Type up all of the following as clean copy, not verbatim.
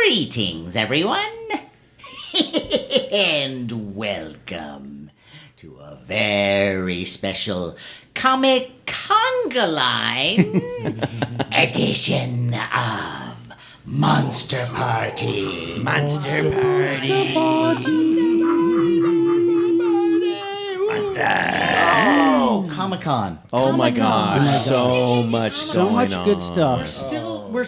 Greetings, everyone, and welcome to a very special Comic Conga Line edition of Monster Party. Monster Party. Oh, Comic-Con. Oh my gosh, so much So going much on. good stuff.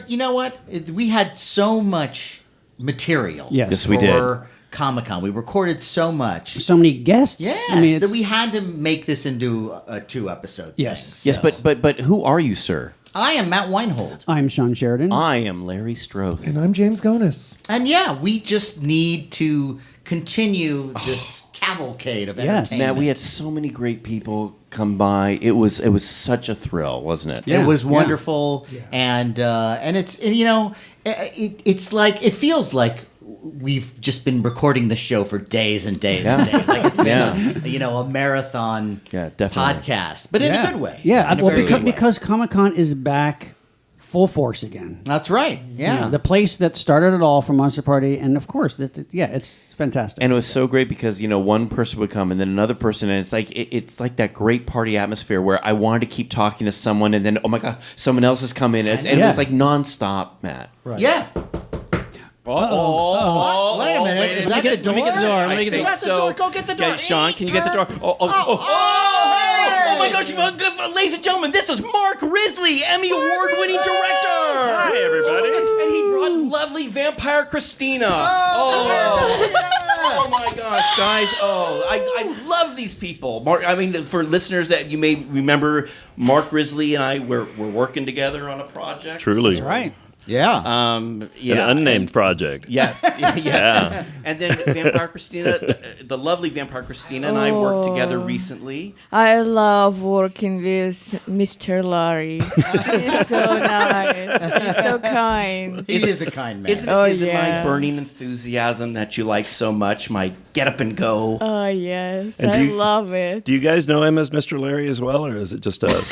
You know what? We had so much material. Yes, we did. For Comic-Con. We recorded so much. So many guests. Yes, I mean, that we had to make this into a 2-episode Yes. thing. Yes, So, but who are you, sir? I am Matt Weinhold. I'm Shawn Sheridan. I am Larry Stroth. And I'm James GONIS. And yeah, we just need to continue this cavalcade of Yes. entertainment. Matt, we had so many great people come by. It was such a thrill, wasn't it? Yeah. It was wonderful, and it's it's like it feels like we've just been recording the show for days and days and days. Like it's been a marathon definitely. podcast, but in a good way. Yeah, In a well, very good way. because Comic-Con is back full force again. That's right. Yeah. The place that started it all for Monster Party, and of course, it's fantastic. And it was so great because one person would come and then another person, and it's like it's like that great party atmosphere where I wanted to keep talking to someone, and then oh my god, someone else has come in, and it was like nonstop, Matt. right. Yeah. Oh, Wait a minute. Is that the door? Let me get the door. I Let me get the think Is that the door? Go get the door. Sean, can you get the door? Oh my gosh, ladies and gentlemen, this is Mark Risley, Emmy Award-winning director. Hi, everybody. And he brought lovely Vampire Christina. Oh my gosh, guys. Oh, I love these people. Mark, I mean, for listeners that you may remember, Mark Risley and I were working together on a project. Truly. That's right. Yeah. An unnamed project. Yes, yes. Yeah. And then Vampire Christina, the lovely Vampire Christina and I worked together recently. I love working with Mr. Larry. He's so nice. He's so kind. He is a kind man. Isn't Oh, it my yeah. burning enthusiasm that you like so much? My get up and go. Oh, yes. And I love it. Do you guys know him as Mr. Larry as well, or is it just us?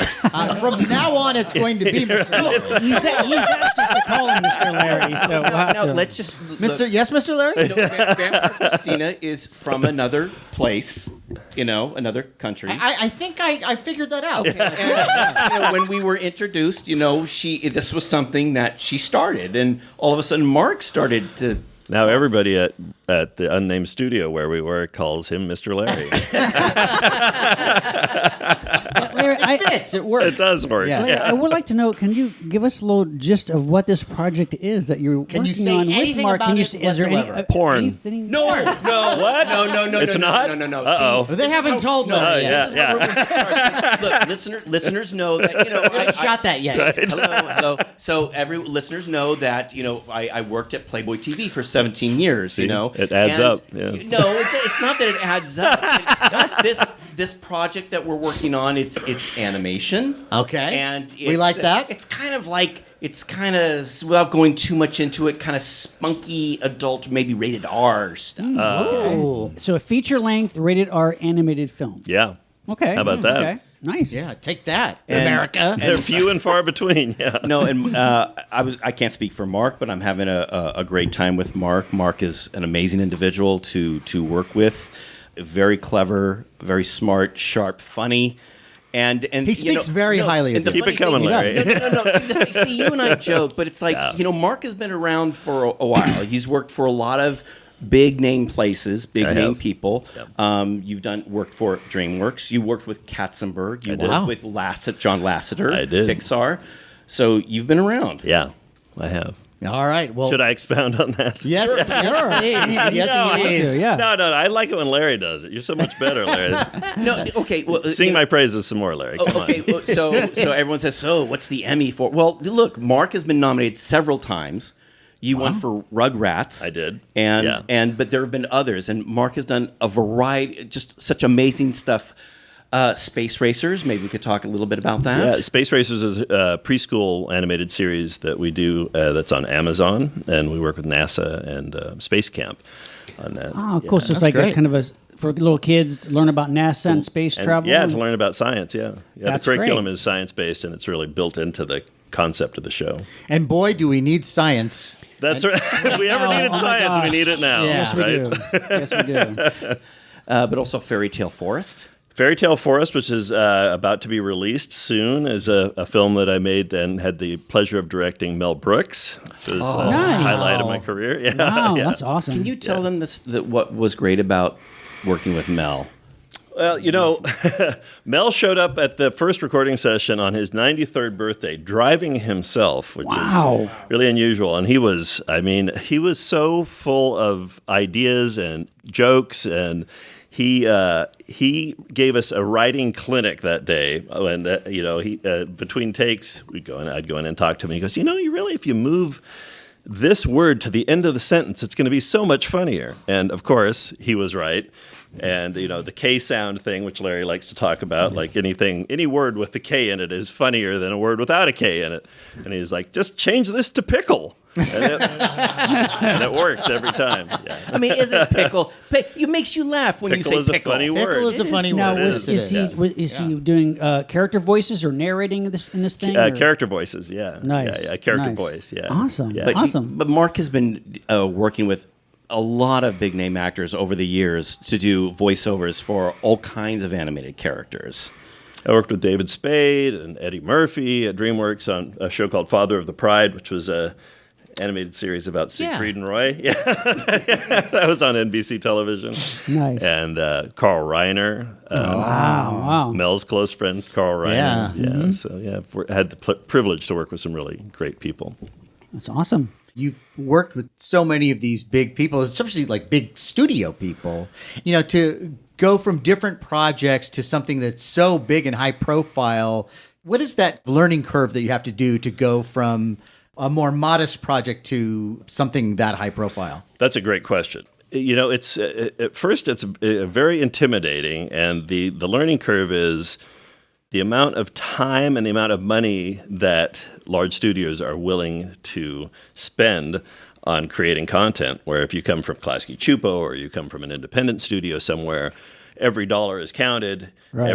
From now on, it's going to be Mr. Larry. He's asked us to call him Mr. Larry, so we'll have Now to. let's just Yes, Mr. Larry? Vampire Christina is from another place, another country. I think I figured that out. And, when we were introduced, this was something that she started, and all of a sudden Mark started to. Now everybody at the unnamed studio where we were calls him Mr. Larry. Larry, It fits. It works. It does work. Yeah. I would like to know, can you give us a little gist of what this project is that you're Can you working say on with anything Mark? about Can you it say, is there any, whatsoever? Porn. anything? No. What? No. It's not? No. Uh-oh. They haven't told me Oh, yet. yeah. Look, listeners know that I haven't shot that yet. Hello. So listeners know that I worked at Playboy TV for 17 years. See, it adds up, yeah. No, it's not that it adds up. This project that we're working on, it's animation. Okay. And We like that. It's kind of without going too much into it, kind of spunky adult, maybe rated R stuff. Ooh. So a feature-length, rated R animated film. Yeah. Okay. How about that? Okay. Nice. Yeah, take that, And- America. They're few and far between. Yeah. No, and I can't speak for Mark, but I'm having a great time with Mark. Mark is an amazing individual to work with, very clever, very smart, sharp, funny. And He speaks very highly of and the you. Keep it funny coming, thing- Larry. No. See, you and I joke, but it's like Mark has been around for a while. He's worked for a lot of big name places, big name people. Yep. You've worked for DreamWorks. You worked with Katzenberg. You did. worked with John Lasseter. I did. Pixar. So you've been around. Yeah, I have. All right. Well, Should I expound on that? Yes, yes, please. Yes, No, please. Yeah. No, I like it when Larry does it. You're so much better, Larry. No, okay. Well, Sing my praises some more, Larry. Come okay. on. Well, so everyone says, so what's the Emmy for? Well, look, Mark has been nominated several times. You won for Rugrats. I did. But there have been others, and Mark has done a variety, just such amazing stuff. Space Racers, maybe we could talk a little bit about that. Yeah, Space Racers is a preschool animated series that we do that's on Amazon, and we work with NASA and Space Camp on that. Oh, cool. So it's that's like great. a kind of for little kids to learn about NASA and space travel. Yeah, to learn about science, yeah. That's the curriculum great. is science-based, and it's really built into the concept of the show. And boy, do we need science That's right. If we ever needed science, we need it now. Yeah. Yes, we do. Yes, we do. But also Fairy Tale Forest. Fairy Tale Forest, which is about to be released soon, is a film that I made and had the pleasure of directing Mel Brooks, which is a Nice. highlight of my career. Yeah, Wow, yeah. that's awesome. Can you tell them what was great about working with Mel? Well, Mel showed up at the first recording session on his 93rd birthday, driving himself, which is really unusual. And he was so full of ideas and jokes, and he gave us a writing clinic that day. And between takes, I'd go in and talk to him. He goes, you really, if you move this word to the end of the sentence, it's going to be so much funnier. And of course, he was right. And, the K sound thing, which Larry likes to talk about, like any word with the K in it is funnier than a word without a K in it. And he's like, just change this to pickle. And it works every time. Yeah. I mean, isn't pickle? It makes you laugh when Pickle you is say a pickle. funny word. Pickle is a funny Now, word. is he doing character voices or narrating in this thing? or- Character voices, yeah. Nice. Yeah, character Nice. voice, yeah. Awesome. Yeah. Awesome. But Mark has been working with a lot of big name actors over the years to do voiceovers for all kinds of animated characters. I worked with David Spade and Eddie Murphy at DreamWorks on a show called Father of the Pride, which was a animated series about Siegfried and Roy. Yeah, that was on NBC television. Nice. And Carl Reiner. Wow. Mel's close friend, Carl Reiner. Yeah. Yeah. So I had the privilege to work with some really great people. That's awesome. You've worked with so many of these big people, especially like big studio people, to go from different projects to something that's so big and high profile. What is that learning curve that you have to do to go from a more modest project to something that high profile? That's a great question. It's at first it's very intimidating, and the learning curve is the amount of time and the amount of money that large studios are willing to spend on creating content. Where if you come from Klasky Csupo or you come from an independent studio somewhere, every dollar is counted. Right.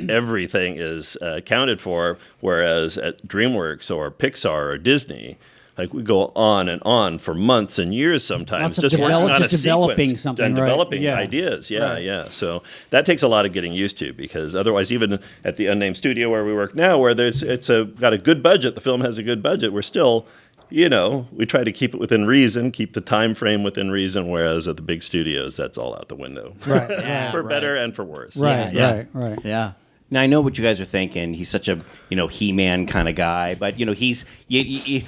Everything is counted for. Whereas at DreamWorks or Pixar or Disney, like we go on and on for months and years sometimes, Lots of working on just a developing sequence something, and right. developing Yeah. ideas. Yeah, Right. yeah. So that takes a lot of getting used to, because otherwise, even at the unnamed studio where we work now, where it's got a good budget, the film has a good budget, we're still, we try to keep it within reason, keep the time frame within reason. Whereas at the big studios, that's all out the window. Right. Yeah, For right. better and for worse. Right. Yeah. Right. Yeah. Now I know what you guys are thinking. He's such a He-Man kind of guy, but he's you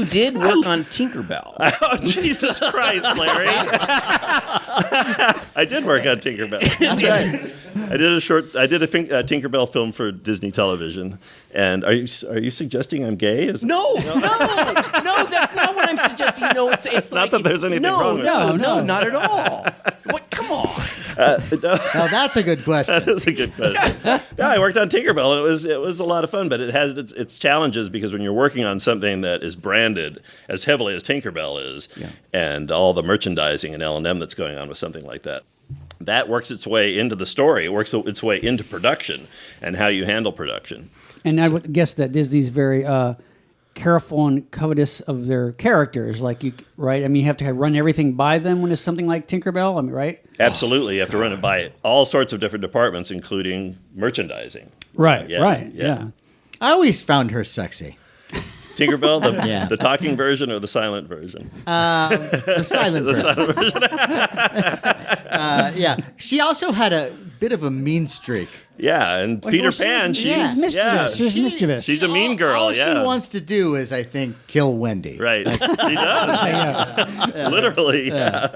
did work on Tinkerbell. Oh, Jesus Christ, Larry. I did work on Tinkerbell. I did a Tinkerbell film for Disney television. And are you suggesting I'm gay? No, that's not what I'm suggesting. It's not that there's anything wrong with no, that. no, not at all. What? Come on. Now that's a good question. That's a good question. Yeah, I worked on Tinkerbell. It was a lot of fun, but it has its challenges, because when you're working on something that is branded as heavily as Tinkerbell is, and all the merchandising and L&M that's going on with something like that, that works its way into the story. It works its way into production and how you handle production. And I would guess that Disney's very careful and covetous of their characters, right? I mean, you have to run everything by them when it's something like Tinkerbell, right? Absolutely, you have to run it by all sorts of different departments, including merchandising. Right, Yeah, right, yeah. yeah. I always found her sexy. Tinkerbell, Yeah. the talking version or the silent version? The silent version. Silent version. Yeah. She also had a bit of a mean streak. Yeah, and Peter Pan, She's mischievous. She's mischievous. she's a mean girl. All yeah, she wants to do is, I think, kill Wendy. right. She does. Literally. Yeah.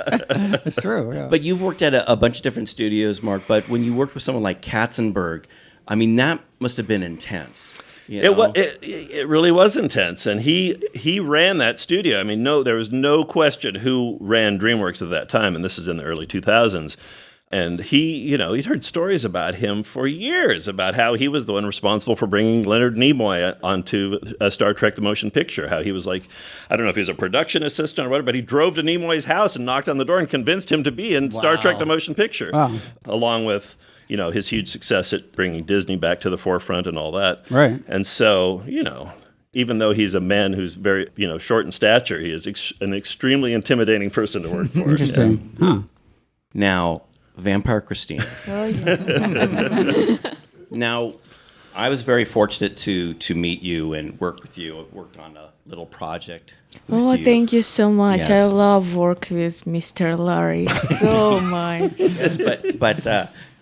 It's true. Yeah. But you've worked at a bunch of different studios, Mark. But when you worked with someone like Katzenberg, I mean, that must have been intense. It really was intense, and he ran that studio. I mean, there was no question who ran DreamWorks at that time, and this is in the early 2000s. And he'd heard stories about him for years, about how he was the one responsible for bringing Leonard Nimoy onto Star Trek: The Motion Picture. How he was I don't know if he was a production assistant or whatever, but he drove to Nimoy's house and knocked on the door and convinced him to be in Star Trek: The Motion Picture, along with his huge success at bringing Disney back to the forefront and all that. Right. And so even though he's a man who's very, short in stature, he is an extremely intimidating person to work for. Interesting. Huh. Now, Vampire Christina. Oh, yeah. Now, I was very fortunate to meet you and work with you. I worked on a little project with Oh, you. thank you so much. Yes. I love work with Mr. Larry so much. Yes, but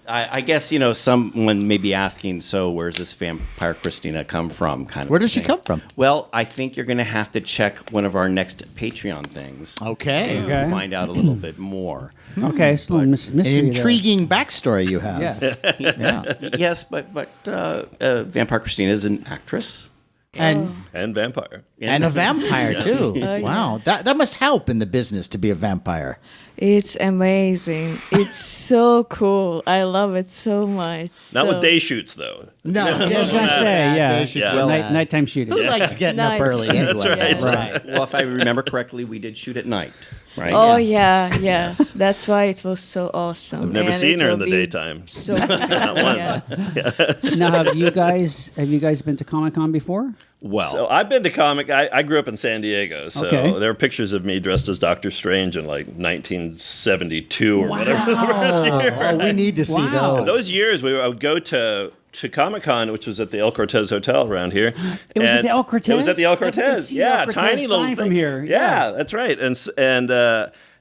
I guess, someone may be asking, so where's this Vampire Christina come from? Kind of. Where does she thing. come from? Well, I think you're going to have to check one of our next Patreon things. Okay. To Okay. find out a little bit more. Okay, so An mystery there. intriguing backstory you have. Yes. Yeah. Yes, but Vampire Christina is an actress. And And vampire. and a vampire too. yeah. Wow. That must help in the business to be a vampire. It's amazing. It's so cool. I love it so much. Not with So- day shoots, though. No, I was gonna say, yeah. They should Yeah. say Well, that. nighttime shooting. Who likes getting up Nice. early anyway? That's right. Right. Well, if I remember correctly, we did shoot at night, right? Oh yeah. That's why it was so awesome. I've never And seen it her will in the be daytime. So Not once. yeah. Now, have you guys been to Comic-Con before? Well, So I've been to comic. I grew up in San Diego, so Okay. there are pictures of me dressed as Doctor Strange in like 1972 or whatever. Oh, we need to see Wow. those. Those years, I would go to Comic-Con, which was at the El Cortez Hotel around here. It was at And the El Cortez? It was at the El I can Cortez. see the El Yeah, Cortez tiny little sign thing from here. Yeah, Yeah. that's right. And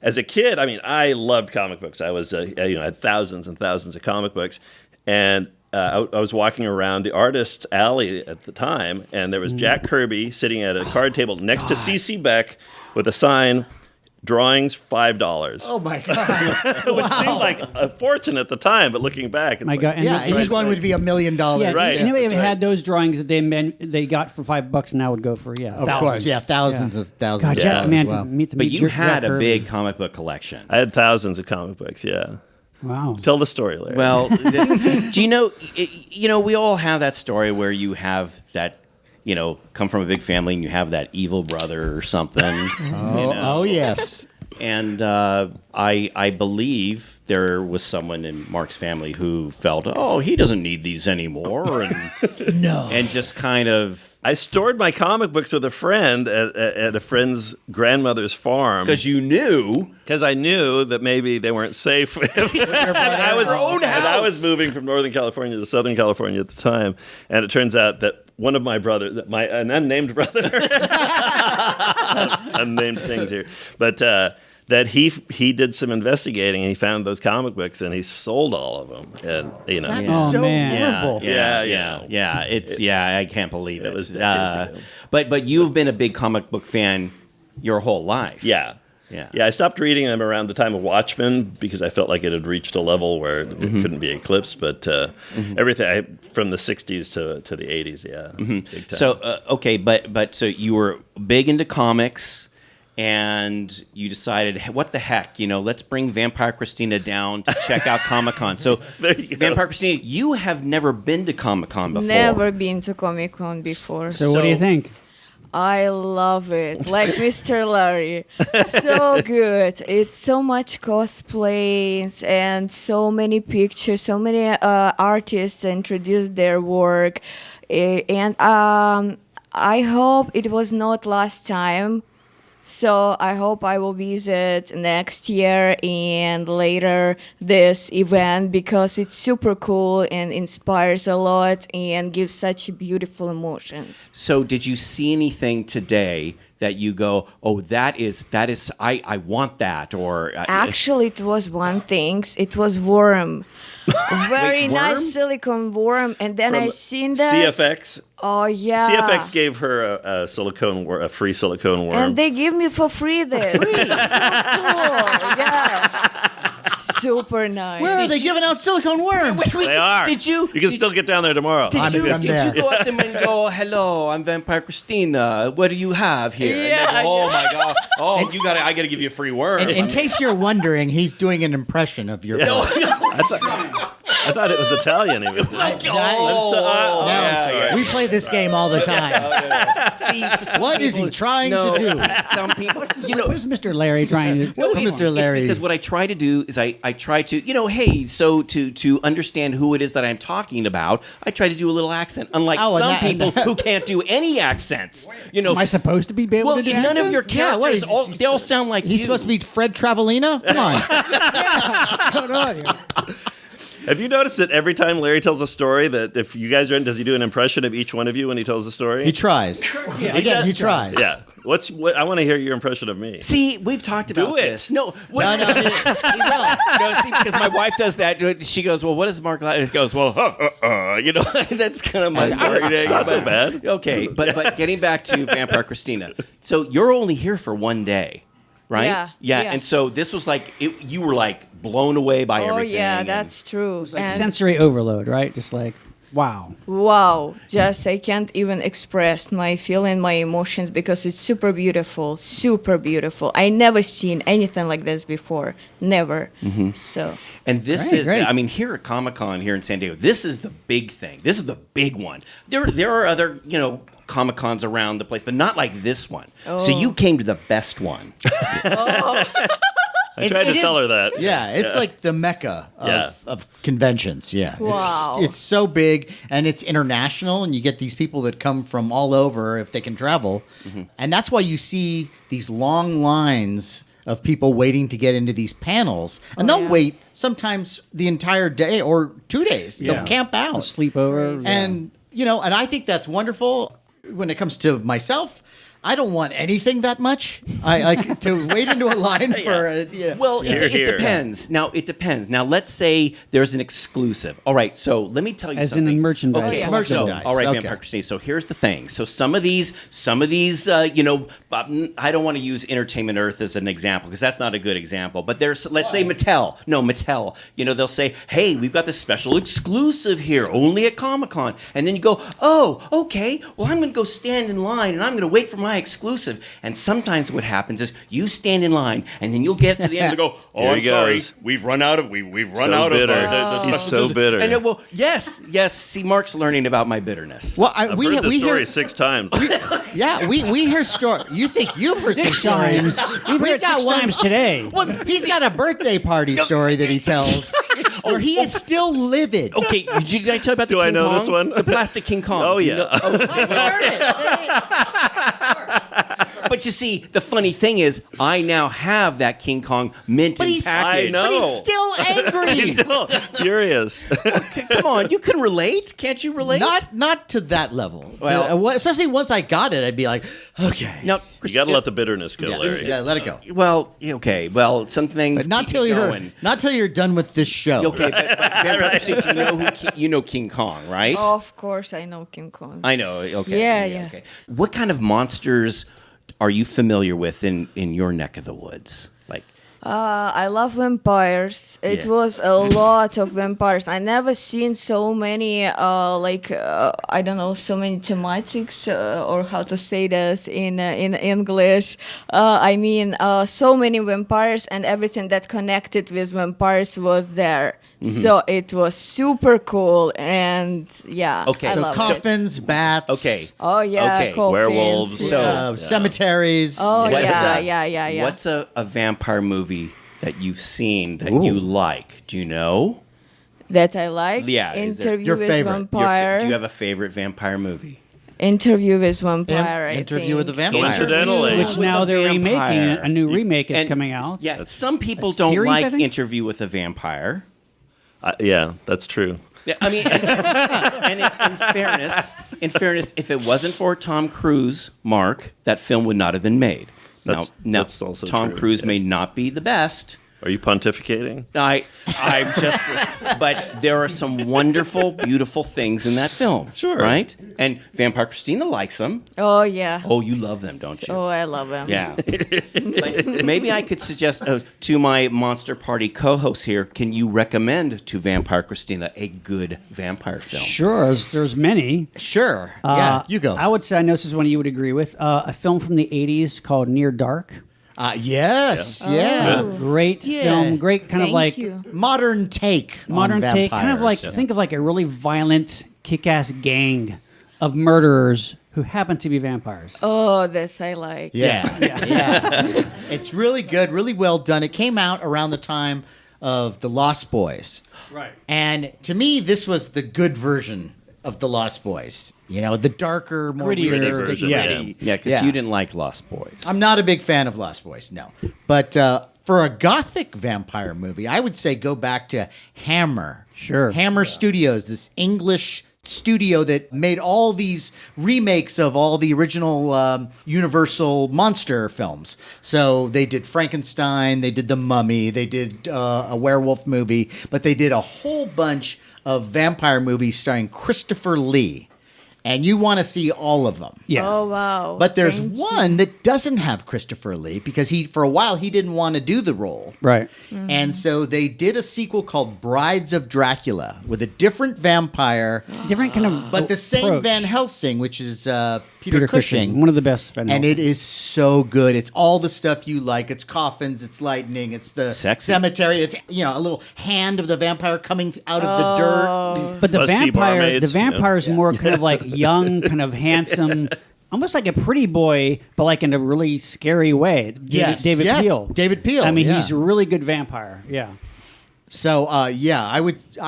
as a kid, I mean, I loved comic books. I was, I had thousands and thousands of comic books, and I was walking around the artist's alley at the time, and there was Jack Kirby sitting at a card table next to C.C. Beck with a sign, drawings $5. Oh my god. Which seemed like a fortune at the time, but looking back, it's My like, God. And Yeah, each one would be $1 million. Yeah, Right. Anybody That's ever right. had those drawings that they got for $5 now would go for Of thousands. course, yeah, thousands of thousands. God, of Jack, dollars. man, Wow. to meet but you Jack had a Kirby. big comic book collection. I had thousands of comic books, yeah. Wow. Tell the story, Larry. Well, do you know, we all have that story where you have that, come from a big family and you have that evil brother or something. Oh yes. And I believe there was someone in Mark's family who felt, oh, he doesn't need these anymore, and No. and just kind of I stored my comic books with a friend at a friend's grandmother's farm. because you knew. Because I knew that maybe they weren't safe. I was, own and I house. was moving from Northern California to Southern California at the time, and it turns out that one of my brothers, an unnamed brother, unnamed things here, but that he did some investigating and he found those comic books and he sold all of them, and That is Oh, so man. horrible. Yeah. It's I can't believe it. was decades ago. But you've been a big comic book fan your whole life. Yeah. Yeah. I stopped reading them around the time of Watchmen because I felt like it had reached a level where it couldn't be eclipsed. But everything from the '60s to the '80s, big time. So okay, but so you were big into comics, and you decided, "Hey, what the heck, let's bring Vampire Christina down to check out Comic-Con. So There you go. Vampire Christina, you have never been to Comic-Con before. Never been to Comic Con before. So what do you think? I love it. Like Mr. Larry. So good. It's so much cosplays and so many pictures, so many artists introduce their work. And I hope it was not last time. So I hope I will visit next year and later this event because it's super cool and inspires a lot and gives such beautiful emotions. So did you see anything today that you go, oh, that is I want that, or Actually, it was one thing. It was worm. Very Wait, nice worm? silicone worm. And then From I seen this. CFX. Oh, yeah. CFX gave her a free silicone worm. And they give me for free this. So cool. Yeah. Super nice. Where are they giving out silicone worms? They are. Did you? You can still get down there tomorrow. Did you there. go up to them and go, hello, I'm Vampire Christina. What do you have here? Yeah, and they go, oh my god. Oh, I gotta give you a free worm. In case you're wondering, he's doing an impression of your voice. I thought it was Italian. He was doing. We play this game all the time. See, What is he trying to do? Some people, What is Mr. Larry trying to do? What is Mr. Larry? It's because what I try to do is I try to, hey, so to understand who it is that I'm talking about, I try to do a little accent. Unlike some people who can't do any accents. Am I supposed to be able to do none of your Yeah, what characters, is- they all sound like He's you. supposed to be Fred Travellina? Come on. What's going on here? Have you noticed that every time Larry tells a story, that if you guys are in, does he do an impression of each one of you when he tells a story? He tries. Again, he tries. Yeah. What? I want to hear your impression of me. See, we've talked about Do it. this. No, No, he will. No, see, because my wife does that. She goes, "Well, what is Mark like?" He goes, "Well, that's kind of my targeting." Not so bad. Okay, but getting back to Vampire Christina. So you're only here for one day, right? Yeah. And so this was like you were like blown away by Oh everything. yeah, and- that's true. Like And sensory overload, right? Just like, wow. wow, just I can't even express my feeling, my emotions because it's super beautiful, super beautiful. I never seen anything like this before, never. So And this Great, is, great. I mean, here at Comic-Con here in San Diego, this is the big thing. This is the big one. There are other, Comic-Cons around the place, but not like this one. So you came to the best one. I tried to tell her that. Yeah, it's like the mecca of conventions. Yeah. Wow. It's so big and it's international, and you get these people that come from all over if they can travel. And that's why you see these long lines of people waiting to get into these panels. And they'll wait sometimes the entire day or 2 days. Yeah. They'll camp out. Sleepover. And, and I think that's wonderful. When it comes to myself, I don't want anything that much. I like to wait into a line for Well, Here, it here. depends. Now, it depends. Now, let's say there's an exclusive. All right, so let me tell you As in something. merchandise. Okay, Yeah, so, merchandise. all right, Okay. Vampire Christina. So here's the thing. So some of these, I don't want to use Entertainment Earth as an example because that's not a good example. But there's, let's say Mattel. No, Mattel. They'll say, hey, we've got this special exclusive here, only at Comic-Con. And then you go, oh, okay, well, I'm going to go stand in line and I'm going to wait for my exclusive. And sometimes what happens is you stand in line, and then you'll get to the end and go, "Oh, Here I'm he sorry, goes. we've run out of the So bitter. the He's special so bitter. And yes. See, Mark's learning about my bitterness. Well, I've heard the story 6 times. we hear story. You think you've heard some stories? We've heard it got 6 one- times today. He's got a birthday party story that he tells, where he is still livid. Okay, did I tell you about the Do I King know Kong? this one? The plastic King Kong. Oh, Do you yeah. know- But you see, the funny thing is, I now have that King Kong mint But and he's- package. I know. But he's still angry. He's still furious. Come on, you can relate, can't you relate? Not to that level. Well- Especially once I got it, I'd be like, okay. Now, You got to let the bitterness go, Yeah, Larry. yeah, let it go. Well, okay. Well, some things. But not keep till it you're going. done with this show. Okay, but Vampire Christina, you know King Kong, right? of course I know King Kong. I know. Okay. Yeah. Okay. What kind of monsters are you familiar with in your neck of the woods? Like, I love vampires. It Yeah. was a lot of vampires. I never seen so many, I don't know, so many thematics, or how to say this in English. So many vampires and everything that connected with vampires was there. So it was super cool, and yeah, Okay. I So loved it. coffins, bats. okay. Oh yeah, Okay. coffins, Werewolves. yeah. So- Cemeteries. Oh What's yeah. What's a vampire movie that you've seen that you like? Do you know? That I like. Yeah, is it Interview your with favorite? Vampire. Do you have a favorite vampire movie? Interview with Vampire. I Interview with the think. Vampire. Coincidentally. Which With now a they're vampire. remaking. A new remake is And- coming out. Yeah, some people A don't series, I like think? Interview with a Vampire. Yeah, that's true. Yeah, I mean, and in fairness, if it wasn't for Tom Cruise, Mark, that film would not have been made. That's now also Tom true, Cruise yeah. may not be the best. Are you pontificating? I'm just, but there are some wonderful, beautiful things in that film. Sure. Right? And Vampire Christina likes them. Oh yeah. Oh, you love them, don't you? Oh, I love him. Yeah. Like, maybe I could suggest to my Monster Party co-hosts here, can you recommend to Vampire Christina a good vampire film? Sure, there's many. Sure. Yeah, you go. I would say, I know this is one you would agree with. A film from the 80s called Near Dark. Yes, yeah. Great film, great kind of Thank like you. Modern take. modern on take, kind of like vampires. think of like a really violent, kick-ass gang of murderers who happen to be vampires. Oh, this I like. Yeah. It's really good, really well done. It came out around the time of The Lost Boys. Right. And to me, this was the good version of The Lost Boys. You know, the darker, more Gritty realistic, version, gritty. Yeah, because you didn't like Lost Boys. I'm not a big fan of Lost Boys, no. But for a gothic vampire movie, I would say go back to Hammer. Sure. Hammer Studios, this English studio that made all these remakes of all the original Universal monster films. So they did Frankenstein, they did The Mummy, they did a werewolf movie, but they did a whole bunch of vampire movies starring Christopher Lee. And you want to see all of them. Yeah. Oh wow. But there's Thank you. one that doesn't have Christopher Lee because for a while he didn't want to do the role. Right. And so they did a sequel called Brides of Dracula with a different vampire, Different kind of but the same approach. Van Helsing, which is Peter Cushing. One of the best Van And Helsing. it is so good. It's all the stuff you like. It's coffins, it's lightning, it's the Sexy. cemetery. It's a little hand of the vampire coming out of the dirt. But the Musty barmaids, vampire is more kind of like young, kind of handsome, almost like a pretty boy, but like in a really scary way. David Peel. David Peel. I mean, yeah. he's a really good vampire. Yeah. So I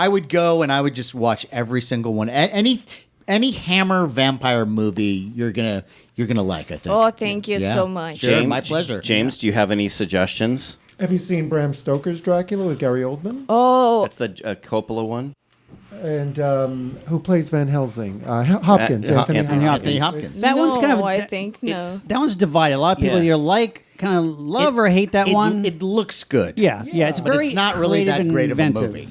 would go and I would just watch every single one. Any Hammer vampire movie you're gonna like, I think. Oh, thank you Yeah. so much. Sure, my pleasure. James, do you have any suggestions? Have you seen Bram Stoker's Dracula with Gary Oldman? Oh, That's the Coppola one. And who plays Van Helsing? Hopkins. Anthony Anthony Hopkins. That one's kind of. I think no. That one's divided. A lot of people Yeah. either like, kind of love or hate that one. It looks good. yeah. It's But very it's not really creative that and great of a inventive. movie.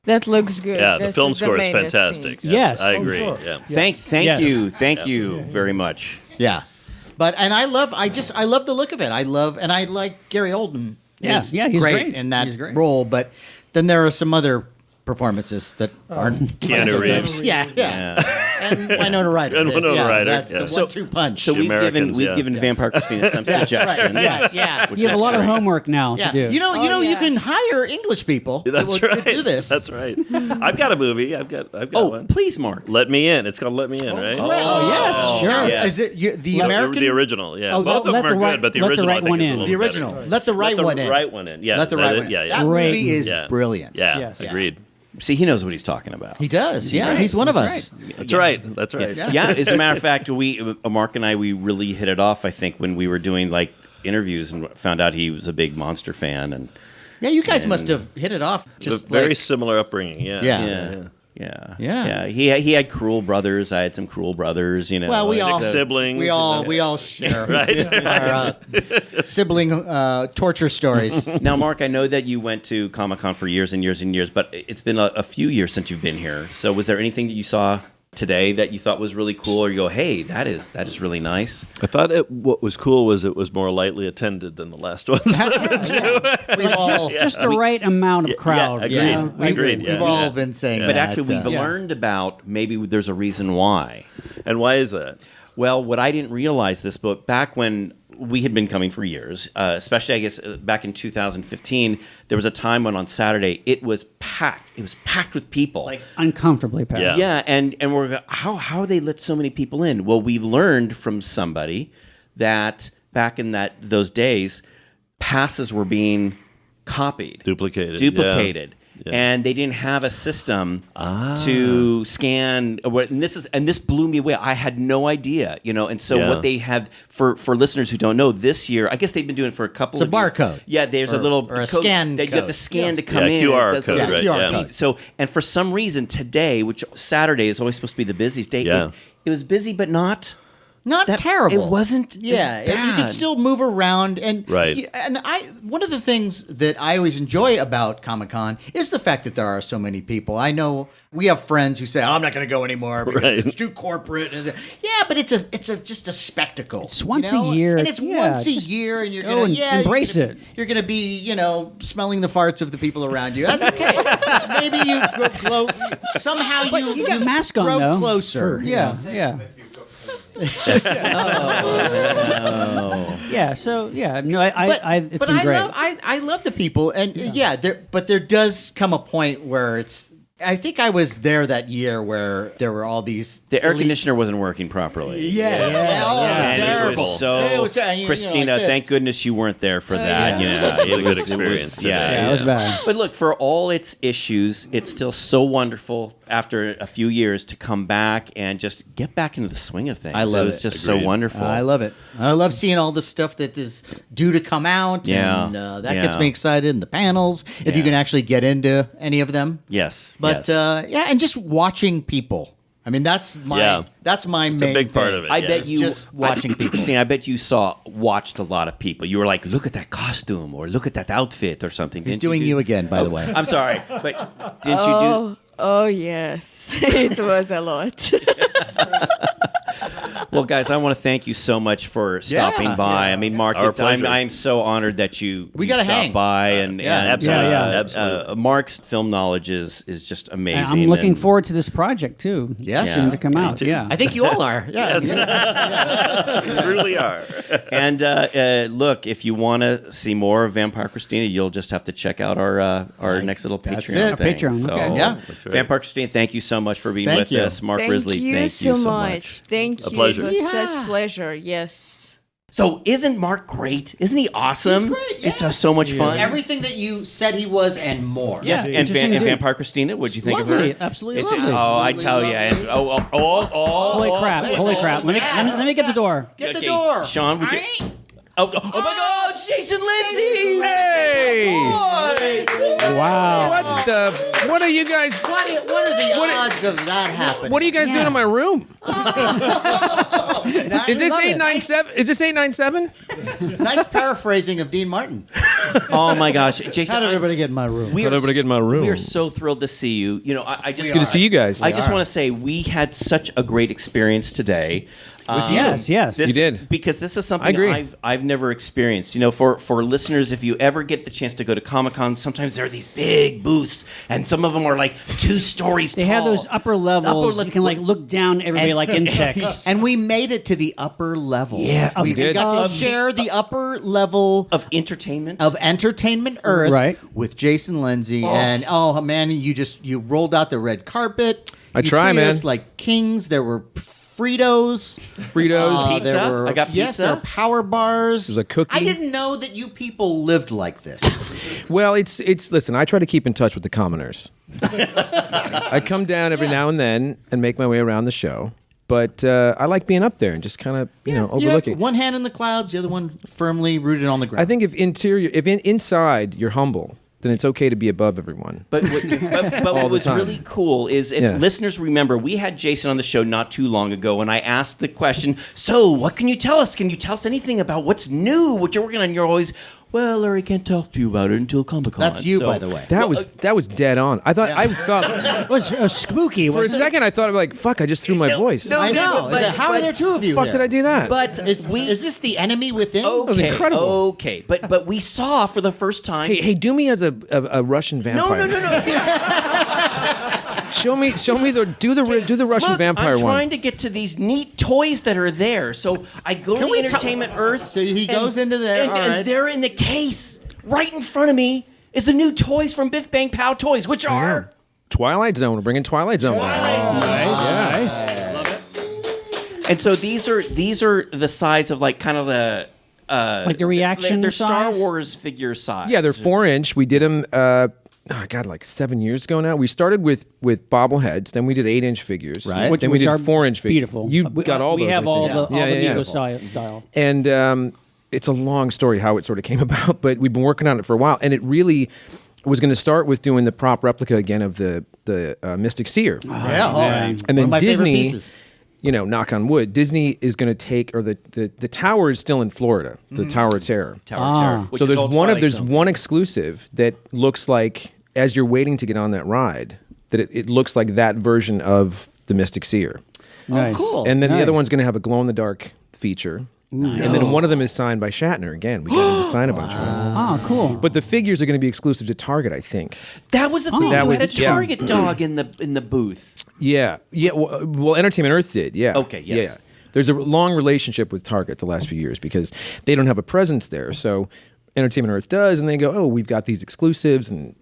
That looks good. Yeah, the This film is score is main fantastic. thing. Yes. I Oh, agree. sure. Yeah. Thank Yes. you very much. Yeah. I love the look of it. I like Gary Oldman. Yeah, is yeah, he's great. in that He's great. role, but then there are some other performances that aren't quite Keanu so good. Reeves. Yeah. And Winona Ryder. And Winona Ryder, That's yeah. the 1-2 punch. So we've Americans, yeah. given Vampire Christina some That's right. suggestions. Yeah. You have a lot of homework now Yeah. to do. You know, you yeah. can hire English people That's to right. do this. That's right. I've got a movie. I've got Oh, one. please, Mark. Let Me In. It's called Let Me In, right? Oh, yes, sure. Now, Yeah. Is it the No, American? the original, yeah. Oh, Both of let them are the right- good, but the let the original right I think one is a in. little The better. original. Let the right one in. Right one in. Yeah. Let the right one in. Yeah, That yeah. Great. movie is Yeah. brilliant. Yeah. Yes. Agreed. See, he knows what he's talking about. He does. Yeah, he's one of us. That's right. That's right. Yeah, as a matter of fact, Mark and I, we really hit it off, I think, when we were doing like interviews and found out he was a big monster fan. And Yeah, you guys must have hit it off. Just Very like, similar upbringing. Yeah. yeah. He had cruel brothers. I had some cruel brothers, you know. well, we Six all siblings. We all share Right. our sibling torture stories. Now, Mark, I know that you went to Comic-Con for years and years and years, but it's been a few years since you've been here. So was there anything that you saw today that you thought was really cool, or you go, hey, that is really nice? I thought what was cool was it was more lightly attended than the last ones. We've all, Just the right amount of crowd. agreed. you know? Agreed. we've Yeah. all been saying But that. actually, we've yeah. learned about maybe there's a reason why. And why is that? Well, what I didn't realize this, but back when we had been coming for years, especially I guess back in 2015, there was a time when on Saturday it was packed. It was packed with people. Like uncomfortably packed. Yeah. Yeah, and we're how they let so many people in? Well, we've learned from somebody that back in those days, passes were being copied, Duplicated. Yeah. and they didn't have a system to scan. And this blew me away. I had no idea, And so Yeah. what they have for listeners who don't know, this year, I guess they've been doing it for a couple. It's a of years. barcode. Yeah, there's a Or- little or a code scan that you have code. to scan to come Yeah, in. QR It does code, the- right, QR yeah. code. So, and for some reason today, which Saturday is always supposed to be the busiest day, Yeah. it was busy, but not Not that terrible. It wasn't. Yeah, as you bad. could still move around, and Right. And one of the things that I always enjoy about Comic-Con is the fact that there are so many people. I know we have friends who say, "I'm not going to go anymore because Right. it's too corporate." Yeah, but it's just a spectacle. It's once a year. and it's Yeah, once a just year, and you're go gonna and embrace it. You're gonna be smelling the farts of the people around you. That's okay. Maybe you grow somehow you got mask on, grow though. closer. Yeah, yeah. Yeah. So yeah, no, it's but been great. I love the people, and there does come a point where it's. I think I was there that year where there were all these. The air conditioner wasn't working properly. Yes. And Terrible. it was so. It was, Christina, like this. thank goodness you weren't there for that. Yeah. It was a good experience today. Yeah, it was bad. But look, for all its issues, it's still so wonderful after a few years to come back and just get back into the swing of things. I love it. was it. just so wonderful. I love it. I love seeing all the stuff that is due to come out. Yeah. And that gets me excited. And the panels, if you can actually get into any of them. Yes. But and just watching people. I mean, that's my main It's a big part of it. I yeah. bet you just watching people. Christine, I bet you watched a lot of people. You were like, look at that costume or look at that outfit or something. He's Didn't doing do- you again, by the way. I'm sorry, but didn't you do? Oh yes, it was a lot. Well, guys, I want to thank you so much for stopping by. I mean, Mark, Our pleasure. I'm so honored that you gotta stopped hang. by and absolutely. Yeah. Absolutely. Mark's film knowledge is just amazing. And I'm looking and- forward to this project too. Yes. Soon to come out. too. Yeah. I think you all are. Yeah. We really are. And look, if you want to see more of Vampire Christina, you'll just have to check out our next little That's Patreon it. Our thing. Patreon, okay. Yeah. That's right. Vampire Christina, thank you so much for being Thank with you. us. Mark Thank Risley, you thank you so so much. much. Thank A you. pleasure. It was such pleasure. Yes. So isn't Mark great? Isn't he awesome? He's great, It's yes. so much fun. Everything that you said he was and more. Yes, Yeah, and, interesting dude. Vampire Christina, what'd you think Lovely, of her? absolutely It's- lovely. Oh, I Absolutely tell you. lovely. And, Holy crap! Holy crap! Let me get the door. Get the Okay, door. Sean, would you? Oh my God, Jason Lindsay! Hey! Wow. What are you guys? What are the odds of that happening? What are you guys doing in my room? Is this love it. 897? Is this 897? Nice paraphrasing of Dean Martin. Oh my gosh, Jason! How did everybody get in my room? We How'd are everybody get in my room? We are so thrilled to see you. You know, I just Good to see you guys. I just want to say we had such a great experience today. Yes. Yes. This- You did. Because this is something I agree. I've never experienced. You know, for listeners, if you ever get the chance to go to Comic-Con, sometimes there are these big booths, and some of them are like 2 stories They tall. have those upper levels. level- You can like look down at everybody like insects. And we made it to the upper level. Yeah, we did. got to share the upper level of entertainment. of Entertainment Earth Right. with Jason Lindsay. And oh man, you rolled out the red carpet. I You try, treated man. us like kings. There were Fritos. Fritos. Pizza? There were, I got Yes, pizza. there were power bars. There's a cookie. I didn't know that you people lived like this. Well, it's. Listen, I try to keep in touch with the commoners. I come down every now and then and make my way around the show. But I like being up there and just kind of, overlooking. One hand in the clouds, the other one firmly rooted on the ground. I think if inside you're humble, then it's okay to be above everyone. But what the was time. really cool is if Yeah. listeners remember, we had Jason on the show not too long ago, and I asked the question, so what can you tell us? Can you tell us anything about what's new, what you're working on? And you're always, well, Larry can't talk to you about it until Comic-Con. That's you, So- by the way. That was dead on. I thought It was spooky. for a wasn't it? second I thought like, fuck, I just threw my voice. no, I know. but- How are there two of you? Fuck here? did I do that? But Is this the enemy within? was okay, incredible. okay. But we saw for the first time. Hey, do me as a Russian vampire. No. Show me do the Russian Look, vampire I'm trying one. to get to these neat toys that are there. So I go Can to we tell- Entertainment Earth. So he goes into there, and, all and right. they're in the case right in front of me. Is the new toys from Biff Bang Pow Toys, which are Twilight Zone. We're bringing Twilight Zone back. Nice. and so these are the size of like kind of the Like the reaction they're Star size? Wars figure size. Yeah, they're 4-inch. We did them. Like 7 years ago now. We started with bobbleheads, then we did 8-inch figures, Right. Then we did are 4-inch figures. Beautiful. You got all we those. have I all think. the all the Yeah. Neco style. And it's a long story how it sort of came about, but we've been working on it for a while, and it really was going to start with doing the prop replica again of the Mystic Seer, Yeah, all right. and then One of my favorite Disney. pieces. Knock on wood, Disney is going to take, or the tower is still in Florida, the Tower of Terror. Tower of Terror, which So is there's all one Twilight there's Zone. one exclusive that looks like, as you're waiting to get on that ride, that it looks like that version of the Mystic Seer. Nice. cool. And then the other Nice. one's going to have a glow in the dark feature. And then one of them is signed by Shatner. Again, we got him to sign a bunch of them. Oh, cool. But the figures are going to be exclusive to Target, I think. That was the thing. That You had a was- yeah. Target dog in the booth. Yeah. Well, Entertainment Earth did. Yeah. Okay, yes. Yeah. there's a long relationship with Target the last few years because they don't have a presence there. So Entertainment Earth does, and they go, oh, we've got these exclusives, and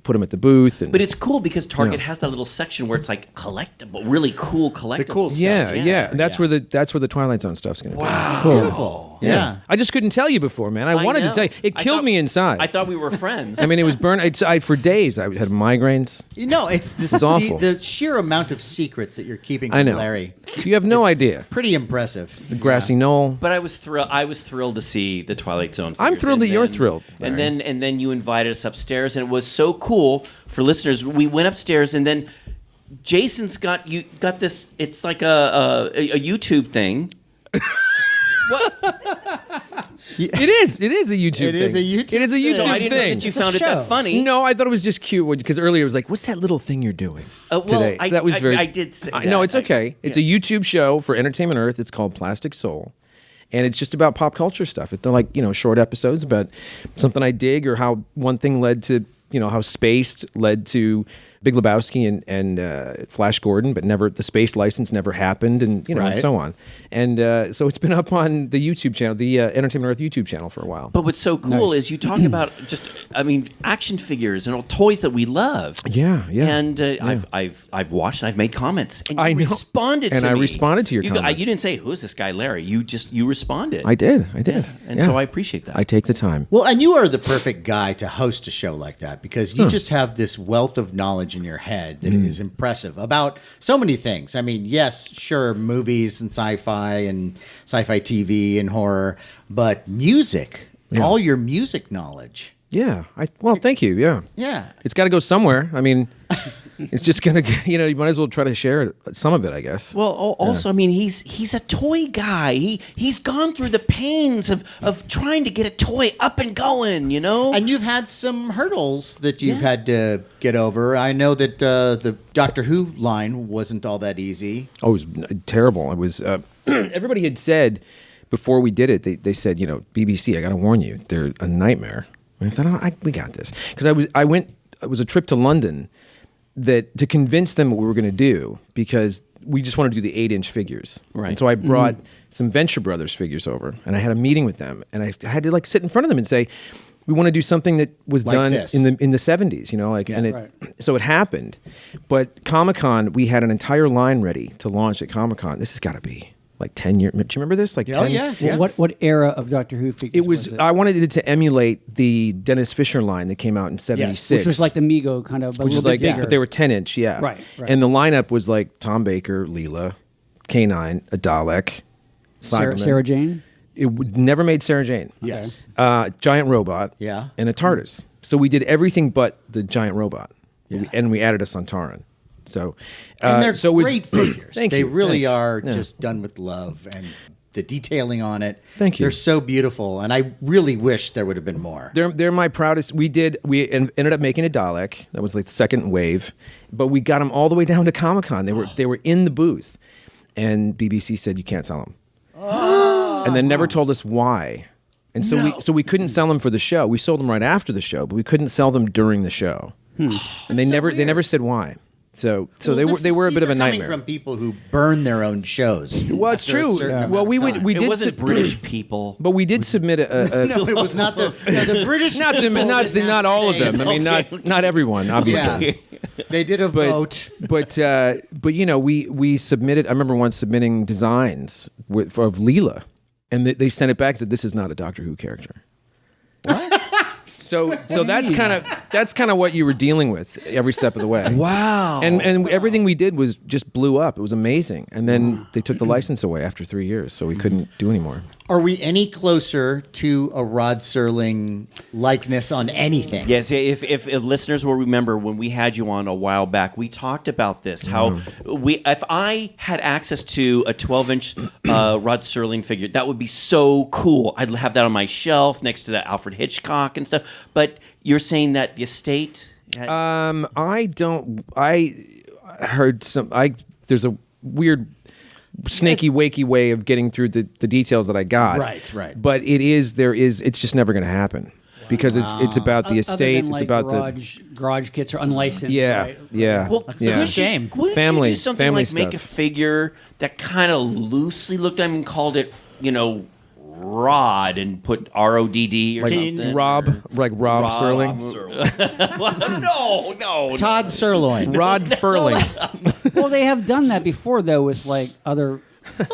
put them at the booth. And, But it's cool because Target has that little section where it's like collectible, really cool collectibles. The cool stuff. yeah. That's where the Twilight Zone stuff's going to be. Wow. Cool. Beautiful. Yeah. I just couldn't tell you before, man. I wanted to know. tell you. It killed me inside. I thought we were friends. I mean, it was burned. For days, I had migraines. It's this It's awful. the sheer amount of secrets that you're keeping I from know. Larry. You have no idea. Pretty impressive. The grassy knoll. But I was thrilled to see the Twilight Zone. I'm figures. thrilled And that you're then- thrilled, And Larry. then you invited us upstairs, and it was so cool for listeners. We went upstairs, and then Jason's got this. It's like a YouTube thing. It is a YouTube thing. It is a YouTube It is a thing. YouTube So I didn't know thing. that you It's a found it show. that funny. No, I thought it was just cute because earlier it was like, "What's that little thing you're doing today?" I did say that. No, it's okay. It's a YouTube show for Entertainment Earth. It's called Plastic Soul, and it's just about pop culture stuff. They're like short episodes about something I dig or how one thing led to how Spaced led to Big Lebowski and Flash Gordon, but never the Space license never happened, and and so on. And so it's been up on the YouTube channel, the Entertainment Earth YouTube channel for a while. But what's so cool is you talk about action figures and all toys that we love. Yeah. And I've watched and I've made comments. And you I know. responded to And me. I responded to your you comments. You didn't say, who's this guy, Larry? You responded. I did. And so I appreciate that. I take the time. Well, and you are the perfect guy to host a show like that because you just have this wealth of knowledge in your head that is impressive about so many things. I mean, yes, sure, movies and sci-fi TV and horror, but music, all your music knowledge. Yeah. Well, thank you. Yeah. Yeah. It's got to go somewhere. I mean, it's just gonna. You might as well try to share some of it, I guess. Well, also, I mean, he's a toy guy. He's gone through the pains of trying to get a toy up and going. And you've had some hurdles that you've had to get over. I know that the Doctor Who line wasn't all that easy. Oh, it was terrible. It was. Everybody had said before we did it. They said, BBC, I got to warn you, they're a nightmare. And I thought, we got this, because I went. It was a trip to London to convince them what we were going to do, because we just wanted to do the 8-inch figures. Right. And so I brought some Venture Brothers figures over, and I had a meeting with them, and I had to sit in front of them and say, we want to do something that was Like done this. in the 70s, So it happened. But Comic-Con, we had an entire line ready to launch at Comic-Con. This has got to be like 10 years. Do you remember this? Like 10? Oh, yeah. What era of Doctor Who figures It was. I wanted it to emulate the Dennis Fisher line that came out in '76, which was like the Mego kind of, but which a is little like, bit bigger. but they were 10-inch, yeah. Right. And the lineup was like Tom Baker, Leela, K9, a Dalek, Sarah, Cyberman. Sarah Jane. Never made Sarah Jane. Yes. Giant robot. Yeah. And a TARDIS. So we did everything but the giant robot, and we added a Sontaran. So, And they're so it was- great figures. Thank They you. really Thanks. are Yeah. just done with love, and the detailing on it. Thank you. They're so beautiful, and I really wish there would have been more. They're my proudest. We ended up making a Dalek. That was like the second wave, but we got them all the way down to Comic-Con. They were in the booth, and BBC said you can't sell them, and then never told us why. And so we couldn't sell them for the show. We sold them right after the show, but we couldn't sell them during the show. And they never said why. So they were a bit of a nightmare. Coming from people who burn their own shows. Well, it's after a true. certain amount Well, of we time. did. It wasn't British people. But we did submit a No, it was not the British. not people didn't have not to all of say them. it. I mean, not everyone, obviously. Yeah. They did a vote. But we submitted. I remember once submitting designs of Leela, and they sent it back that this is not a Doctor Who character. What? So that's kind of what you were dealing with every step of the way. Wow. And everything we did was just blew up. It was amazing. And then they took the license away after 3 years, so we couldn't do anymore. Are we any closer to a Rod Serling likeness on anything? Yes, if listeners will remember when we had you on a while back, we talked about this. How if I had access to a 12-inch Rod Serling figure, that would be so cool. I'd have that on my shelf next to that Alfred Hitchcock and stuff. But you're saying that the estate. I heard there's a weird snaky wakey way of getting through the details that I got. Right. But it's just never going to happen. because it's about the estate. Other than, it's about garage kits are unlicensed. yeah, right? yeah. Well, That's such a shame. Wouldn't Family- you do something family like make a stuff. figure that kind of loosely looked? I mean, called it, Rod and put RODD or like something. Rob Serling, No. Todd Sirloin. Rod Furling. Well, they have done that before though with like other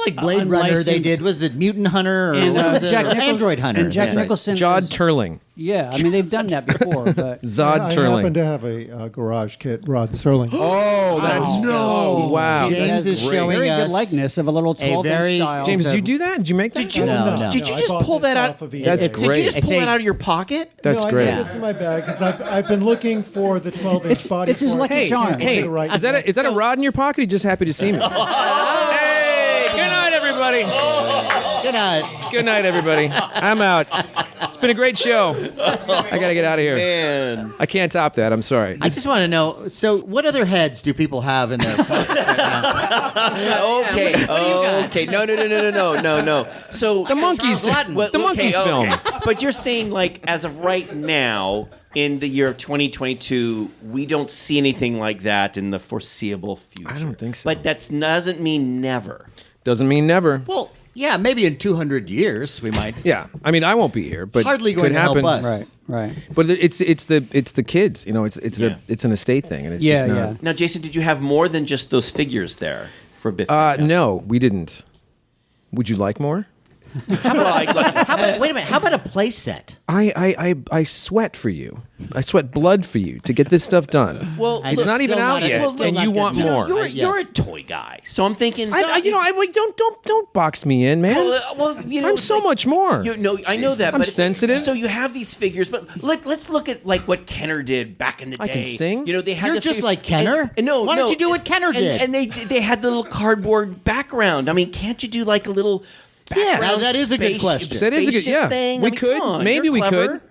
Like Blade Runner, they unlicensed- did. Was it Mutant Hunter or and what was it? Jack Or Nichol- Android Hunter? and Jack That's right. Nicholson. Jod was- Turling. Yeah, I mean they've done that before, but Zod I Turling. happen to have a garage kit, Rod Serling. Oh, that's no. wow. James is Great. showing very us good likeness of a little 12-inch very- style. James, did you do that? Did you make that? Did you? No. Did you I just bought pull this that out? off of eBay. That's Did you great. just It's pull a- it out of your pocket? That's no, I great. got this in my bag because I've been looking for the 12-inch body. it's his for it. lucky charm. It's Hey, the right is that a rod in your pocket? You're just happy to see me. Hey, good night, everybody. Good night. Good night, everybody. I'm out. It's been a great show. I gotta get out of here. Man. I can't top that. I'm sorry. I just want to know. So, what other heads do people have in their pockets right now? Okay. What do you got? Okay. No. So The monkeys. The monkeys film. But you're saying like as of right now, in the year of 2022, we don't see anything like that in the foreseeable future. I don't think so. But that doesn't mean never. Doesn't mean never. Well, yeah, maybe in 200 years we might. Yeah, I mean, I won't be here, but Hardly going could to happen. help us. Right. But it's the kids. It's an estate thing, and it's just not. Yeah. Now, Jason, did you have more than just those figures there for Biff? No, we didn't. Would you like more? How about, Wait a minute. How about a play set? I sweat for you. I sweat blood for you to get this stuff done. Well, I It's just not even still out not- yet, it's still and not you good. want You know, more. You're a Yes. toy guy, so I'm thinking. Don't box me in, man. I'm so much more. I know that. I'm but sensitive. So you have these figures, but let's look at like what Kenner did back in the day. I can sing. They had You're the just fig- like Kenner? And no, Why don't you do what Kenner did? And they had the little cardboard background. I mean, can't you do like a little? Yeah. Now, that is a good spaceship- question. That is a good. spaceship Yeah, thing? we I mean, could. come on, Maybe you're we clever. could.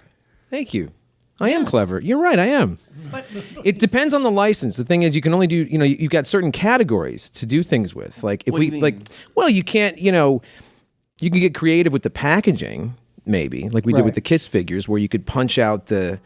Thank you. I am clever. You're right. I am. It depends on the license. The thing is, you can only do. You've got certain categories to do things with. Like if What do we you mean? like, well, you can't. You can get creative with the packaging, maybe like we did Right. with the Kiss figures, where you could punch out the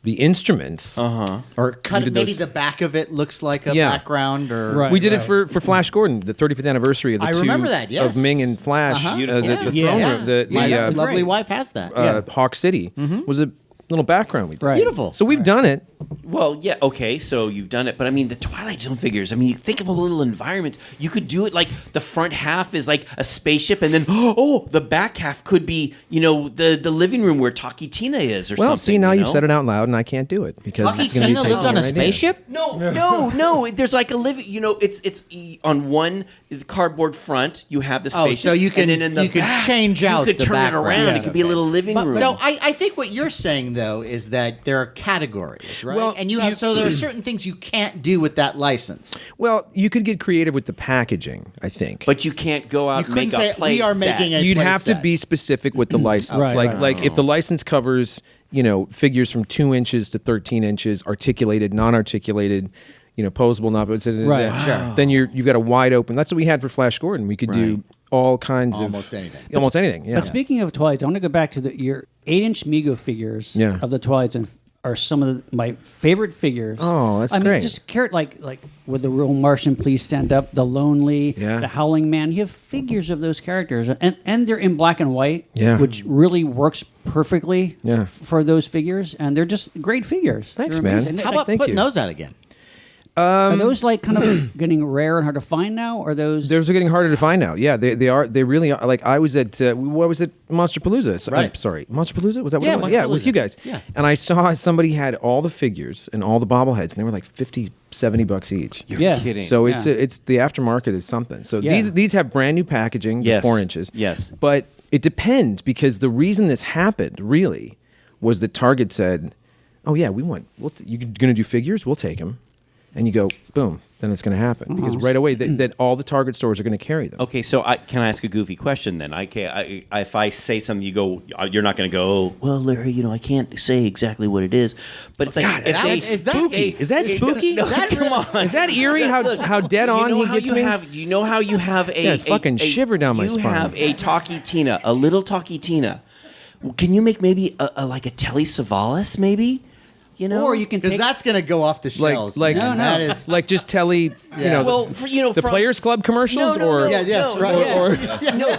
instruments. Or cut We did maybe those- the back of it looks like a Yeah. background, or Right. We did it for Flash Gordon, the 35th anniversary of the I two remember that, yes. of Ming and Flash. Uh-huh. The Beautiful. throne Yeah. room, the My the, lovely great. wife has that. Hawk City was a little background we did. Right. Beautiful. So we've done it. Well, yeah, okay, so you've done it, but I mean the Twilight Zone figures. I mean, you think of a little environment. You could do it like the front half is like a spaceship, and then the back half could be the living room where Taki Tina is, or something. Well, see, now you've said it out loud, and I can't do it because Lucky it's going to Tina be lived on a taking your idea. spaceship? No. There's like a living. It's on one cardboard front. You have the Oh, spaceship. so you can- and then in the you can back, change out You could the turn it background. around. Yeah. It could be a little living room. So I think what you're saying though is that there are categories, right? Well, and so there are certain things you can't do with that license. Well, you could get creative with the packaging, I think. but you can't go out You and make couldn't say, a play "We are set. making a You'd play have to set." be specific with the license. Right, like if the license covers, figures from 2 inches to 13 inches, articulated, non-articulated, posable, not Right. Sure. Then you've got a wide open. That's what we had for Flash Gordon. We could do all kinds Almost of anything. Almost anything. Yeah. But speaking of Twilight, I want to go back to your 8-inch Mego figures Yeah. of the Twilight Zone are some of my favorite figures. Oh, that's I mean, great. just like with the real Martian, please stand up, the Lonely, Yeah. the Howling Man. You have figures of those characters, and they're in black and white, Yeah. which really works perfectly Yeah. for those figures, and they're just great figures. Thanks, They're man. amazing. How about Thank putting you. those out again? Are those like kind of getting rare and hard to find now? Or those? Those are getting harder to find now. Yeah, they are. They really are. Like I was at what was it? Monsterpalooza. Right. Sorry, Monsterpalooza. Was that what Yeah, it was? Yeah, with Monsterpalooza. you guys. Yeah. And I saw somebody had all the figures and all the bobbleheads, and they were like $50-$70 each. yeah. kidding. So it's Yeah. it's the aftermarket is something. So Yeah. these have brand new packaging, Yes. 4 inches. Yes. But it depends because the reason this happened really was that Target said, "Oh yeah, you're going to do figures? We'll take them." And you go, boom, then it's going to happen because right away that all the Target stores are going to carry them. Okay, so can I ask a goofy question then? If I say something, you go, you're not going to go, oh, well, Larry, I can't say exactly what it is. But it's like, if they is that spooky? Is that spooky? No, come on. Is that eerie? How dead on he gets me? You know how you have a Yeah, fucking shiver down my you spine. have a Talkie Tina, a little Talkie Tina, can you make maybe like a Telly Savalas, maybe? You know, Or you can Because take that's going to go off the shelves. like man. No. That is like just Telly, well, the Players Club commercials, or Yeah, yes, right.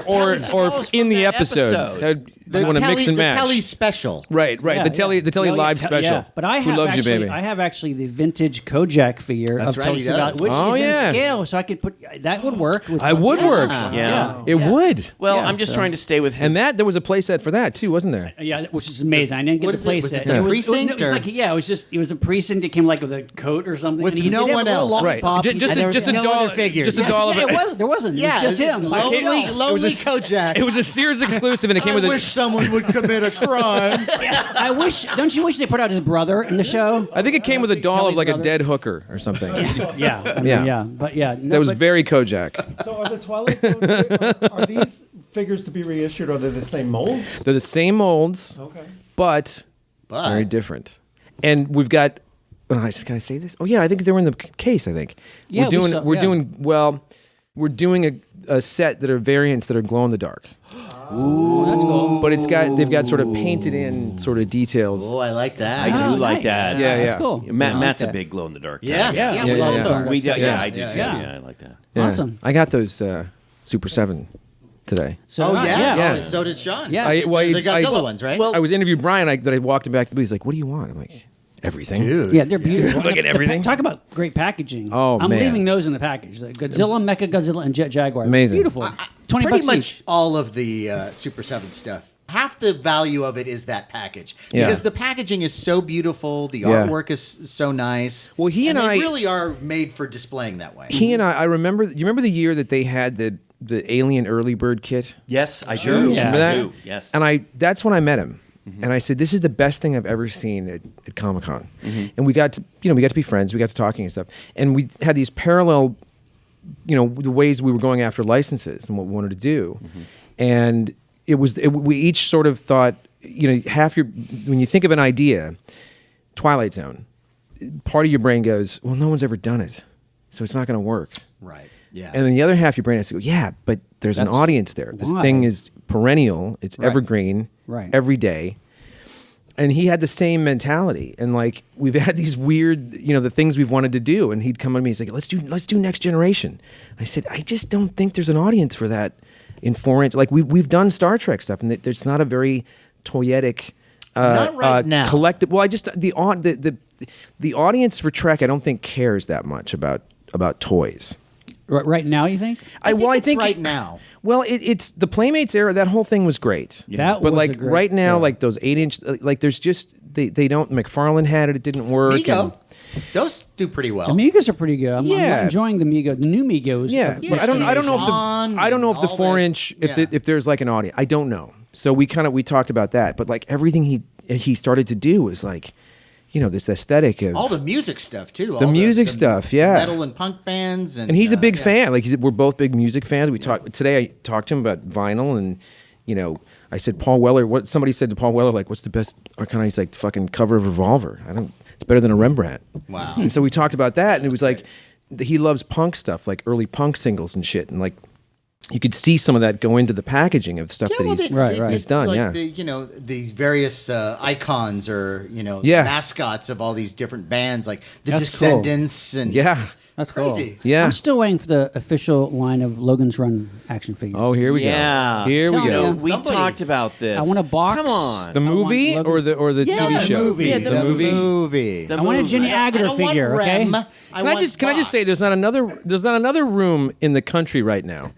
or in the episode. the want to mix and match. The Telly special. Right. Yeah, the Telly yeah. live Yeah, special. yeah. But I Who have loves actually, you, baby? I have actually the vintage Kojak figure That's of right, Telly he does. Savalas, which Oh, is yeah. in scale, so I could put that would work. With I would work. Yeah. It would. Well, Yeah, I'm just so- trying to stay with his. And there was a playset for that too, wasn't there? Yeah, which is amazing. I didn't get What the is it? place Was set. it the It was precinct, it was or- like it was a precinct. It came like with a coat or something. With and he no did have one a little else. Right. lollipop. Just And there was a no doll. other figures. Just a doll of Yeah, it. there wasn't. It Yeah, was just him. by himself. Lonely was- Kojak. It was a Sears exclusive, and it came I with wish someone would commit a crime. I wish. Don't you wish they put out his brother in the show? I think it came with a doll of Telly's like a brother. dead hooker or something. Yeah. I mean, Yeah. yeah. But yeah. No, That was but- very Kojak. So are the Twilight Zone, are these figures to be reissued, or are they the same molds? They're the same molds, Okay. but very different. And we've got. Can I say this? Oh yeah, I think they were in the case. I think. Yeah, we're doing. we saw- We're doing a set that are variants that are glow in the dark. Oh, that's cool. But they've got sort of painted in sort of details. Oh, I like that. I do Oh, like nice. that. Yeah, That's yeah. cool. Matt's I a like big glow in the dark. Yeah, Yeah, yeah, we we love love the them. dark. Yeah, I do too. Yeah. Yeah, I like that. Yeah. Awesome. I got those Super 7 today. So, Oh, yeah? yeah. Oh, so did Sean. Yeah. I- well, the Godzilla I- ones, right? I was interviewing Brian. I walked him back to the booth. He's like, "What do you want?" I'm like, "Everything." Dude. Yeah, they're beautiful. Look at everything. Talk about great packaging. Oh, I'm man. leaving those in the package. The Godzilla, Mecha Godzilla, and Jet Jaguar. Amazing. Beautiful. 20 Pretty bucks much each. all of the Super 7 stuff. Half the value of it is that package. Yeah. Because the packaging is so beautiful. The Yeah. artwork is so nice. Well, he and they I- really are made for displaying that way. He and I remember. You remember the year that they had the Alien Early Bird kit? Yes, I Sure, do. yeah. Remember that? I do. Yes. And that's when I met him. And I said, "This is the best thing I've ever seen at Comic-Con." And we got to be friends. We got to talking and stuff. And we had these parallel, the ways we were going after licenses and what we wanted to do. And we each sort of thought, when you think of an idea, Twilight Zone, part of your brain goes, "Well, no one's ever done it, so it's not going to work." Right. Yeah. And then the other half of your brain has to go, "Yeah, but there's an That's audience there. This why. thing is perennial. It's Right. evergreen, Right. every day." And he had the same mentality. And like we've had these weird, the things we've wanted to do. And he'd come to me, he's like, "Let's do Next Generation." I said, "I just don't think there's an audience for that in 4-inch. Like we've done Star Trek stuff, and there's not a very toyetic Not right now. collective. Well, the audience for Trek, I don't think cares that much about toys. Right now, you think? I think right now. Well, it's the Playmates era. That whole thing was great. That but was like a great- right now, yeah. like those 8-inch, like there's just they don't. McFarlane had it. It didn't work. Mego. Those do pretty well. The Migos are pretty good. I'm Yeah. enjoying the Migos, the new Migos. Yeah, of but next I don't know if Sean I don't know if the and all 4-inch that. Yeah. if there's like an audience. I don't know. So we talked about that. But like everything he started to do was like, this aesthetic of all the music stuff too. The music stuff, yeah. Metal and punk bands, and And he's a big yeah. fan. Like we're both big music fans. Today. I talked to him about vinyl, and I said Paul Weller. Somebody said to Paul Weller, like, "What's the best?" Or kind of he's like, "The fucking cover of Revolver." It's better than a Rembrandt. Wow. And so we talked about that, and it was like he loves punk stuff, like early punk singles and shit, and like you could see some of that go into the packaging of stuff that he's done. Like Yeah. the various icons or Yeah. mascots of all these different bands, like the That's Descendants, and Yeah. just That's cool. crazy. Yeah. I'm still waiting for the official line of Logan's Run action figures. Oh, here we Yeah. go. Here we Tell me, go. yeah. We've Somebody- talked about this. I want a box. Come on. The movie want or the Yeah, TV the show? movie. Yeah, the movie. movie. The I want a movie. Jenny I Agutter don't want figure, okay? Rem. Can I just say there's not another room in the country right now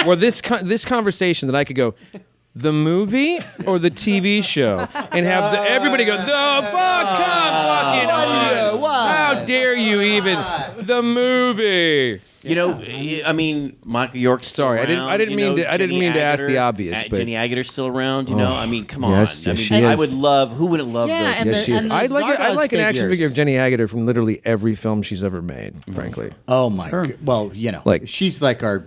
where this conversation that I could go, the movie or the TV show, and have everybody go, the fuck, come fucking on. How dare you even the movie? I mean, Michael York's still Sorry, I around, didn't mean to Jenny ask the Agutter- obvious, but- Jenny Agutter still around. I mean, come on. yes, I yes, mean, she I is. would love. Who wouldn't love Yeah, those? and Yes, the- she is. and the I'd like Zardoz an action figures. figure of Jenny Agutter from literally every film she's ever made. Frankly, Oh my! Well, Like- she's like our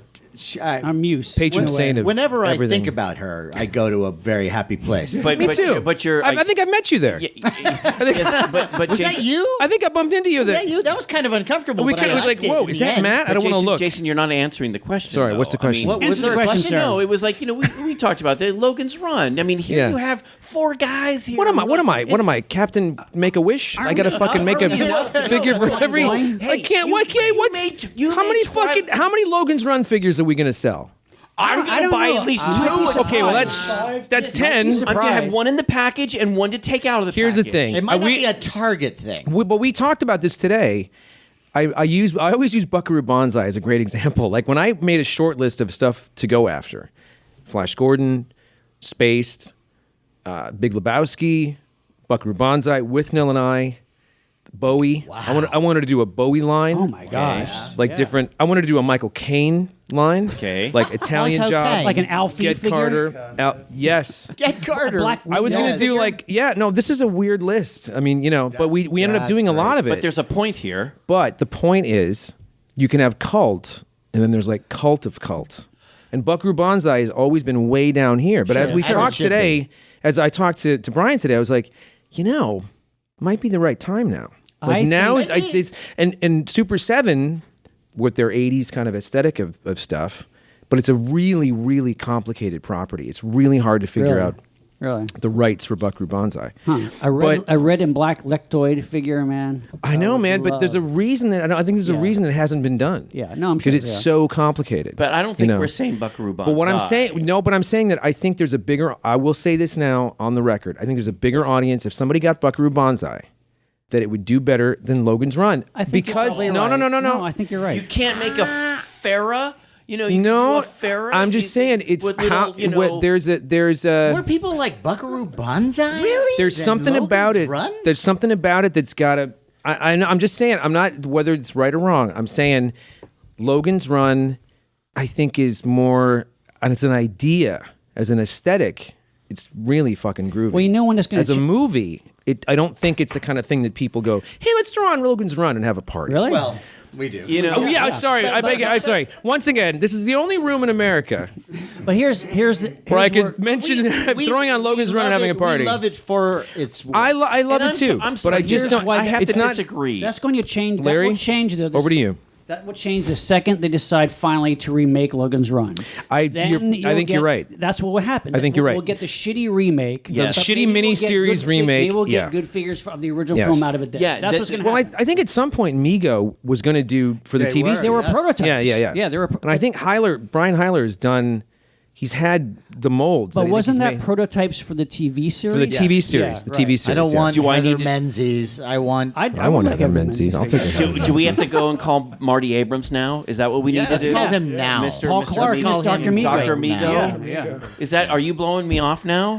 a muse. Patron saint of Whenever I everything. think about her, I go to a very happy place. Me too. But you're. I think I met you there. But Was Jason, that you? I think I bumped into you there. Yeah, you. That was kind of uncomfortable. We but kind I of was like, liked it whoa, in is the that end. Matt? I don't want to look. Jason, you're not answering the question. Sorry, though. what's the question? What was Answer the the question, question? sir. No, it was like we talked about the Logan's Run. I mean, here Yeah. you have 4 guys here. What am I? Captain Make a Wish? I gotta fucking make a figure for every. I can't. Why can't? What's? How many Logan's Run figures are we gonna sell? I'm going to buy at least 2. Okay, well that's 10. I'm going to have one in the package and one to take out of the Here's package. the thing. It might not be a Target thing. But we talked about this today. I always use Buckaroo Banzai as a great example. Like when I made a short list of stuff to go after, Flash Gordon, Spaced, Big Lebowski, Buckaroo Banzai, With Nil and I, Bowie. Wow. I wanted to do a Bowie line. Oh my gosh! Like different. I wanted to do a Michael Caine line. Okay. Like Italian Like Job. Caine. Like an Alfie Get figure? Carter. Yes. Get Carter. Black I was going to do figure? no, this is a weird list. I mean, but we ended up that's doing a lot of it. But there's a point here. But the point is, you can have cult, and then there's like cult of cult. And Buckaroo Banzai has always been way down here. But as we As it talked should today, as I talked to Brian today, I was like, might be the right time now. Like I now, think- and Super 7, with their 80s kind of aesthetic of stuff, but it's a really, really complicated property. It's really hard to figure Really? out Really? the rights for Buckaroo Banzai. A red and black lectoid figure, man. I know, would man, but love. there's a reason that I think there's a Yeah. reason that hasn't been done. Yeah, no, I'm because sure, it's yeah. so complicated. But I don't think You know. we're saying Buckaroo Banzai. But what I'm saying, but I'm saying that I think there's a bigger. I will say this now on the record. I think there's a bigger audience. If somebody got Buckaroo Banzai, that it would do better than Logan's Run. I think you're because probably no, right. no. I think you're right. You can't make a Farrah. You know, you No, can do a Farrah. I'm just saying it's with how little, there's a More people like Buckaroo Banzai? there's than something Logan's about it. Run? There's something about it that's got to. I'm just saying. I'm not whether it's right or wrong. I'm saying Logan's Run, I think, is more. And it's an idea as an aesthetic. It's really fucking groovy. Well, you know when it's gonna as a movie. I don't think it's the kind of thing that people go, hey, let's throw on Logan's Run and have a party. Really? Well, we do. You know, Oh, yeah, sorry. I beg you. I'm sorry. Once again, this is the only room in America But here's where I could mention throwing on Logan's Run and having a party. We love it for its. I love And it too. I'm but sorry, I just here's don't. why I have it's to not, disagree. That's going to change. Larry, That will change the. over to you. That will change the second they decide finally to remake Logan's Run. I think you're right. That's what will happen. I think you're right. We'll get the shitty remake. Yes. but Shitty maybe we'll get mini-series good remake, Maybe we'll get yeah. good figures of the original Yes. film out of it. Then. Yeah, that's what's going to Well, happen. I think at some point Mego was going to do for the They TV were. series. There were Yes. prototypes. Yeah. Yeah, there were. And I think Brian Heiler has done. He's had the molds. But I think wasn't he's that made- properties for the TV series? for the TV Yes. series? Yeah, the right. TV series. I don't yes. want Do I Heather need to- Menzies. I want. I I want like Heather Heather Menzies. I'll take figure. it. Do we have to go and call Marty Abrams now? Is that what we need to Let's do? call him now. Paul Clark Let's call is Dr. him Mego. Dr. now. Mego? Yeah. Is that? Are you blowing me off now,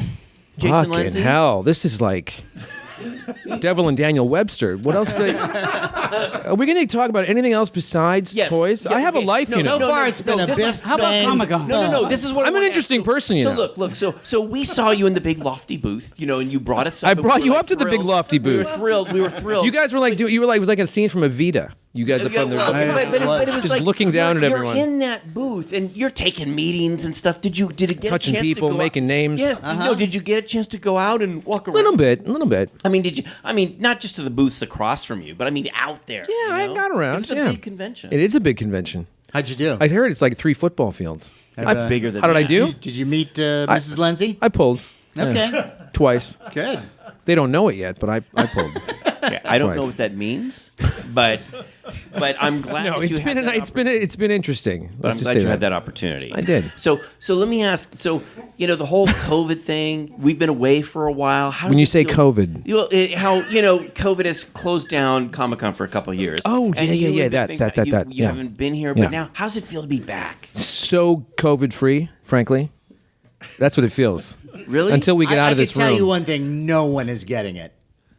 Jason Fucking Lindsay? hell! This is like Devil and Daniel Webster. What else? Are we going to talk about anything else besides Yes. toys? Yeah, I have okay. a life, No, you know. So far, it's been a this is- Biff how about Bang. Comic-Con? No. This is what I'm I an wanna interesting ask. person, you So know. look. So we saw you in the big lofty booth, and you brought us. I up, and brought we you were, up to the big thrilled. lofty We were booth. thrilled. We were thrilled. You guys were like, it was like a scene from Evita. You guys up Yeah, on there. well, but it was Just like looking down at everyone. You're in that booth and you're taking meetings and stuff. Did it get Touching a chance people, to go making out? names. Yes. Did you get a chance to go out and walk around? A little bit. I mean, did you? I mean, not just to the booths across from you, but I mean out there. Yeah, I got around. It's a yeah. big convention. It is a big convention. How'd you do? I heard it's like 3 football fields. It's bigger than How did I that. do? Did you meet Mrs. Lindsay? I pulled. Okay, Twice. good. They don't know it yet, but I pulled. Yeah, I don't know Twice. what that means, but I'm glad. No, that you had that it's been interesting. But I'm glad you had that opportunity. I did. So let me ask. So the whole COVID thing. We've been away for a while. How When does you it say feel- COVID. how COVID has closed down Comic-Con for a couple of years. Oh, And yeah, you yeah, have that, been that, back. that, You yeah. haven't been here, Yeah. but now, how's it feel to be back? So COVID free, frankly. That's what it feels. Really? Until we get out of this I can tell you room. one thing: no one is getting it.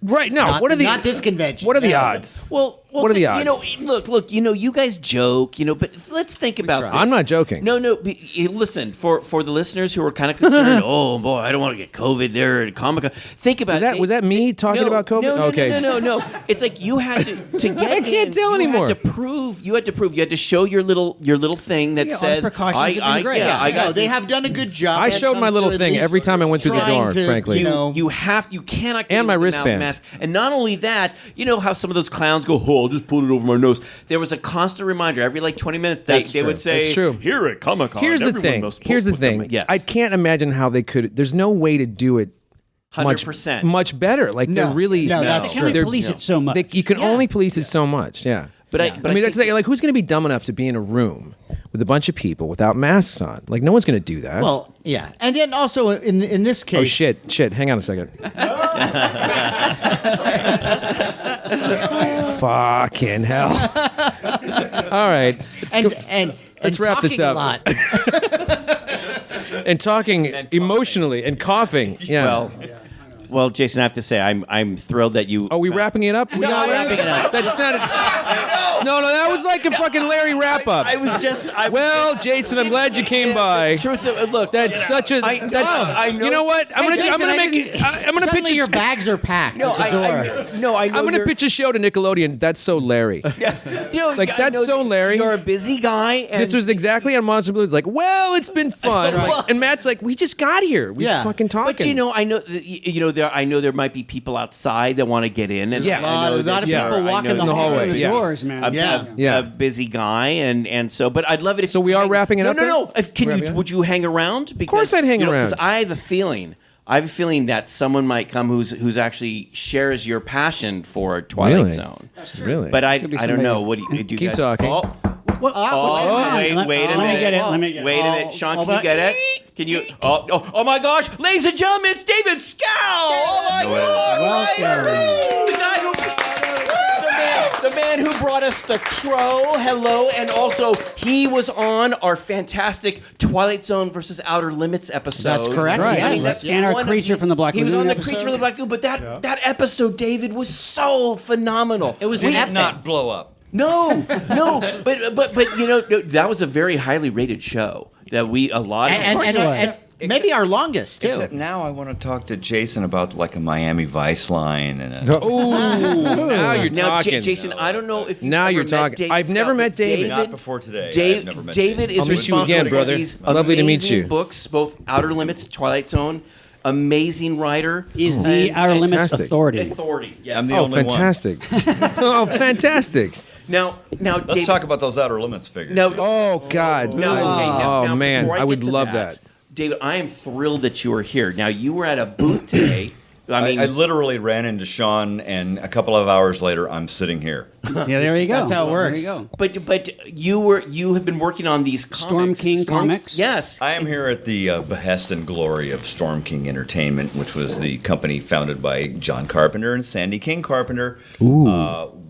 Right? No. Not, what are the not this convention? What are the No. odds? Well, Well, What are the odds? Look. You guys joke. But let's think about this. I'm not joking. No. Listen, for the listeners who are kind of concerned. Oh boy, I don't want to get COVID there at Comic-Con. Think about Was that me talking about COVID? No, Okay. No. It's like you had to get. I can't tell you anymore. Had to prove. You had to show your little thing that Yeah, all says. the precautions have been great. I got. they have done a good job. I when it showed my comes little to at thing least every time I went through the trying door, to, frankly. You cannot get And my into the wristband. mask. And not only that, you know how some of those clowns go, I'll just put it over my nose. There was a constant reminder every 20 minutes. They That's would true. say, That's true. here at Comic-Con. Here's the everyone thing. must Here's the put them-" thing. Yes. I can't imagine how they could. There's no way to do it 100%. much better. Like No. they're really No, that's They can only true. police it so much. you can only police it so much. Yeah. But I that's think- like who's going to be dumb enough to be in a room with a bunch of people without masks on? Like no one's going to do that. Well, yeah, and then also in this case, oh shit! Hang on a second. Fucking hell! All right, and let's wrap this talking up. A lot. and talking emotionally and coughing. Yeah. Well, Jason, I have to say, I'm thrilled that you. Are we wrapping it up? We are wrapping it up. That sounded. No, that was like a fucking Larry wrap up. I was just. Well, Jason, I'm glad you came by. Truth, look, That's such a. I know. You know what? I'm gonna Suddenly pitch. your bags are packed No, at the door. I know. I'm gonna you're- pitch a show to Nickelodeon. That's so Larry. Like, I that's know so Larry. You're a busy guy. And This was exactly on Monster Blues. Like, well, it's been fun. Right. Like, and Matt's like, we just got here. We Yeah. fucking talking. But I know, I know there might be people outside that want to get in. And Yeah. I know A lot of that people you're- I walk know in the that hallway. you're The Yeah. doors, man. Yeah. a busy guy, and so. But I'd love it if. So we are wrapping it up then? No. Wrapping it up? Would you hang around? Because, course I'd hang around. Because I have a feeling. That someone might come who's actually shares your passion for Twilight Really? Zone. Really? But I be don't know. somebody. What do you Keep guys, talking. Oh, Wait wait a Let me minute. get it. Let me get it. Wait a minute, Sean. Can you get it? Can you? Oh my gosh, ladies and gentlemen, it's David Scow. Oh my God, Welcome. the guy who. The man who brought us the Crow, hello, and also he was on our fantastic Twilight Zone versus Outer Limits episode. That's correct. Right. Yes. That's- and our one of Creature from the Black He was Lagoon on the episode. Creature from the Black Lagoon, but that episode, David, was so phenomenal. It was We- an epic. Not blow up. No, but that was a very highly rated show that and maybe our longest too. Except now I want to talk to Jason about like a Miami Vice line and Ooh, now you're Now, talking. Jason, I don't know if you've Now ever you're met talking. David I've never Scott, met but David. Not before today. I've never met David Jason. is I'll meet you responsible again, for brother. these Lovely to meet amazing you. books, both Outer Limits, Twilight Zone. Amazing writer. He's the Outer Limits fantastic. Authority. Authority. Yes. I'm the Oh, only one. fantastic! Oh, fantastic! Now, Let's David, talk about those Outer Limits figures. No, Oh God! No, okay, now, oh man, before I get would to love that. David, I am thrilled that you are here. Now, you were at a booth today. I mean, I literally ran into Sean, and a couple of hours later, I'm sitting here. Yeah, there you go. That's how it works. There you go. but you have been working on these comics. Storm King comics? Yes. I am here at the behest and glory of Storm King Entertainment, which was the company founded by John Carpenter and Sandy King Carpenter,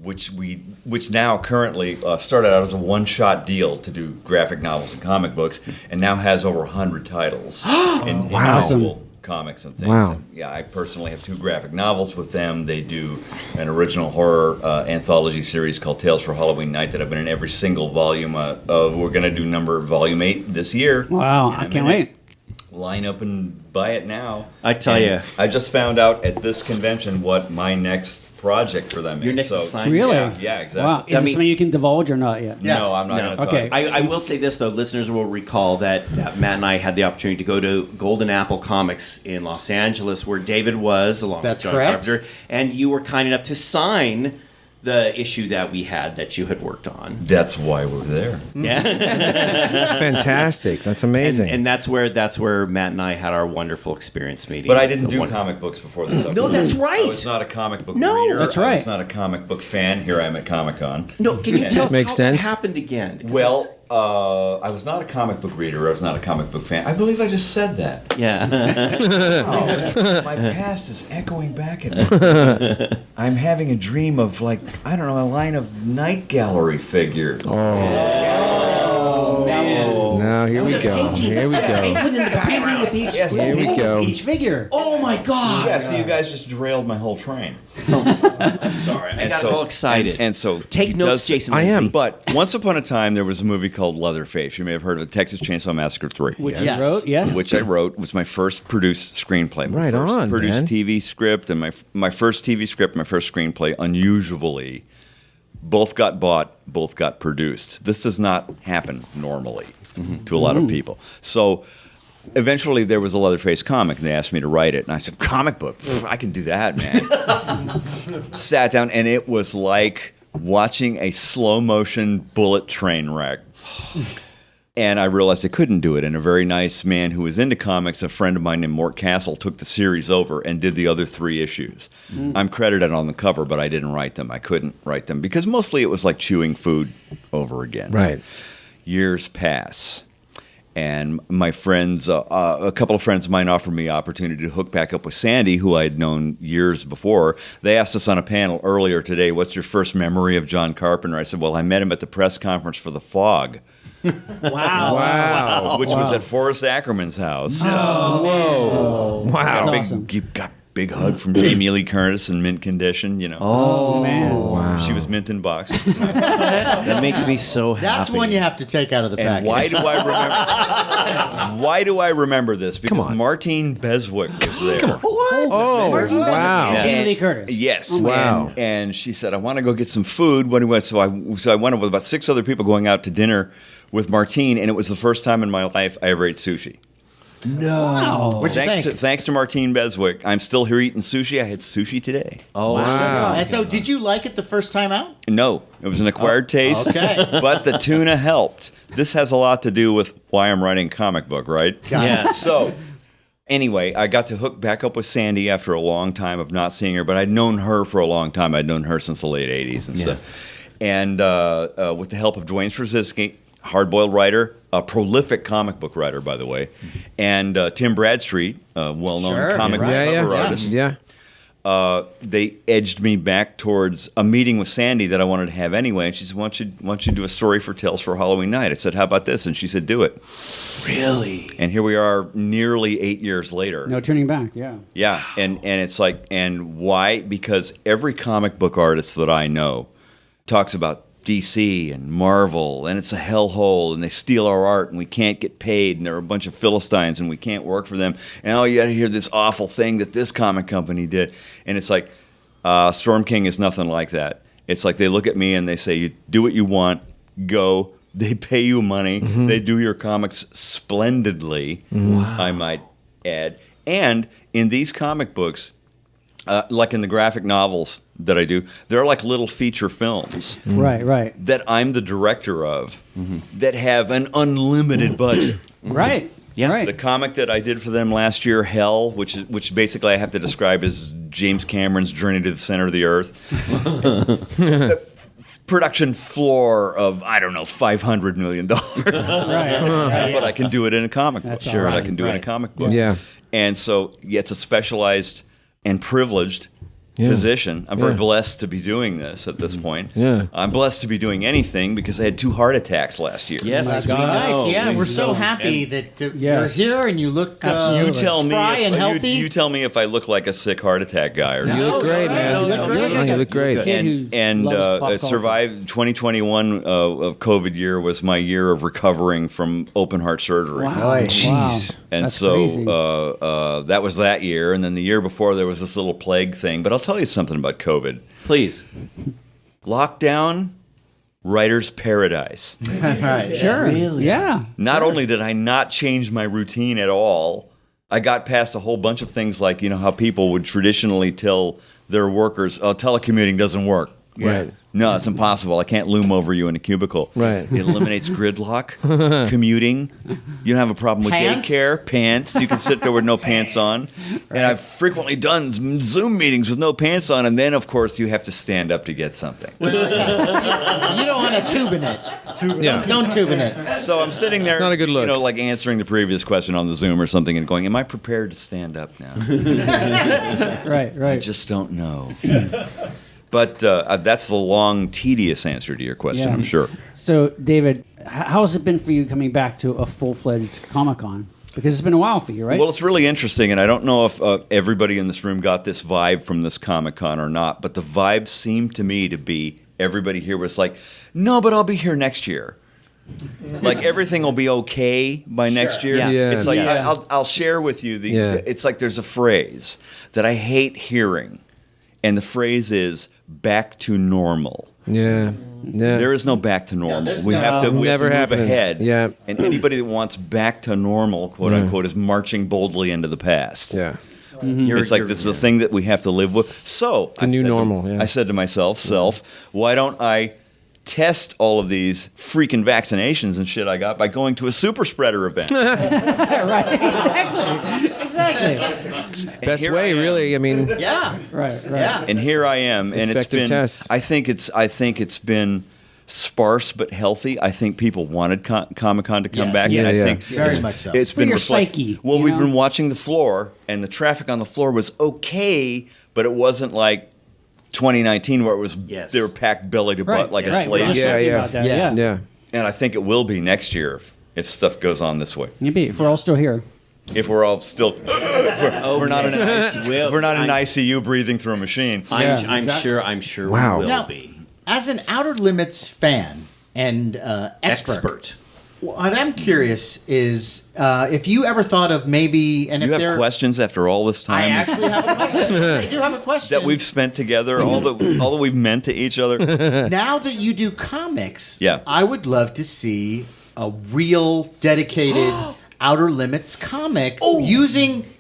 which now currently started out as a one-shot deal to do graphic novels and comic books, and now has over 100 titles in actual comics and things. Wow. And, yeah, I personally have 2 graphic novels with them. They do an original horror anthology series called Tales for Halloween Night that I've been in every single volume of. We're going to do volume 8 this year. Wow, In I a can't minute. wait. Line up and buy it now. I tell And ya. I just found out at this convention what my next project for them Your is. next So, assignment. Really? Yeah, exactly. Wow. Is I this mean- something you can divulge or not yet? Yeah. No, I'm not No. going to talk. Okay. I will say this, though. Listeners will recall that Matt and I had the opportunity to go to Golden Apple Comics in Los Angeles, where David was, along That's with John correct. Carpenter, and you were kind enough to sign the issue that we had that you had worked on. That's why we're there. Yeah. Fantastic! That's amazing. And that's where Matt and I had our wonderful experience meeting. But I didn't The do wonderful- comic books before this. No, that's right. I was not a comic book No, reader. that's I right. was not a comic book fan. Here I am at Comic-Con. No, can you tell us Makes how sense. that happened again? 'Cause Well, I was not a comic book reader. I was not a comic book fan. I believe I just said that. that's- yeah. My past is echoing back at me. I'm having a dream of, like, I don't know, a line of Night Gallery figures. no, now. Here we go. Here we go. Painting in the painting with each. Here we go. Each figure. Oh my God! Yeah, so you guys just derailed my whole train. I'm sorry. I got all excited. And so Take he notes, does- Jason. I am. But once upon a time, there was a movie called Leatherface. You may have heard of it, Texas Chainsaw Massacre 3. Which Yes. you wrote, yes. Which I wrote was my first produced screenplay. My Right first on, produced man. TV script, and my first TV script, my first screenplay, unusually, both got bought, both got produced. This does not happen normally to a lot of people. So eventually there was a Leatherface comic, and they asked me to write it. And I said, comic book? Pff, I can do that, man. Sat down, and it was like watching a slow-motion bullet train wreck. And I realized I couldn't do it. And a very nice man who was into comics, a friend of mine named Mort Castle, took the series over and did the other 3 issues. I'm credited on the cover, but I didn't write them. I couldn't write them because mostly it was like chewing food over again. Right. Years pass. And my friends, a couple of friends of mine offered me the opportunity to hook back up with Sandy, who I had known years before. They asked us on a panel earlier today, what's your first memory of John Carpenter? I said, well, I met him at the press conference for The Fog. Wow. Which was at Forrest Ackerman's house. Whoa. Wow. That's awesome. Got big hug from Jamie Lee Curtis in mint condition, you know. Oh, man. Wow. She was mint in box. That makes me so happy. That's one you have to take out of the And package. why do I remember? Why do I remember this? Because on. Martine Beswick was there. Oh, wow. Jamie Lee Curtis. Yes. Wow. And she said, I want to go get some food. What do you want? So I went with about 6 other people going out to dinner with Martine, and it was the first time in my life I ever ate sushi. What'd you think? Thanks to Martine Beswick, I'm still here eating sushi. I had sushi today. Oh, Wow. And so, did you like it the first time out? No, it was an acquired taste. okay. But the tuna helped. This has a lot to do with why I'm writing a comic book, right? Yes. So, anyway, I got to hook back up with Sandy after a long time of not seeing her, but I'd known her for a long time. I'd known her since the late 80s and stuff. And with the help of Dwayne Straczynski, hard-boiled writer, a prolific comic book writer, by the way, and Tim Bradstreet, a well-known Sure, comic book right. cover Yeah. artist. Yeah. They edged me back towards a meeting with Sandy that I wanted to have anyway. And she said, why don't you do a story for Tales for Halloween Night? I said, how about this? And she said, do it. Really? And here we are nearly 8 years later. No turning back, yeah. Yeah, and it's like, and why? Because every comic book artist that I know talks about DC and Marvel, and it's a hellhole, and they steal our art, and we can't get paid, and they're a bunch of Philistines, and we can't work for them. And oh, you got to hear this awful thing that this comic company did. And it's like, Storm King is nothing like that. It's like they look at me and they say, you do what you want, go. They pay you money. They do your comics splendidly, I might add. And in these comic books, like in the graphic novels that I do, they're like little feature films Right. that I'm the director of that have an unlimited budget. Right. Yeah. Right. The comic that I did for them last year, Hell, which basically I have to describe as James Cameron's Journey to the Center of the Earth. The production floor of, I don't know, $500 million. Right. But I can do it in a comic book. That's Sure, all I right. can do it in a comic book. Yeah. And so it's a specialized and privileged position. I'm very blessed to be doing this at this point. Yeah. I'm blessed to be doing anything because I had 2 heart attacks last year. Yes, we Right. know. Yeah, we're so happy that you're Yes. here and you look You tell me spry and healthy. you tell me if I look like a sick heart attack guy or You not. look great, man. You look great. No, you look great. Kid who And loves pop culture. survived 2021 of COVID year was my year of recovering from open heart surgery. Wow. Jeez. And That's so crazy. that was that year. And then the year before, there was this little plague thing. But I'll tell you something about COVID. Please. Lockdown, writer's paradise. Right. Sure. Really? Yeah. Not only did I not change my routine at all, I got past a whole bunch of things like, you know, how people would traditionally tell their workers, oh, telecommuting doesn't work. Right. No, it's impossible. I can't loom over you in a cubicle. Right. It eliminates gridlock, commuting. You don't have a problem with Pants? daycare, pants. You can sit there with no pants on. And I've frequently done Zoom meetings with no pants on, and then, of course, you have to stand up to get something. You don't want to tube in it. Yeah. Don't tube in it. So I'm sitting there, It's not a good look. you know, like answering the previous question on the Zoom or something and going, am I prepared to stand up now? Right. I Right. just don't know. But that's the long, tedious answer to your question, Yeah. I'm sure. So, David, how has it been for you coming back to a full-fledged Comic-Con? Because it's been a while for you, right? Well, it's really interesting, and I don't know if everybody in this room got this vibe from this Comic-Con or not, but the vibe seemed to me to be everybody here was like, no, but I'll be here next year. Like everything will be okay by next year. Yes. Yeah. It's like Yeah. I'll share with you Yeah. it's like there's a phrase that I hate hearing, and the phrase is "back to normal." Yeah. Yeah. There is no back to normal. there's we no- have to Never move happening. ahead. Yeah. And anybody that wants back to normal, quote unquote, is marching boldly into the past. Yeah. It's like this is a thing that we have to live with. So a new normal, yeah. I said to myself, why don't I test all of these freaking vaccinations and shit I got by going to a super spreader event? Exactly. Best here way, I am. really. I mean, Yeah. Right. Yeah. And here I am, and it's Effective been. test. I think it's been sparse but healthy. I think people wanted Comic-Con to come Yes. back, Yeah, and I yeah. think Very it's, much so. It's For been your reflect- psyche, Well, you we've know? been watching the floor, and the traffic on the floor was okay, but it wasn't like 2019 where it was Yes. they were packed belly to butt Right. like a Right. slave. We're just Yeah, talking yeah. about that. Yeah. Yeah. yeah. And I think it will be next year if stuff goes on this way. Maybe if we're all still here. If we're all still, if we're not in an if we're not in an ICU breathing through a machine. I'm sure Wow. we will Now, be. as an Outer Limits fan and expert, what I'm curious is if you ever thought of maybe, and You if have there, questions after all this I time actually have a question. I do have a question that we've spent together, all that we've meant to each other. Now that you do comics, Yeah. I would love to see a real dedicated Outer Limits comic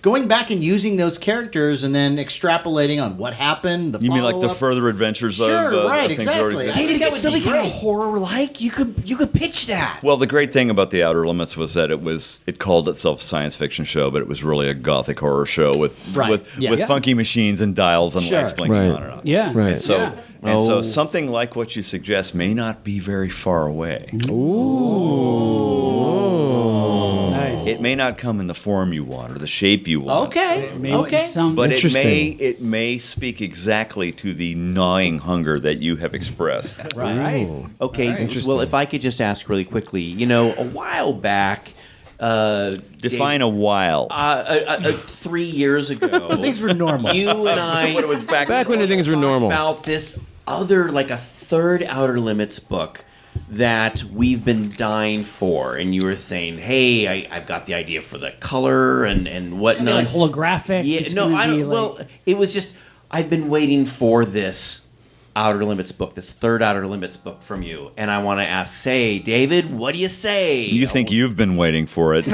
going back and using those characters and then extrapolating on what happened. You mean like the follow-up. further adventures Sure, of right, things exactly. already done? I think that would be great. horror-like. You could pitch that. Well, the great thing about the Outer Limits was that it called itself a science fiction show, but it was really a gothic horror show with Right, yeah. Yeah. funky machines and dials and Sure. lights blinking Right. on and on. Yeah. Right. And so, Yeah. so something like what you suggest may not be very far away. Nice. It may not come in the form you want or the shape you want. Okay. Maybe Okay. Some, But Interesting. it may speak exactly to the gnawing hunger that you have expressed. Right. Okay, well, if I could just ask really quickly, a while back, Define a while. 3 years ago, Things were normal. you and I When it was back Back when things were normal. about this other, like a third Outer Limits book that we've been dying for, and you were saying, "Hey, I've got the idea for the color and whatnot." like holographic. Yeah, It's no, gonna I be don't. like- Well, it was just I've been waiting for this Outer Limits book, this third Outer Limits book from you, and I want to ask, say, David, what do you say? You think you've been waiting for it.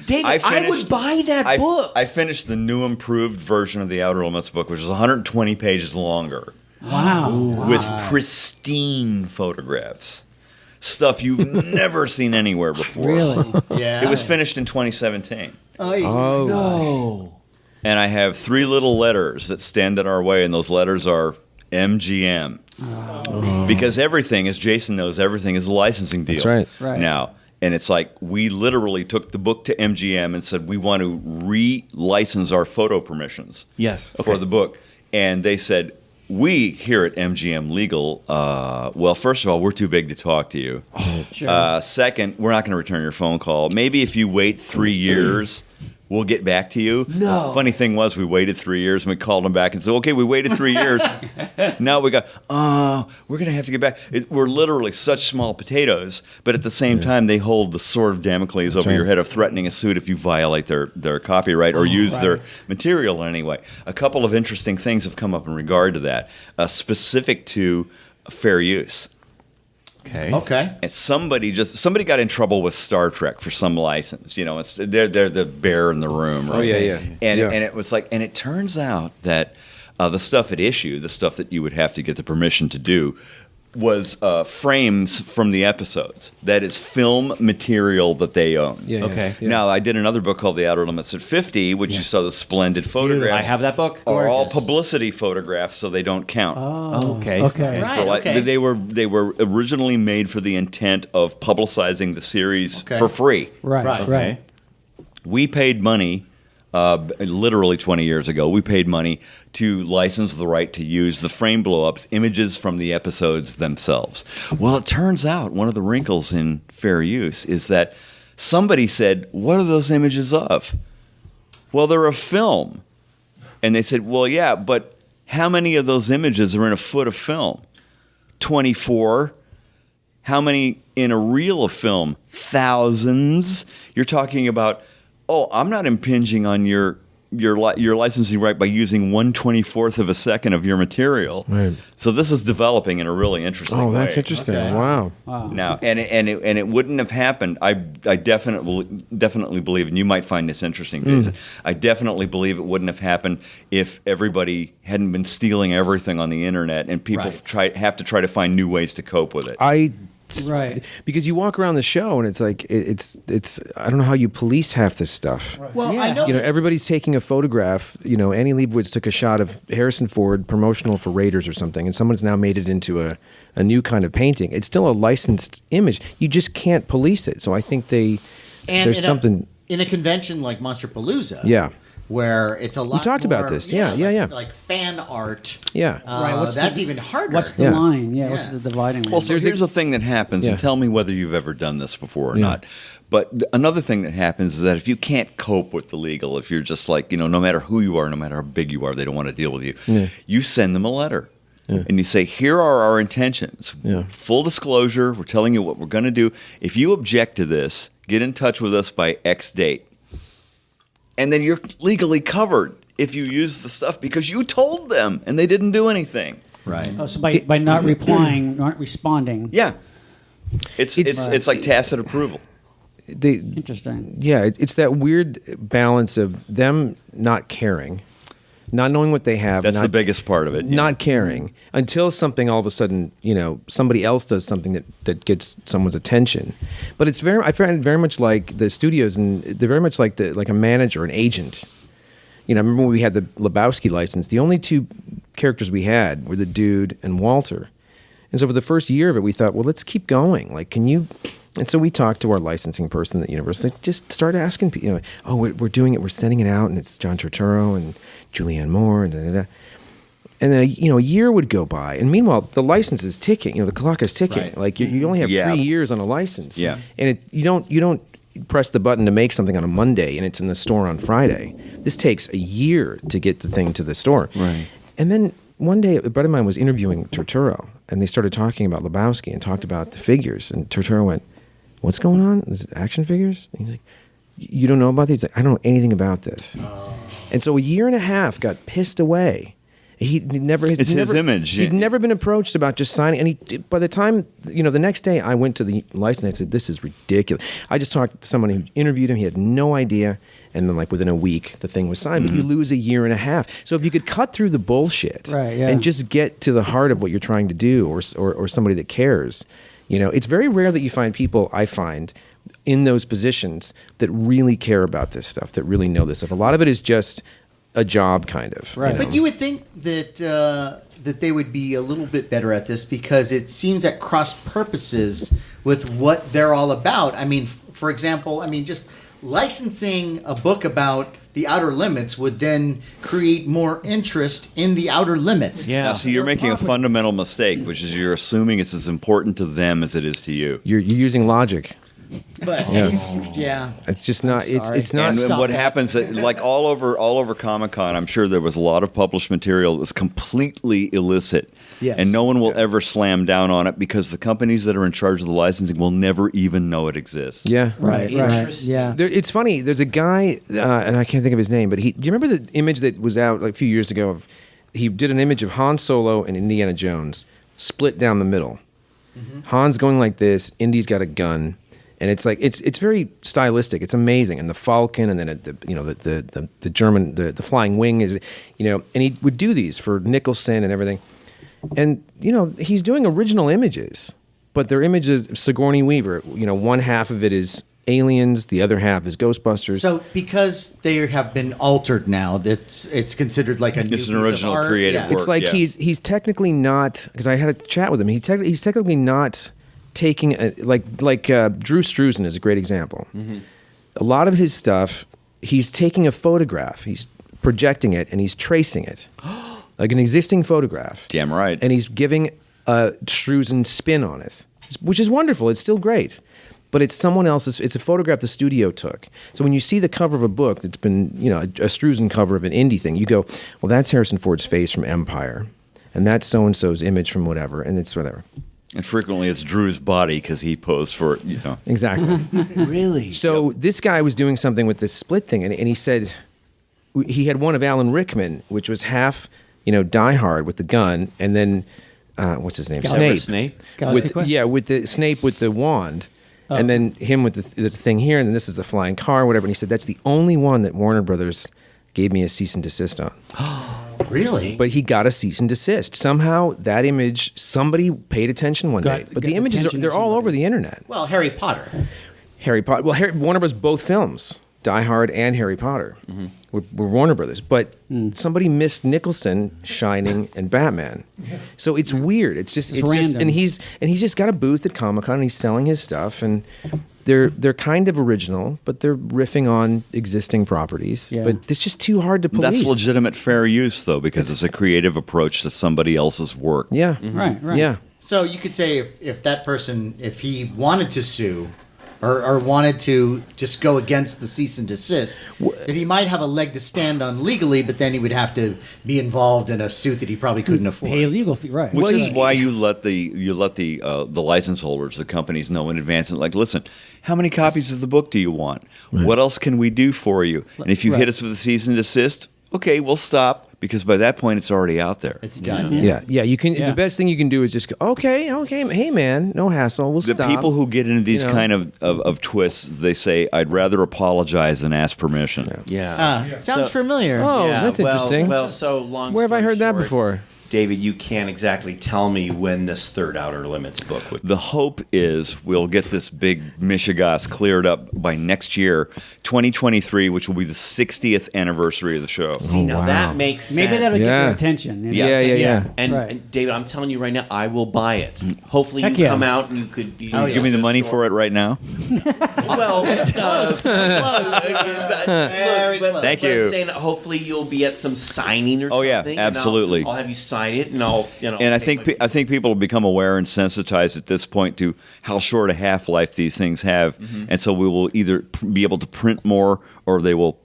David? I would buy that book. I finished the new improved version of the Outer Limits book, which is 120 pages longer, wow. with pristine photographs. Stuff you've never seen anywhere before. Really? Yeah. It was finished in 2017. Oh. No. And I have 3 little letters that stand in our way, and those letters are MGM. Because everything, as Jason knows, everything is a licensing deal That's right. Right. now. And it's like we literally took the book to MGM and said, we want to re-license our photo permissions Yes, for okay. the book. And they said, we here at MGM Legal, well, first of all, we're too big to talk to you. Sure. Second, we're not going to return your phone call. Maybe if you wait 3 years, we'll get back to you. No. Funny thing was, we waited 3 years and we called them back and said, okay, we waited 3 years. Now we got, we're going to have to get back. We're literally such small potatoes, but at the same time, they hold the sword of Damocles over right. your head of threatening a suit if you violate their copyright or use their material in any way. A couple of interesting things have come up in regard to that, specific to fair use. Okay. And somebody got in trouble with Star Trek for some license. They're the bear in the room, right? Oh, yeah. And Yeah. and it was like, and it turns out that the stuff at issue, the stuff that you would have to get the permission to do, was frames from the episodes. That is film material that they own. Yeah, Okay. yeah. Now, I did another book called The Outer Limits at 50, which you saw the splendid photographs. I have that book. Are all Gorgeous. publicity photographs, so they don't count. Okay. Okay. Right. For like, okay. They were originally made for the intent of publicizing the series Okay. for free. Right. Right. Right. We paid money literally 20 years ago. We paid money to license the right to use the frame blow-ups, images from the episodes themselves. Well, it turns out one of the wrinkles in fair use is that somebody said, what are those images of? Well, they're a film. And they said, well, yeah, but how many of those images are in a foot of film? 24. How many in a reel of film? Thousands. You're talking about, oh, I'm not impinging on your licensing right by using 1/24th of a second of your material. Right. So this is developing in a really interesting way. Oh, that's interesting. Okay. Wow. Now, and it wouldn't have happened. I definitely believe, and you might find this interesting, Jason. I definitely believe it wouldn't have happened if everybody hadn't been stealing everything on the internet, and people have to try to find new ways to cope with it. Right. Because you walk around the show and it's like it's I don't know how you police half this stuff. Well, Yeah. I know. You know, everybody's taking a photograph. You know, Annie Leibovitz took a shot of Harrison Ford promotional for Raiders or something, and someone's now made it into a new kind of painting. It's still a licensed image. You just can't police it. So I think there's something in a convention like Monsterpalooza. Yeah. Where it's a lot. We talked about more- this. Yeah. Like fan art. Yeah. Right, That's even harder. What's the Yeah. line? Yeah, Yeah. what's the dividing line? Well, so here's a thing that happens, Yeah. and tell me whether you've ever done this before or Yeah. not. But another thing that happens is that if you can't cope with the legal, if you're just like, no matter who you are, no matter how big you are, they don't want to deal with you, you send them a letter. And you say, here are our intentions. Yeah. Full disclosure, we're telling you what we're going to do. If you object to this, get in touch with us by X date. And then you're legally covered if you use the stuff because you told them and they didn't do anything. Right. Oh, so by not replying, not responding. Yeah. It's like tacit approval. Interesting. Yeah, it's that weird balance of them not caring, not knowing what they have. That's not, the biggest part of it. yeah. Not caring until something all of a sudden, somebody else does something that gets someone's attention. But I find it very much like the studios, and they're very much like a manager, an agent. I remember when we had the Lebowski license, the only two characters we had were the dude and Walter. And so for the first year of it, we thought, well, let's keep going. Like, can you... And so we talked to our licensing person at Universal. Like, just start asking people, oh, we're doing it. We're sending it out, and it's John Turturro and Julianne Moore, and da-da-da. And then, a year would go by. And meanwhile, the license is ticking. The clock is ticking. Right. Like, you only have 3 years on a license. Yeah. And you don't press the button to make something on a Monday, and it's in the store on Friday. This takes a year to get the thing to the store. Right. And then one day, a buddy of mine was interviewing Turturro, and they started talking about Lebowski and talked about the figures. And Turturro went, what's going on? Is it action figures? And he's like, you don't know about these? He's like, I don't know anything about this. And so a year and a half got pissed away. It's his image. He'd never been approached about just signing. And by the time, the next day I went to the license, I said, this is ridiculous. I just talked to someone who interviewed him. He had no idea. And then within a week, the thing was signed. But you lose a year and a half. So if you could cut through the bullshit and just get to the heart of what you're trying to do, or somebody that cares, it's very rare that you find people, I find, in those positions that really care about this stuff, that really know this stuff. A lot of it is just a job, kind of. Right. But you would think that that they would be a little bit better at this because it seems at cross purposes with what they're all about. I mean, for example, just licensing a book about the outer limits would then create more interest in the outer limits. Yeah. Now, so you're making a fundamental mistake, which is you're assuming it's as important to them as it is to you. You're using logic. But yeah, It's just not. sorry. It's not. And Stop what that. happens, like all over Comic-Con, I'm sure there was a lot of published material that was completely illicit. Yes. And no one will ever slam down on it because the companies that are in charge of the licensing will never even know it exists. Yeah. right, yeah. It's funny. There's a guy, and I can't think of his name, but do you remember the image that was out like a few years ago? He did an image of Han Solo and Indiana Jones split down the middle. Han's going like this. Indy's got a gun. And it's like it's very stylistic. It's amazing, and the Falcon, and then the German the flying wing is, and he would do these for Nicholson and everything, and he's doing original images, but they're images of Sigourney Weaver. One half of it is Aliens, the other half is Ghostbusters. So because they have been altered now, it's considered like a new It's an piece original of art. creative Yeah. work. It's like yeah. he's technically not, because I had a chat with him. He's technically not taking like Drew Struzan is a great example. A lot of his stuff he's taking a photograph, he's projecting it, and he's tracing it, like an existing photograph. Damn right. And he's giving a Struzen spin on it, which is wonderful. It's still great. But it's someone else's. It's a photograph the studio took. So when you see the cover of a book that's been, a Struzen cover of an indie thing, you go, well, that's Harrison Ford's face from Empire, and that's so and so's image from whatever, and it's whatever. And frequently it's Drew's body because he posed for it. Exactly. Really? So this guy was doing something with this split thing, and he said he had one of Alan Rickman, which was half, Die Hard with the gun, and then what's his name? Snape. Galaxy Quest? With the Snape with the wand. And then him with the thing here, and then this is the flying car, whatever. And he said, that's the only one that Warner Brothers gave me a cease and desist on. Really? But he got a cease and desist. Somehow, that image, somebody paid attention one day. But the images, they're all over the internet. Well, Harry Potter. Well, Warner Brothers, both films, Die Hard and Harry Potter, were Warner Brothers. But somebody missed Nicholson, Shining, and Batman. So it's weird. It's random. and he's just got a booth at Comic-Con, and he's selling his stuff, and they're kind of original, but they're riffing on existing properties. Yeah. But it's just too hard to police. That's legitimate fair use, though, because it's a creative approach to somebody else's work. Yeah. Right. Yeah. So you could say if that person, if he wanted to sue or wanted to just go against the cease and desist, that he might have a leg to stand on legally, but then he would have to be involved in a suit that he probably couldn't afford. Pay a legal fee, right? Which is why you let the license holders, the companies, know in advance. And like, listen, how many copies of the book do you want? Right. What else can we do for you? And if you hit us with a cease and desist, okay, we'll stop, because by that point it's already out there. It's done. Yeah. You can. The best thing you can do is just go, okay, hey man, no hassle, we'll The stop. people who get into these kind of twists, they say, I'd rather apologize than ask permission. Yeah. Sounds familiar. Oh, that's interesting. Well, so long. Where have I story heard that short, before? David, you can't exactly tell me when this third Outer Limits book would. The hope is we'll get this big Michigas cleared up by next year, 2023, which will be the 60th anniversary of the show. See, now that makes sense. Maybe that'll get Yeah. their attention. Yeah. And David, I'm telling you right now, I will buy it. Hopefully, Heck you yeah. come out and you could. Give me the money for it right now. Well, Close. Very close. Thank but you. I'm saying, hopefully, you'll be at some signing or Oh, yeah, something. absolutely. And I'll have you sign it, and I'll. And I think people will become aware and sensitized at this point to how short a half-life these things have, and so we will either be able to print more, or they will,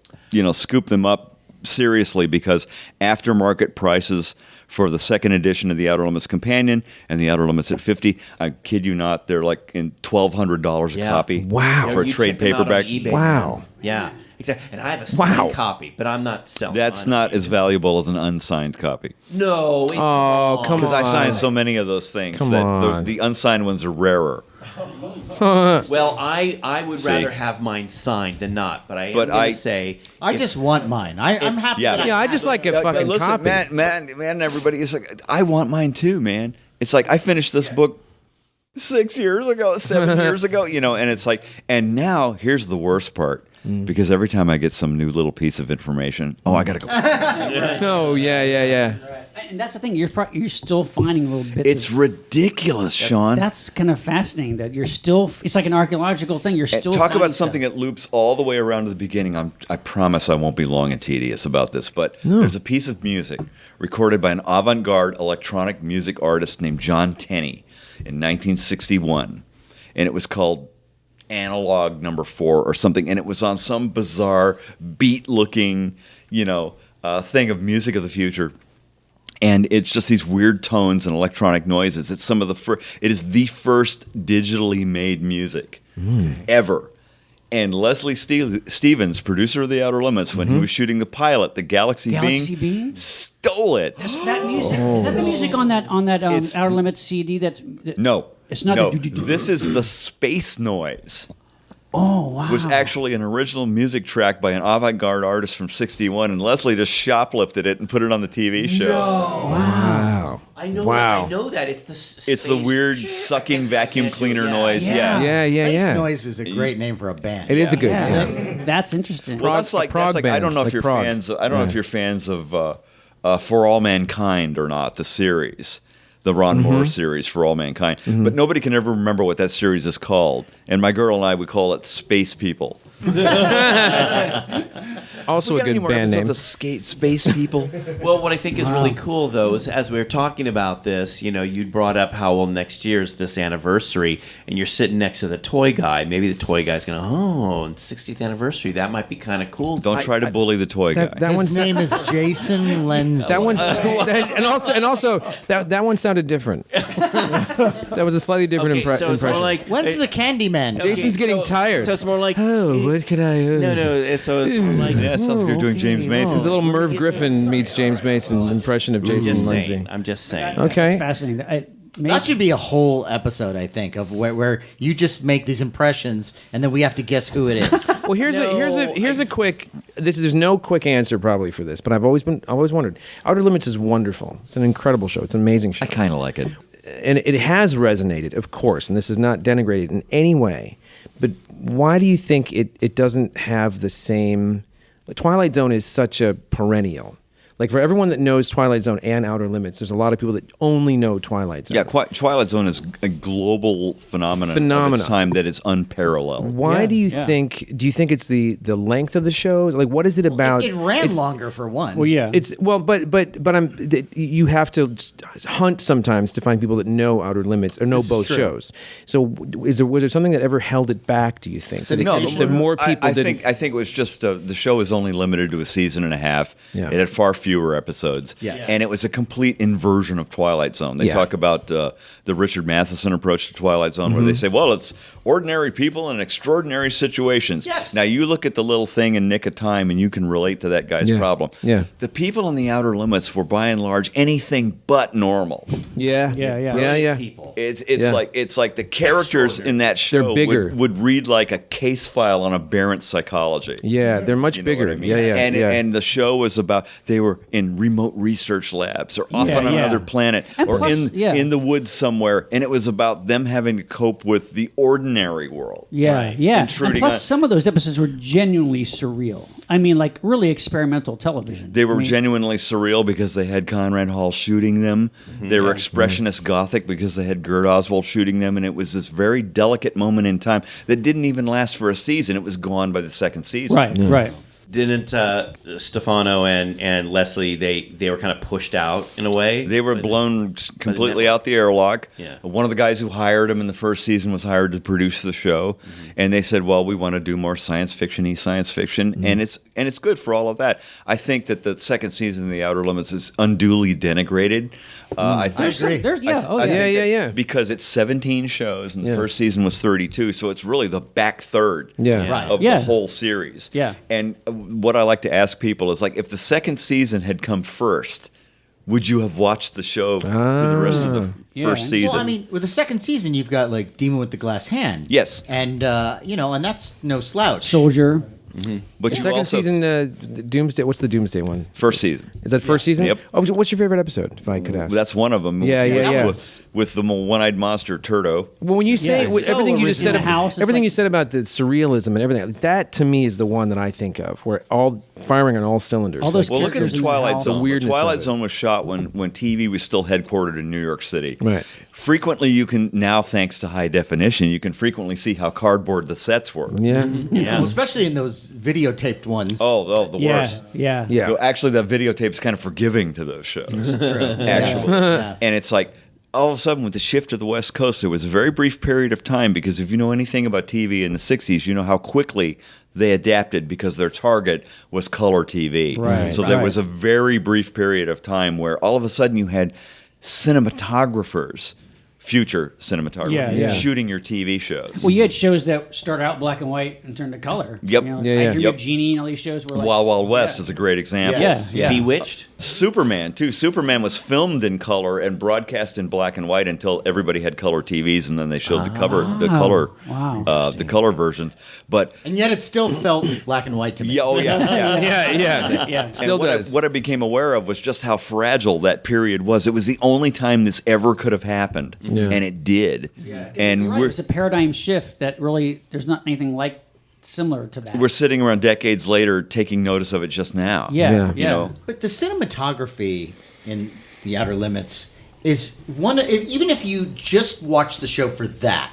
scoop them up seriously, because aftermarket prices for the second edition of the Outer Limits Companion and the Outer Limits at 50, I kid you not, they're like in $1,200 a copy. Wow. For a You trade check them out on paperback. eBay. Wow. Yeah, exactly. And I have a signed copy, but I'm not selling. That's mine. not as valuable as an unsigned copy. No. Oh, come Because I on. signed so many of those things Come that on. the unsigned ones are rarer. Well, I would See. rather have mine signed than not, but I am But going I- to say I just want mine. I'm happy Yeah. that Yeah, I have just it. like a fucking listen, copy. man, and everybody is like, I want mine too, man. It's like I finished this book 6 years ago, 7 years ago, and it's like, and now here's the worst part. Because every time I get some new little piece of information, I got to go. Oh, yeah. And that's the thing. You're still finding little bits. It's ridiculous, Sean. That's kind of fascinating. That you're still. It's like an archaeological thing. You're still Talk finding about something stuff. that loops all the way around to the beginning. I promise I won't be long and tedious about this, but there's a piece of music recorded by an avant-garde electronic music artist named John Tenney in 1961, and it was called Analog Number 4 or something, and it was on some bizarre beat-looking, thing of music of the future. And it's just these weird tones and electronic noises. It's some of the it is the first digitally made music ever. And Leslie Stevens, producer of The Outer Limits, when he was shooting the pilot, the Galaxy Beam, stole it. That music is that the music on that It's- Outer Limits CD? No. It's not No, the this is the space noise. Oh wow! It was actually an original music track by an avant-garde artist from '61, and Leslie just shoplifted it and put it on the TV show. Wow. I know. Wow. I know that it's the. It's the weird sucking vacuum cleaner noise. Yeah. Space Noise is a great name for a band. It is a good. Yeah, Yeah. that's interesting. Well, that's like prog I don't bands, know if like you're prog. fans. I don't know if you're fans of For All Mankind or not. The series, the Ron Moore series, For All Mankind. But nobody can ever remember what that series is called. And my girl and I would call it Space People. Also We a got any good more band episodes name. of space people? Well, what I think is really cool, though, is as we were talking about this, you brought up how, well, next year's this anniversary, and you're sitting next to the toy guy. Maybe the toy guy's going, 60th anniversary. That might be kind of cool. Don't try to bully the toy guy. That His one's name is Jason Lenz. That one's and also that one sounded different. That was a slightly different Okay, so it's impression. more like... When's the Candyman? Jason's getting tired. So it's more like... Oh, what could I? So it's more like... Yeah, it sounds like you're doing James Mason. It's a little Merv Griffin meets James Mason impression of Jason Just Lindsay. saying. I'm just saying. Okay. It's fascinating. That should be a whole episode, I think, of where you just make these impressions and then we have to guess who it is. Well, here's a quick. There's no quick answer probably for this, but I've always wondered. Outer Limits is wonderful. It's an incredible show. It's an amazing show. I kind of like it. And it has resonated, of course, and this is not denigrated in any way. But why do you think it doesn't have the same? Twilight Zone is such a perennial. Like for everyone that knows Twilight Zone and Outer Limits, there's a lot of people that only know Twilight Zone. Yeah, Twilight Zone is a global phenomenon of its time that is unparalleled. Why do you think? Do you think it's the length of the show? Like, what is it about? It ran longer for one. Well, yeah. But you have to hunt sometimes to find people that know Outer Limits or know both true. shows. So was there something that ever held it back? Do you think? No, that more people I didn't. think it was just the show was only limited to a season and a half. Yeah. It had far fewer episodes. Yes. And it was a complete inversion of Twilight Zone. They Yeah. talk about the Richard Matheson approach to Twilight Zone, where they say, well, it's ordinary people in extraordinary situations. Yes. Now, you look at the little thing in Nick of Time, and you can relate to that guy's Yeah. problem. Yeah. The people in the Outer Limits were, by and large, anything but normal. Yeah. People. It's Yeah. like the characters in that show They're bigger. would read like a case file on Aberrant Psychology. Yeah, they're much You know bigger. what I mean? Yeah. And the show was about they were in remote research labs or off on another planet And or plus- in the woods somewhere, and it was about them having to cope with the ordinary world. Yeah, yeah. And Intruding plus, on- some of those episodes were genuinely surreal. I mean, like really experimental television. They were I mean, genuinely surreal because they had Conrad Hall shooting them. They were expressionist gothic because they had Gerd Oswald shooting them, and it was this very delicate moment in time that didn't even last for a season. It was gone by the second season. Right. Didn't Stefano and Leslie, they were kind of pushed out in a way? They were blown completely out the airlock. Yeah. One of the guys who hired him in the first season was hired to produce the show, and they said, "Well, we want to do more science fiction-y science fiction," and it's good for all of that. I think that the second season of The Outer Limits is unduly denigrated. I think. agree. There's, yeah, I think that Yeah. Because it's 17 shows, and the Yeah. first season was 32, so it's really the back third Yeah. Right. of Yeah. the whole series. Yeah. And what I like to ask people is, like, if the second season had come first, would you have watched the show for the rest of the first season? Well, I mean, with the second season, you've got like Demon with the Glass Hand. Yes. And, and that's no slouch. Soldier. but The you second also, season, Doomsday. What's the Doomsday one? first season. Is that first season? Yep. Oh, what's your favorite episode? If I could ask. That's one of them. Yeah. With the one-eyed monster Turdo. Well, when you say Yes. with So everything you just said, original. House is everything like- you said about the surrealism and everything, that to me is the one that I think of, where all firing on all cylinders. All those Well, look at characters the in Twilight house. Zone. The The weirdness of Twilight it. Zone was shot when TV was still headquartered in New York City. Right. Frequently, you can now, thanks to high definition, you can frequently see how cardboard the sets were. Yeah. Well, especially in those videotaped ones. Oh, the Yeah, worst. yeah. Yeah. Though actually, that videotape's kind of forgiving to those shows. Actually. Yeah. And it's like, all of a sudden, with the shift to the West Coast, there was a very brief period of time, because if you know anything about TV in the 60s, you know how quickly they adapted, because their target was color TV. Right, So there right. was a very brief period of time where all of a sudden you had cinematographers, future cinematographers, Yeah, yeah. shooting your TV shows. Well, you had shows that started out black and white and turned to color. Yep. You know, Yeah. I Dream Yep. of Jeannie and all these shows were like Wild Wild West yeah. is a great example. Yes. Yeah. Bewitched? Superman too. Superman was filmed in color and broadcast in black and white until everybody had color TVs, and then they showed the color Wow. the color versions. But And yet it still felt black and white to me. yeah, oh yeah, yeah. Yeah. Still And does. what I became aware of was just how fragile that period was. It was the only time this ever could have happened, Yeah. and it did. And You're right. we're It's a paradigm shift that really there's not anything like similar to that. we're sitting around decades later taking notice of it just now. yeah. You know, But the cinematography in The Outer Limits is one. Even if you just watch the show for that,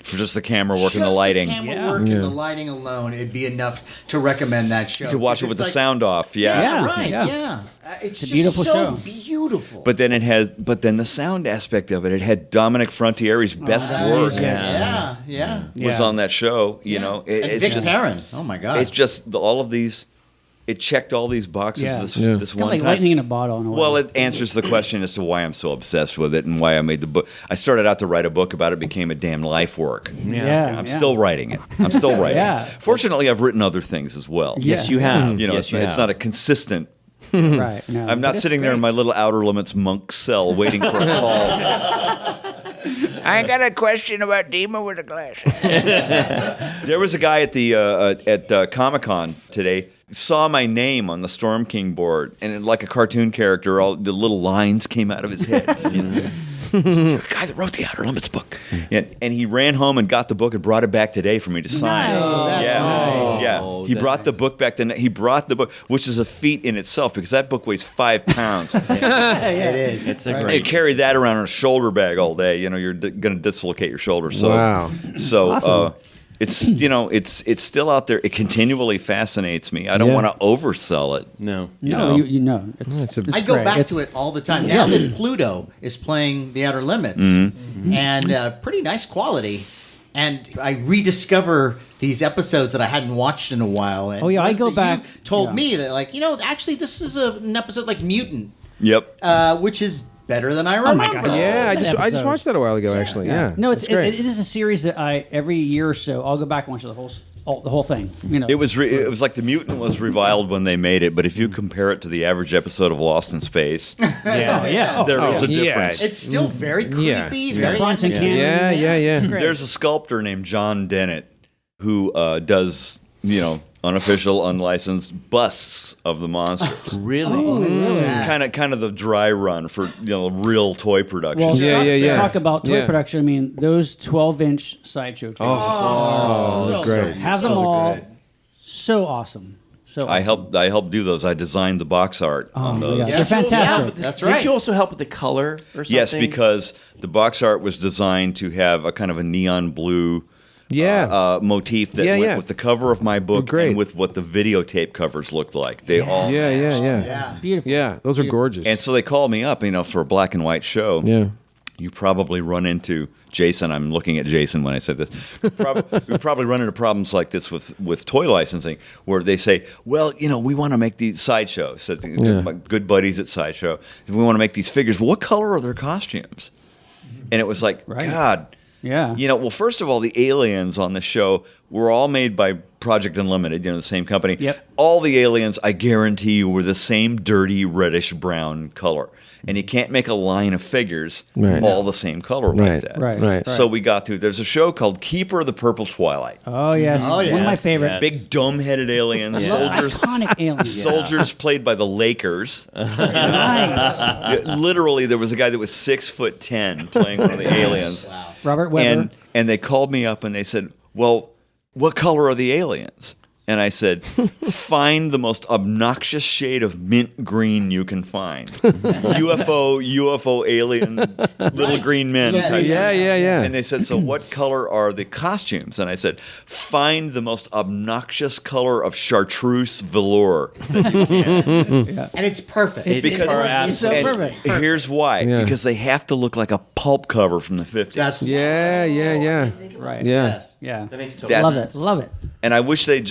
For just the camera work and the Just lighting. The camera work and the lighting alone, it'd be enough to recommend that show. You could watch it with the sound off. Yeah, Yeah, right. yeah. Yeah, it's a just beautiful so show. beautiful. But then the sound aspect of it. It had Dominic Frontieri's best work yeah. was on that show. You know, And it's Vic just Perrin. Oh my God. it's just all of these. It checked all these boxes Yeah. this Kind one of like time. lightning in a bottle. In a way. Well, it answers the question as to why I'm so obsessed with it and why I made the book. I started out to write a book about it, became a damn life work. yeah, I'm still writing it. I'm still writing Yeah. it. Fortunately, I've written other things as well. Yes, you have. You know, Yes, it's not a consistent. right. No, I'm not but sitting it's there in great. my little Outer Limits monk cell waiting for a call. I got a question about Demon with a glass. There was a guy at the at Comic-Con today. Saw my name on the Storm King board, and like a cartoon character, all the little lines came out of his head. You know? The guy that wrote the Outer Limits book, and he ran home and got the book and brought it back today for me to sign. That's He brought the book back. He brought the book, which is a feat in itself because that book weighs 5 pounds. It is. It's a You great. carry that around in a shoulder bag all day. You know, you're going to dislocate your shoulder. So, Wow. So Awesome. it's it's still out there. It continually fascinates me. I don't Yeah. want to oversell it. No. No, you know. It's I go great. back It's- to it all the time. Now that Pluto is playing The Outer Limits, and pretty nice quality, and I rediscover these episodes that I hadn't watched in a while. And Oh, yeah, I ones go that back- You told yeah. me that, like, actually, this is an episode like Mutant, Yep. which is better than I remember. my God. Yeah, I Good just episode. watched that a while ago. Actually, yeah. No, That's great. it is a series that I every year or so I'll go back and watch the whole thing. You know, It was like The Mutant was reviled when they made it, but if you compare it to the average episode of Lost in Space, yeah. there is a yeah. difference. It's still very creepy, Yeah. very Bronson atmospheric. Canyon. Yeah. Great. There's a sculptor named John Dennett who does, unofficial, unlicensed busts of the monsters. Really? Kind of the dry run for real toy production. Well, Yeah. talk about toy Yeah. production. I mean, those 12-inch sideshow figures. So great. Have them all. So awesome. So I awesome. helped do those. I designed the box art on my those. gosh. They're fantastic. That's Didn't right. you also help with the color or something? Yes, because the box art was designed to have a kind of a neon blue motif that went with the cover of my book Great. and with what the videotape covers looked like. They all Yeah. Beautiful. Yeah, those are gorgeous. And so they called me up, for a black and white show. yeah. You probably run into Jason. I'm looking at Jason when I said this. We probably run into problems like this with toy licensing, where they say, "Well, we want to make these Sideshow." So my good buddies at Sideshow, we want to make these figures. Well, what color are their costumes? And it was like, God. Yeah. Well, first of all, the aliens on the show were all made by Project Unlimited, the same company. Yep. All the aliens, I guarantee you, were the same dirty reddish brown color. And you can't make a line of figures all the same color like that. Right. So we got to, there's a show called Keeper of the Purple Twilight. Oh yes. Oh, One of my yes, favorite. yes. Big dome-headed aliens, soldiers. Iconic aliens. Soldiers played by the Lakers. Nice. Literally, there was a guy that was 6'10" playing one of the aliens. Robert Weber. And they called me up and they said, "Well, what color are the aliens?" And I said, "Find the most obnoxious shade of mint green you can find. UFO alien, little green men Yeah, type." Yeah. And they said, "So what color are the costumes?" And I said, "Find the most obnoxious color of chartreuse velour." And it's perfect. Because so and perfect. here's why. Yeah. Because they have to look like a pulp cover from the 50s. That's Yeah. Right. Yeah. yes. Yeah. That makes total That's- Love it. And I wish they'd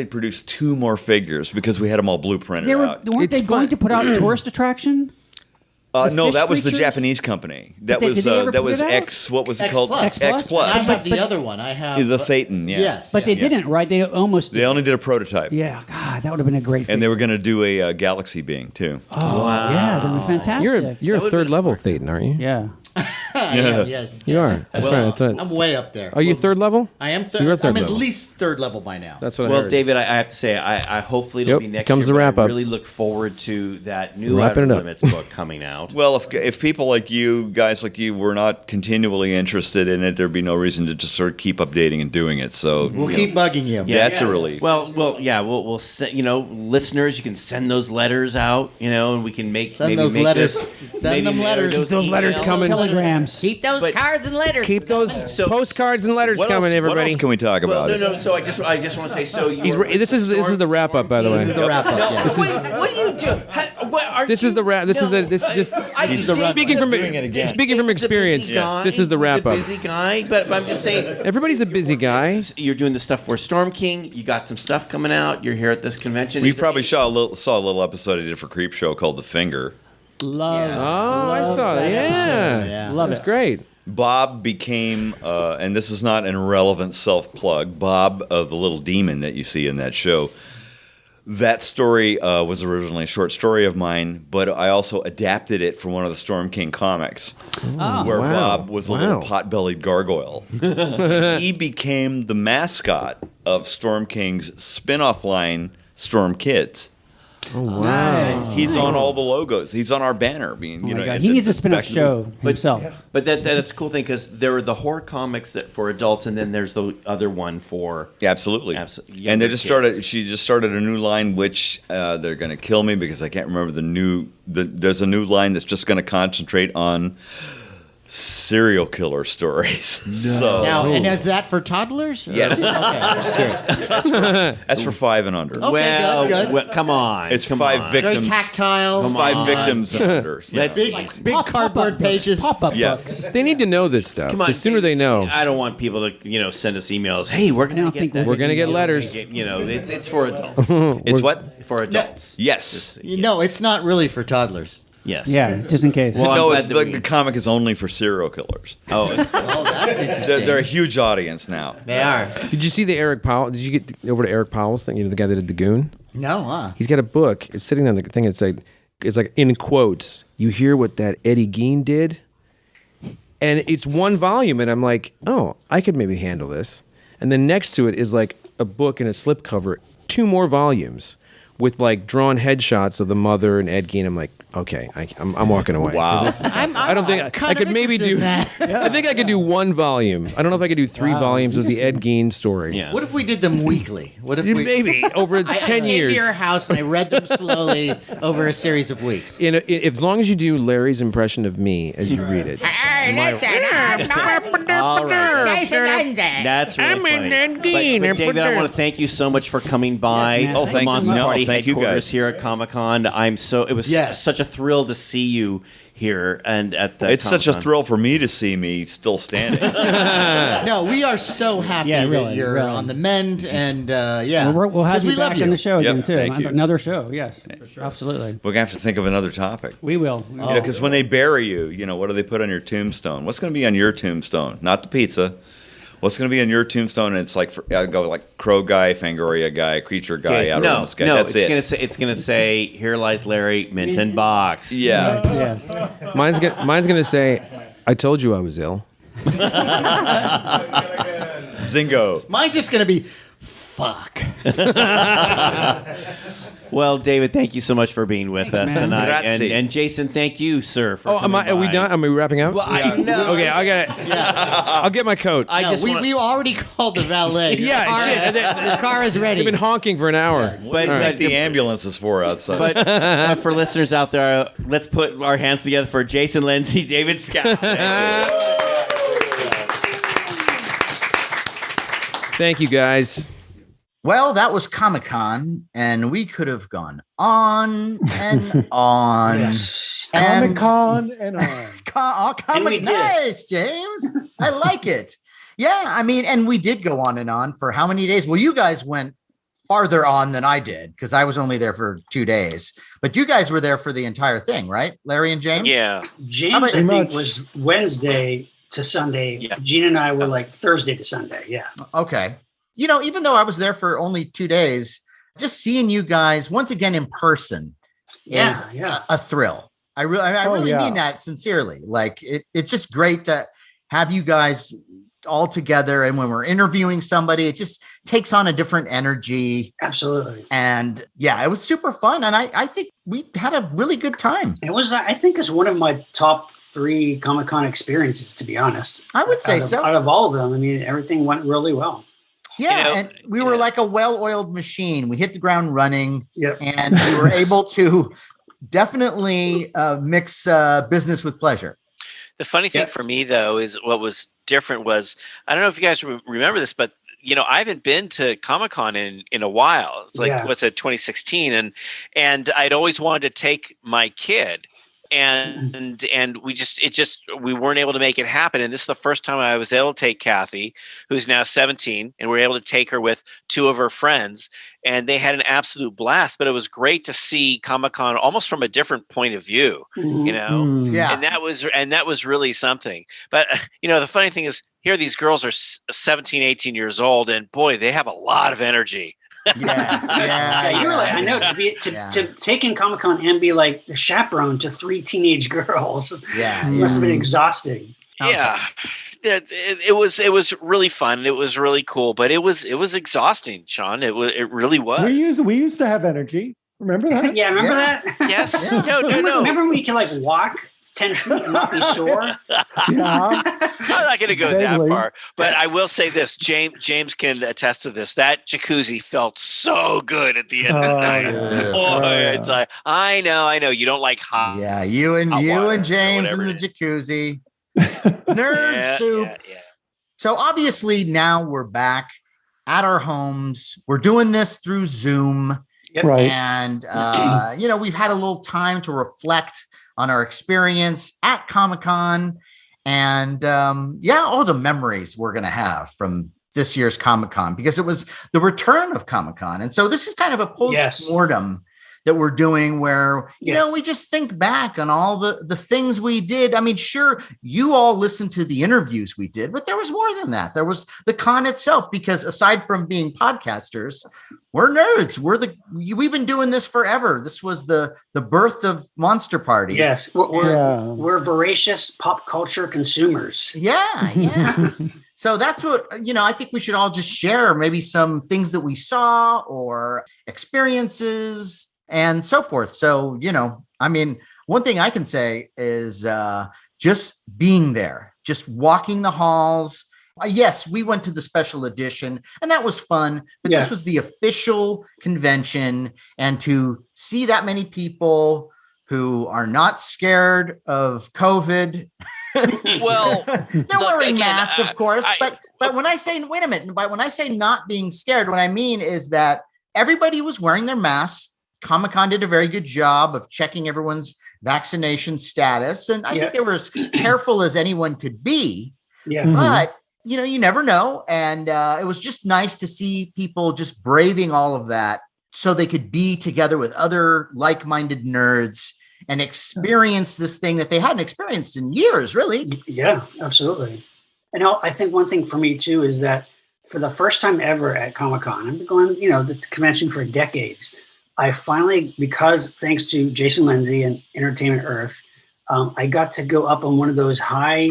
produce 2 more figures because we had them all blueprinted They were out. weren't It's they going fun. to put out a tourist attraction? No, fish that was the creatures? Japanese company. That Did was they ever that put was it out? X. What was it X called? Plus. X I Plus. have the other one. I have The Phaeton. Yeah. Yes. But they didn't, right? They almost. They only did a prototype. Yeah. God, that would have been a great. And they figure. were going to do a galaxy being too. Oh, yeah, that would be fantastic. You're a third level Thetan, aren't you? Yeah. I am, yes. You are. That's right. That's right. I'm way up there. Are you third level? I am You're third. I'm third at level. least third level by now. That's what I Well, heard. David, I have to say, I hopefully it'll Yep, be next comes year. the but wrap I up. really look forward to that new Wrapping Outer it up. Limits book coming out. Well, if people like you, guys like you, were not continually interested in it, there'd be no reason to just sort of keep updating and doing it. So We'll keep bugging you. Yeah. that's a relief. Well, yeah. We'll send, listeners, you can send those letters out, and we can make Send maybe those make letters. this- Send maybe them letters. those Those letters emails. coming. Telegrams. Yes. Keep those cards and letters. Keep those postcards and letters What coming, else, everybody. What else can we talk about? No. So I just want to say. So This is the wrap up, by the way. This is the wrap up. Yeah. What do you do? This is the wrap. This is just speaking from experience. This is the wrap up. Busy guy, but I'm just saying. Everybody's a busy guy. You're doing the stuff for Storm King. You got some stuff coming out. You're here at this convention. We probably saw a little episode I did for Creep Show called The Finger. I saw that. Yeah. Love That's it. great. Bob became, and this is not an irrelevant self-plug, Bob, the little demon that you see in that show, that story was originally a short story of mine, but I also adapted it for one of the Storm King comics, where Bob was a little pot-bellied gargoyle. He became the mascot of Storm King's spin-off line, Storm Kids. Oh, wow. He's on all the logos. He's on our banner. He needs a spin-off show himself. But that's a cool thing because there are the horror comics that for adults, and then there's the other one for absolutely. And they just started. She just started a new line, which they're going to kill me because I can't remember there's a new line that's just going to concentrate on serial killer stories. So Now, and is that for toddlers? Yes. Okay, just curious. That's for 5 and under. Okay, good. Well, come on. It's come 5 on. victims. Very tactile. 5 victims and under. Yeah. Big cardboard pages. Pop-up Yeah. books. They need to know this stuff. Come on, The sooner they know. I don't want people to send us emails. Hey, we're gonna don't get think that. We're gonna get letters. It's for adults. It's what? For adults. Yes. No, it's not really for toddlers. Yes. Yeah, just in case. Well, I'm No, glad it's that we- the comic is only for serial killers. Oh, Oh, that's interesting. They're a huge audience now. They are. Did you see the Eric Powell? Did you get over to Eric Powell's thing? You know, the guy that did The Goon? No, huh? He's got a book. It's sitting on the thing. It's like in quotes. You hear what that Eddie Gein did, and it's 1 volume. And I'm like, oh, I could maybe handle this. And then next to it is like a book in a slipcover, 2 more volumes with like drawn headshots of the mother and Ed Gein. I'm like, okay, I'm walking away. Wow. I don't think I could maybe do. I think I could do 1 volume. I don't know if I could do 3 volumes of the Ed Gein story. yeah. What if we did them weekly? What if we Maybe over I 10 came years. to your house and I read them slowly over a series of weeks. As long as you do Larry's impression of me as you read it. All right. That's really funny. But David, I want to thank you so much for coming by. Yes, man. Oh, thank you. Monster No, Party thank you, headquarters guys. here at Comic-Con. It was Yes. such a thrill to see you here and at the It's such a Comic-Con. thrill for me to see me still standing. No, we are so happy Yeah, that really, you're really. on the mend, and yeah, We'll have 'Cause you we love back on the show Yep, again, too. thank you. Another show, yes. Absolutely. We're going to have to think of another topic. We will. You know, because when they bury you, what do they put on your tombstone? What's going to be on your tombstone? Not the pizza. What's going to be on your tombstone? And it's like, I go like Crow guy, Fangoria guy, Creature guy, Okay, Outer Limits guy. no, That's it. It's gonna say, "Here lies Larry, mint and box." Yeah. Yes. Mine's gonna say, I told you I was ill. Zingo. mine's just gonna be fuck. Well, David, thank you so much for being with us man. tonight, Grazie. and Jason, thank you, sir. For Oh, coming are we by. done? Are we wrapping up? Well, I know. Okay, I got it. I'll get my coat. I No, just we, wanna- we already called the valet. Your Yeah, car shit. is- your car is ready. I've been honking for an hour. But, I think the ambulance is for outside. but for listeners out there, let's put our hands together for Jason Lindsay, David Scott. Thank you, guys. Well, that was Comic-Con, and we could have gone on and on. And Comic-Con and on. Comic, nice, James. I like it. Yeah, I mean, and we did go on and on for how many days? Well, you guys went farther on than I did because I was only there for 2 days. But you guys were there for the entire thing, right, Larry and James? Yeah. James, about- I think, Pretty much. was Wednesday to Sunday. Yeah. Gene and I were like Thursday to Sunday. Yeah. Okay. Even though I was there for only 2 days, just seeing you guys once again in person is Yeah. a thrill. I really yeah. mean that sincerely. Like it's just great to have you guys all together. And when we're interviewing somebody, it just takes on a different energy. Absolutely. And yeah, it was super fun. And I think we had a really good time. It was, I think, is one of my top 3 Comic-Con experiences, to be honest. I would say Out of- so. Out of all of them, I mean, everything went really well. Yeah. And we were like a well-oiled machine. We hit the ground running. Yep. And we were able to definitely mix business with pleasure. The funny thing for me, though, is what was different was, I don't know if you guys remember this, but I haven't been to Comic-Con in a while. It's like, what's it, 2016, and I'd always wanted to take my kid, and we weren't able to make it happen. And this is the first time I was able to take Kathy, who's now 17, and we were able to take her with two of her friends, and they had an absolute blast. But it was great to see Comic-Con almost from a different point of view, Yeah. and that was really something. But the funny thing is, here these girls are 17, 18 years old, and boy, they have a lot of energy. Yes. Yeah. You're like, I know, to take in Comic-Con and be like the chaperone to 3 teenage girls. Yeah. Must have been exhausting. Yeah. It was really fun. It was really cool, but it was exhausting, Sean. It really was. We used to have energy. Remember that? Yeah, remember that? Yes. Yeah. No. Remember when you can like walk 10 feet and not be sore? Yeah. I'm not going to go Vaguely. that far, but I will say this. James can attest to this. That jacuzzi felt so good at the end of the night. Yeah. It's like, I know. You don't like hot. Yeah, you and James in the jacuzzi. Nerd soup. Yeah. So obviously now we're back at our homes. We're doing this through Zoom. Yep. Right. And we've had a little time to reflect on our experience at Comic-Con, and all the memories we're going to have from this year's Comic-Con, because it was the return of Comic-Con. And so this is kind of a post-mortem that we're doing where, we just think back on all the things we did. I mean, sure, you all listened to the interviews we did, but there was more than that. There was the con itself, because aside from being podcasters, we're nerds. We've been doing this forever. This was the birth of Monster Party. Yes. We're voracious pop culture consumers. Yeah. So that's what, I think we should all just share maybe some things that we saw or experiences and so forth. So, one thing I can say is just being there, just walking the halls. Yes, we went to the special edition, and that was fun, but this was the official convention, and to see that many people who are not scared of COVID. Well, they're wearing masks, of course, but when I say, wait a minute, but when I say not being scared, what I mean is that everybody was wearing their masks. Comic-Con did a very good job of checking everyone's vaccination status. And I think they were as careful as anyone could be. Yeah. But, you never know. And it was just nice to see people just braving all of that so they could be together with other like-minded nerds and experience this thing that they hadn't experienced in years, really. Yeah, absolutely. And I think one thing for me, too, is that for the first time ever at Comic-Con, I've been going, the convention for decades. I finally, because thanks to Jason Lindsay and Entertainment Earth, I got to go up on one of those high,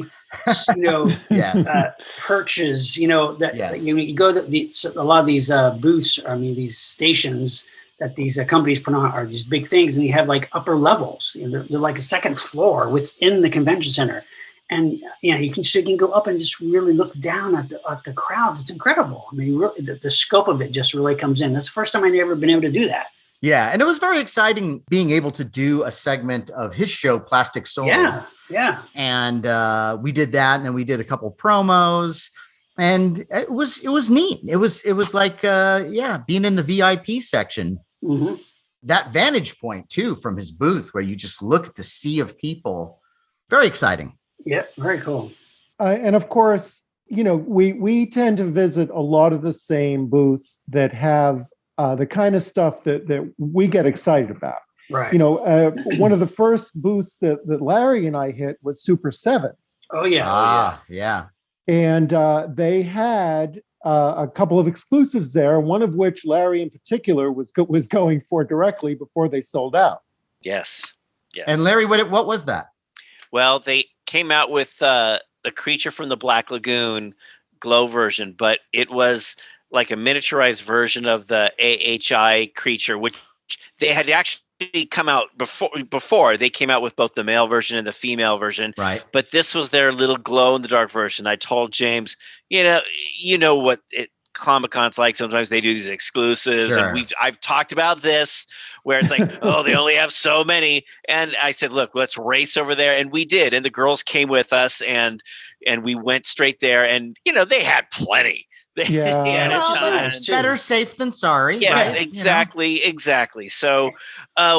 perches. You go to a lot of these booths. These stations that these companies put on are these big things, and you have like upper levels. They're like a second floor within the convention center, and you can go up and just really look down at the crowds. It's incredible. I mean, really, the scope of it just really comes in. That's the first time I've ever been able to do that. Yeah, and it was very exciting being able to do a segment of his show, Plastic Soul. Yeah. And we did that, and then we did a couple promos, and it was neat. It was like being in the VIP section. Mm-hmm. That vantage point too from his booth, where you just look at the sea of people. Very exciting. Yeah, very cool. And of course, we tend to visit a lot of the same booths that have the kind of stuff that we get excited about. Right. One of the first booths that Larry and I hit was Super 7. Oh, yeah. Yeah. And they had a couple of exclusives there, one of which Larry in particular was going for directly before they sold out. Yes. And Larry, what was that? Well, they came out with the Creature from the Black Lagoon glow version, but it was like a miniaturized version of the AHI creature, which they had actually come out before. They came out with both the male version and the female version. Right. But this was their little glow in the dark version. I told James, you know what Comic-Con's like. Sometimes they do these exclusives, Sure. and I've talked about this where it's like, oh, they only have so many. And I said, look, let's race over there, and we did. And the girls came with us, and we went straight there, and they had plenty. Yeah. They had a Well, ton. nice, too. better safe than sorry. Yes, right? exactly. So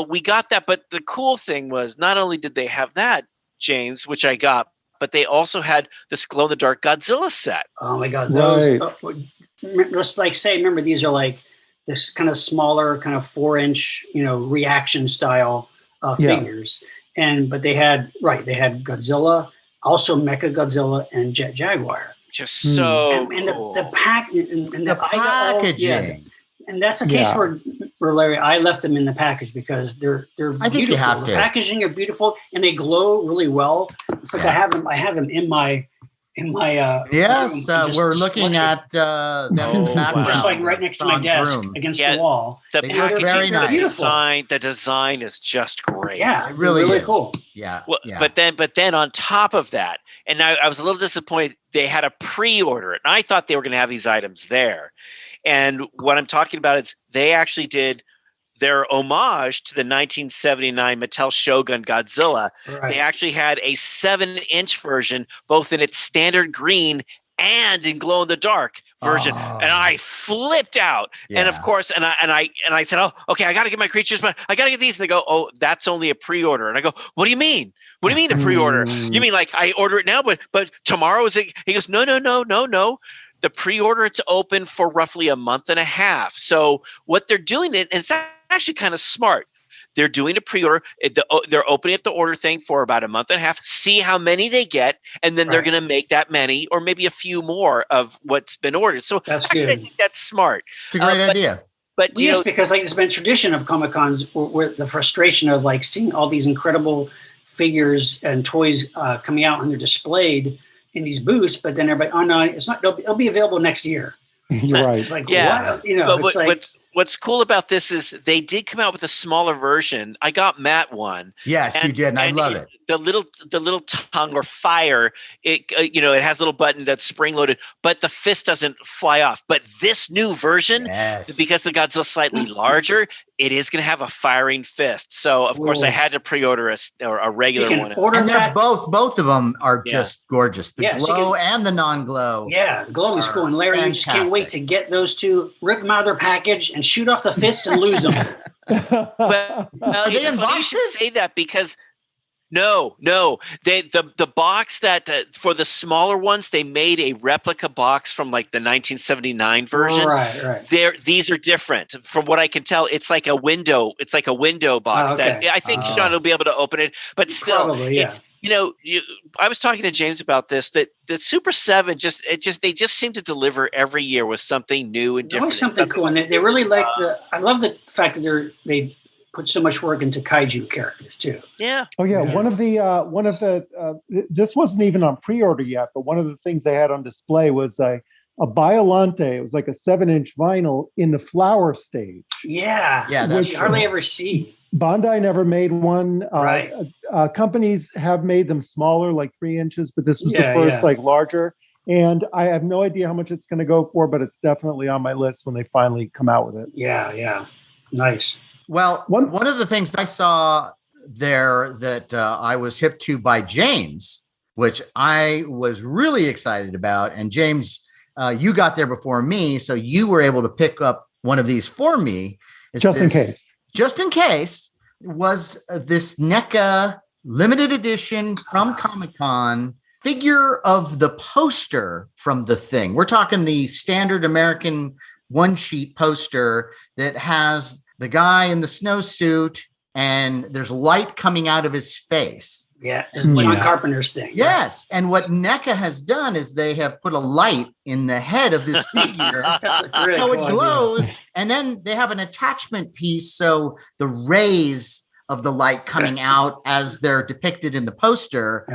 we got that. But the cool thing was, not only did they have that, James, which I got, but they also had this glow-in-the-dark Godzilla set. Oh my God, those. Right. Let's remember these are like this kind of smaller, kind of 4-inch, reaction style figures. But they had Godzilla, also Mecha Godzilla, and Jet Jaguar. Just so And cool. the packaging. And that's the case where Larry, I left them in the package because they're I think beautiful. you have The to. packaging are beautiful and they glow really well. It's like I have them in my Yes, room, just we're looking displayed. at them in the background. Just like right next to my Sean's desk room. against Yeah, the wall. The They look packaging, very the nice. design is just great. Yeah, It really really is. cool. Yeah, Well, yeah. But then on top of that, and I was a little disappointed, they had a pre-order, and I thought they were going to have these items there. And what I'm talking about is they actually did their homage to the 1979 Mattel Shogun Godzilla. Right. They actually had a 7-inch version, both in its standard green and in glow in the dark version, and I flipped out. And of course, and I said, "Oh, okay, I got to get my creatures, but I got to get these." And they go, "Oh, that's only a pre-order." And I go, "What do you mean? What do you mean a pre-order? You mean like I order it now, but tomorrow is it?" He goes, "No. The pre-order, it's open for roughly a month and a half." So what they're doing, and it's actually kind of smart. They're doing a pre-order. They're opening up the order thing for about a month and a half, see how many they get, and then they're going to make that many or maybe a few more of what's been ordered. So That's I good. think that's smart. It's a great idea. But Well, yes, because like it's been tradition of Comic-Cons where the frustration of like seeing all these incredible figures and toys coming out and they're displayed in these booths, but then everybody, oh no, it's not. It'll be available next year. You're right. It's like, Yeah. what? But it's like, what's cool about this is they did come out with a smaller version. I got Matt one. Yes, you did, and I love it. The little tongue or fire, it it has a little button that's spring loaded, but the fist doesn't fly off. But this new version, Yes. because the Godzilla's slightly larger, it is going to have a firing fist. So of course I had to pre-order a regular you one. can order And they're that. both of them are just gorgeous. The Yeah, so you glow can- and the non-glow. Yeah, glowing is cool. And Larry, you just can't wait to get those two, rip them out of their package, and shoot off the fists and lose them. Well, Are they it's in funny you should boxes? say that because no, the box that for the smaller ones they made a replica box from like the 1979 version. Right. These are different from what I can tell. It's like a window. It's like a window box okay. that I think Sean will be able to open it. But still, Probably, yeah. it's I was talking to James about this. That the Super 7 they just seem to deliver every year with something new and different. Always something cool, and they really like I love the fact that they put so much work into kaiju characters too. Yeah. Oh yeah, one of the this wasn't even on pre-order yet, but one of the things they had on display was a Biolante. It was like a 7-inch vinyl in the flower stage. Yeah, that's you hardly ever see. Bandai never made one. Right. Companies have made them smaller, like 3 inches, but this was the Yeah, first yeah. like larger. And I have no idea how much it's going to go for, but it's definitely on my list when they finally come out with it. Yeah, nice. Well, one of the things I saw there that I was hip to by James, which I was really excited about, and James, you got there before me, so you were able to pick up one of these for me. Just in case, was this NECA limited edition from Comic-Con figure of the poster from The Thing. We're talking the standard American one-sheet poster that has the guy in the snowsuit and there's light coming out of his face. Yeah, it's John Carpenter's thing. Yes. And what NECA has done is they have put a light in the head of this figure. That's a really So cool it glows. And then they have an attachment piece. So the rays of the light coming out as they're depicted in the poster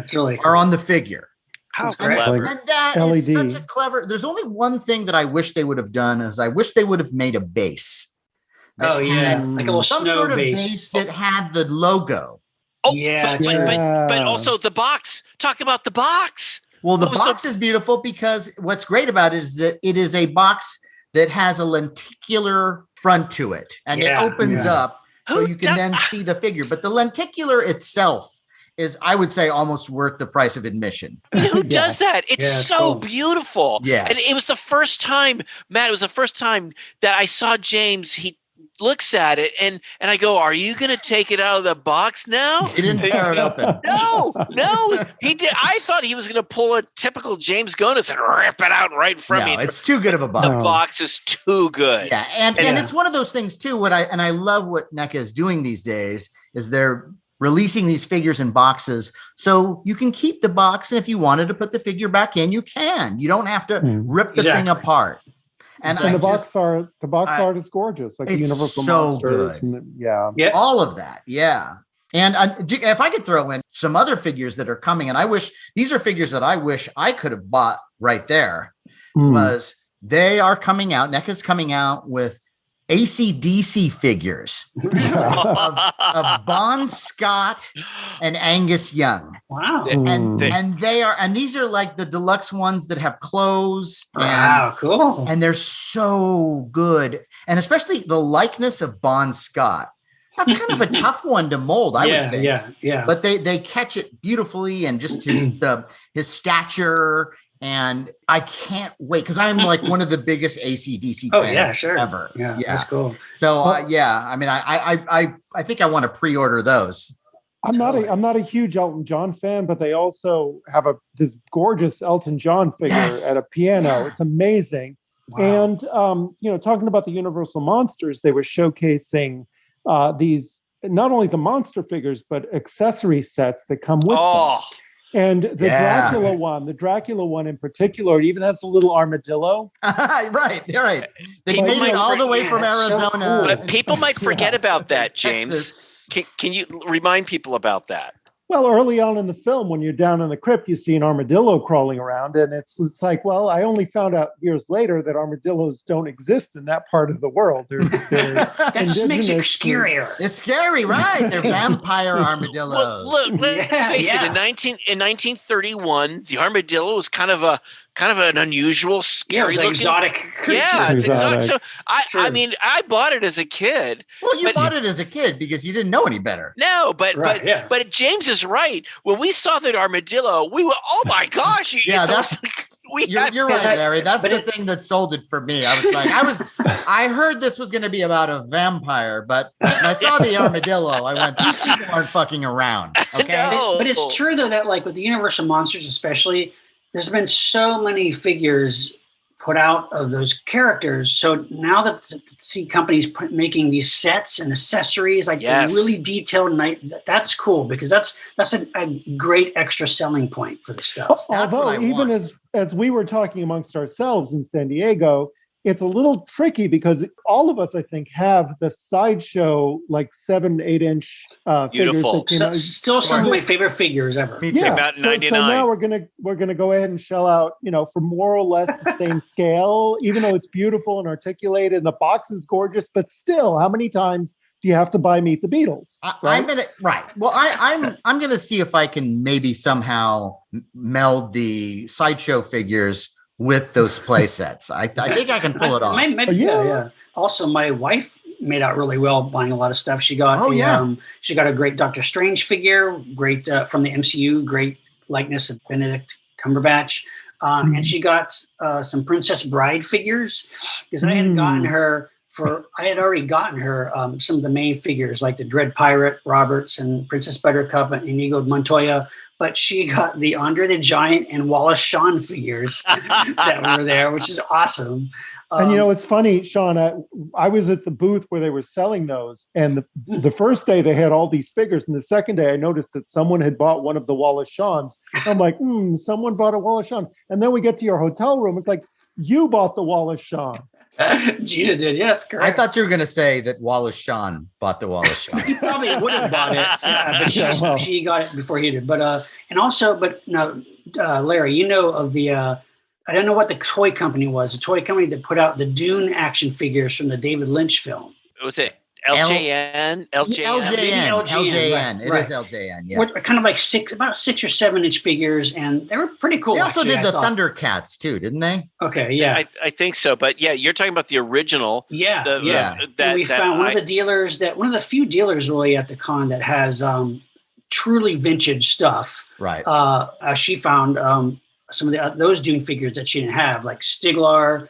are on the figure. How clever. Like And that LED. is such a clever. There's only one thing that I wish they would have done is I wish they would have made a base. that Oh yeah, had like a little some snow sort of base. base that had the logo. Oh, Yeah, but also the box. Talk about the box. Well, the What was box is beautiful because what's great about it is that it is a box that has a lenticular front to it, and it opens up so you can then see the figure. But the lenticular itself is, I would say, almost worth the price of admission. Who does that? It's so beautiful. Yeah. And it was the first time, Matt, that I saw James. He looks at it and I go, "Are you going to take it out of the box now?" He didn't tear it open. No, he did. I thought he was going to pull a typical James GONIS and rip it out right from me. It's too good of a box. The box is too good. Yeah, and it's one of those things too. I love what NECA is doing these days is they're releasing these figures in boxes, so you can keep the box, and if you wanted to put the figure back in, you can. You don't have to rip the thing apart. And the box art is gorgeous, like the Universal Monsters. And, all of that. Yeah. And if I could throw in some other figures that are coming, and these are figures that I wish I could have bought right there, was they are coming out. NECA's coming out with AC/DC figures of Bon Scott and Angus Young. Wow. And these are like the deluxe ones that have clothes. Cool. And they're so good. And especially the likeness of Bon Scott. That's kind of a tough one to mold, I would think. Yeah. But they catch it beautifully, and just his stature. And I can't wait, because I'm like one of the biggest AC/DC fans ever. Yeah, that's cool. So I mean, I think I want to pre-order those. I'm not a huge Elton John fan, but they also have this gorgeous Elton John figure at a piano. It's amazing. Wow. And talking about the Universal Monsters, they were showcasing these, not only the monster figures, but accessory sets that come with them. And the Dracula one in particular, it even has a little armadillo. Right. They made it all the way from Arizona. So cool. But people might forget about that, James. Can you remind people about that? Well, early on in the film, when you're down in the crypt, you see an armadillo crawling around, and it's like, well, I only found out years later that armadillos don't exist in that part of the world. That just makes it scarier. It's scary, right? They're vampire armadillos. Well, look, let's face it. In 1931, the armadillo was kind of an unusual, scary, looking, exotic creature. Yeah, it's exotic. So I mean, I bought it as a kid. Well, you bought it as a kid because you didn't know any better. No, but James is right. When we saw that armadillo, we were, oh my gosh! You're right, Larry. That's the thing that sold it for me. I was like, I heard this was going to be about a vampire, but when I saw the armadillo, I went, these people aren't fucking around. Okay, but it's true though that like with the Universal Monsters, especially. There's been so many figures put out of those characters. So now that see companies making these sets and accessories, like they're really detailed, that's cool, because that's a great extra selling point for the stuff. Although even as we were talking amongst ourselves in San Diego, it's a little tricky because all of us, I think, have the Sideshow like 7-8 inch beautiful figures. Still some of my favorite figures ever. Me too. About 99. So now we're gonna go ahead and shell out, for more or less the same scale, even though it's beautiful and articulated and the box is gorgeous. But still, how many times do you have to buy Meet the Beatles? Well, I'm gonna see if I can maybe somehow meld the Sideshow figures with those play sets. I think I can pull it off. Also, my wife made out really well buying a lot of stuff. She got she got a great Doctor Strange figure, great from the MCU, great likeness of Benedict Cumberbatch. And she got some Princess Bride figures, because I had already gotten her some of the main figures like the Dread Pirate Roberts and Princess Buttercup and Inigo Montoya, but she got the Andre the Giant and Wallace Shawn figures that were there, which is awesome. And it's funny, Sean, I was at the booth where they were selling those, and the first day they had all these figures, and the second day I noticed that someone had bought one of the Wallace Shawns. I'm like, someone bought a Wallace Shawn. And then we get to your hotel room, it's like, you bought the Wallace Shawn. Gina did, yes, correct. I thought you were going to say that Wallace Shawn bought the Wallace Shawn. He probably would have bought it, but she got it before he did. But Larry, of the I don't know what the toy company was. The toy company that put out the Dune action figures from the David Lynch film. Was it LJN. LJN. It right. is LJN. Yes. Kind of like about 6 or 7 inch figures, and they were pretty cool. They also actually, did the Thundercats too, didn't they? Okay, yeah, I think so. But yeah, you're talking about the original. Yeah. And we found one of the few dealers really at the con that has truly vintage stuff. Right. She found some of those Dune figures that she didn't have, like Stiglar,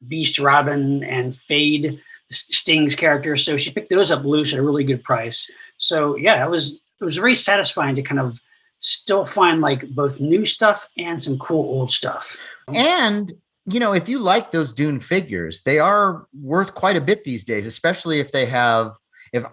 Beast Robin, and Fade, Sting's character. So she picked those up loose at a really good price. So yeah, it was very satisfying to kind of still find like both new stuff and some cool old stuff. And if you like those Dune figures, they are worth quite a bit these days, especially if they have, if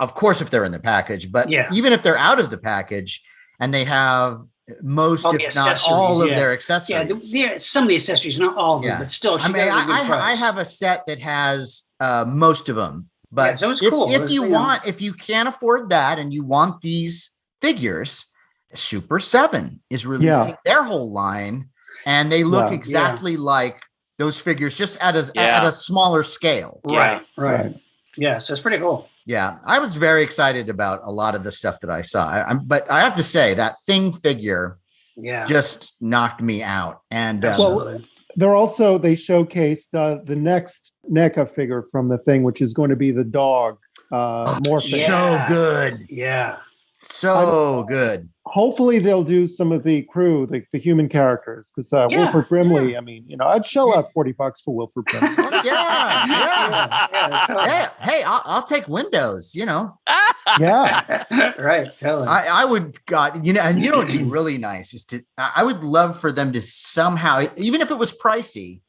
they're in the package, but even if they're out of the package and they have most, if not all of their accessories. Yeah, some of the accessories, not all of them, but still. I have a set that has most of them, but so it's cool. If you can't afford that and you want these figures, Super 7 is releasing their whole line, and they look exactly like those figures, just at a smaller scale. Right. Yeah, so it's pretty cool. Yeah, I was very excited about a lot of the stuff that I saw. But I have to say that Thing figure just knocked me out. And they showcased the next NECA figure from the Thing, which is going to be the dog morphing. So good. Yeah. So good. Hopefully they'll do some of the crew, the human characters, because Wilford Brimley. I mean, I'd shell out $40 for Wilford Brimley. Hey, I'll take Windows. Yeah. Right. Totally. I would, God, and what would be really nice is I would love for them to somehow, even if it was pricey,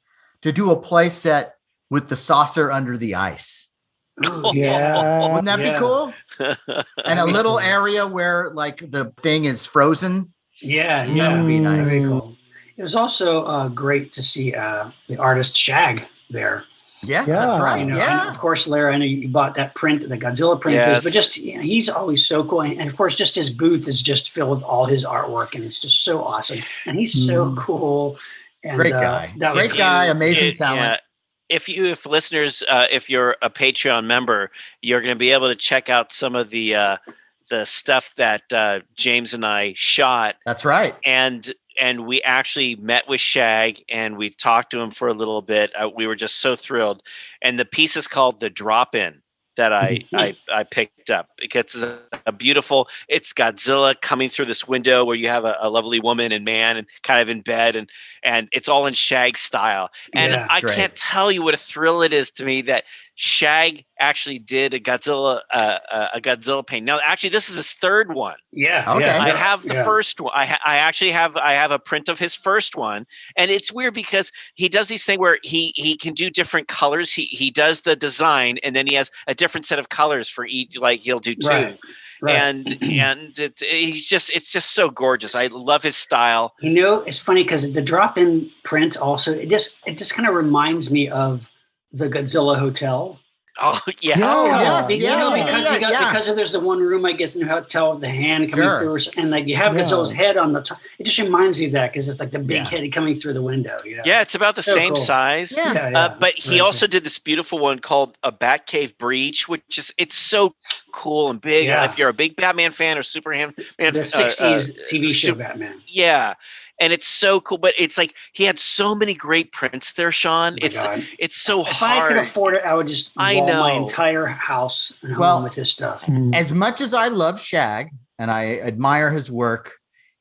to do a play set with the saucer under the ice. Yeah. Wouldn't that be cool? And a little area where like the thing is frozen. Yeah. That would be nice. Very cool. It was also great to see the artist Shag there. Yes, that's right. And of course, Lara, I know you bought that print, the Godzilla print, but just he's always so cool. And of course, just his booth is just filled with all his artwork, and it's just so awesome. And he's so cool. And, great guy. Great guy. Amazing talent. Yeah. If listeners, if you're a Patreon member, you're going to be able to check out some of the stuff that James and I shot. That's right. And we actually met with Shag and we talked to him for a little bit. We were just so thrilled. And the piece is called The Drop-In that I picked up because it's a beautiful, it's Godzilla coming through this window where you have a lovely woman and man and kind of in bed and it's all in Shag style. And I can't tell you what a thrill it is to me that Shag actually did a Godzilla paint. Now, actually, this is his third one. Yeah. Okay. I have the first one. I actually have a print of his first one, and it's weird because he does these things where he can do different colors. He does the design, and then he has a different set of colors for each. Like he'll do two. Right. And it's just so gorgeous. I love his style. It's funny because the drop-in print also it just kind of reminds me of the Godzilla Hotel. Oh yeah. Because there's the one room, I guess, in the hotel with the hand coming through, and like you have Godzilla's head on the top. It just reminds me of that because it's like the big head coming through the window. Yeah, it's about the same size. But he also did this beautiful one called a Batcave Breach, which is it's so cool and big. Yeah. And if you're a big Batman fan or Superman fan, the 60s TV show Batman. Yeah. And it's so cool, but it's like he had so many great prints there, Sean. It's so hard. If I could afford it, I would just wall my entire house and home with his stuff. As much as I love Shag and I admire his work,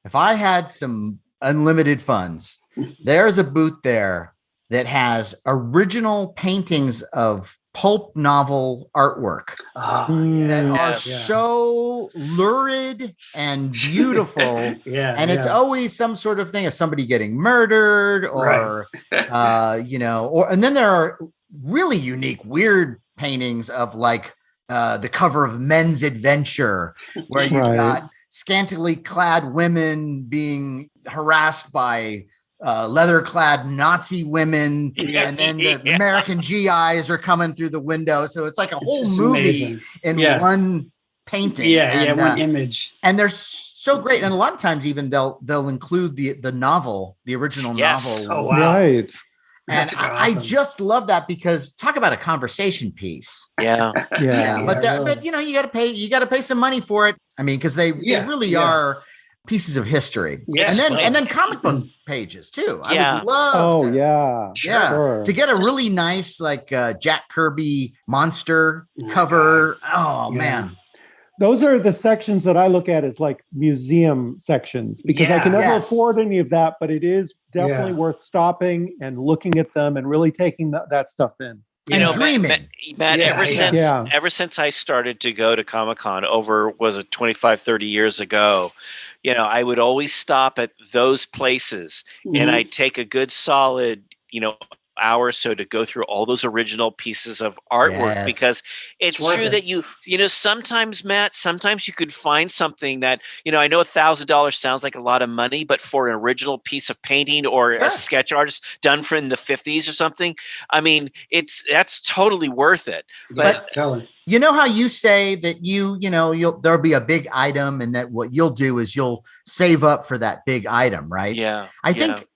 if I had some unlimited funds, there's a booth there that has original paintings of pulp novel artwork that are so lurid and beautiful. And it's always some sort of thing of somebody getting murdered or, and then there are really unique, weird paintings of like the cover of Men's Adventure, where you've got scantily clad women being harassed by leather-clad Nazi women, and then the American GIs are coming through the window. So it's like a whole movie in one painting. One image. And they're so great. And a lot of times even they'll include the novel, the original novel. Oh, wow. Right. And I just love that because talk about a conversation piece. Yeah. But you know, you got to pay some money for it. I mean, because they really are pieces of history. Yes, and then comic book pages too. Yeah. I would love to get a Just really nice like Jack Kirby monster cover. Man. Those are the sections that I look at as like museum sections because I can never afford any of that, but it is definitely worth stopping and looking at them and really taking that stuff in. You know, dreaming. Matt, ever since I started to go to Comic-Con over, 25, 30 years ago, you know, I would always stop at those places and I'd take a good solid, hour or so to go through all those original pieces of artwork because it's true that you know, sometimes Matt, sometimes you could find something that, I know $1,000 sounds like a lot of money, but for an original piece of painting or a sketch artist done in the 50s or something, I mean, that's totally worth it. But you know how you say that there'll be a big item and that what you'll do is you'll save up for that big item, right? Yeah.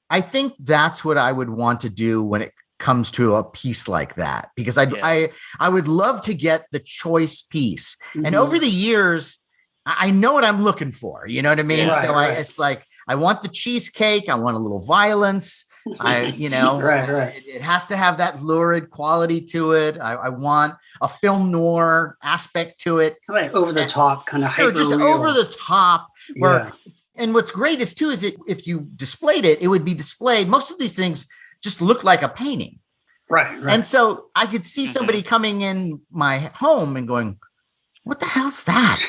I think that's what I would want to do when it comes to a piece like that, because I would love to get the choice piece. And over the years, I know what I'm looking for. You know what I mean? It's like, I want the cheesecake. I want a little violence. It has to have that lurid quality to it. I want a film noir aspect to it. Like over the top, kind of hyper just real. over the top. And what's great is too, if you displayed it, it would be displayed. Most of these things just look like a painting. Right. And so I could see somebody coming in my home and going, what the hell's that?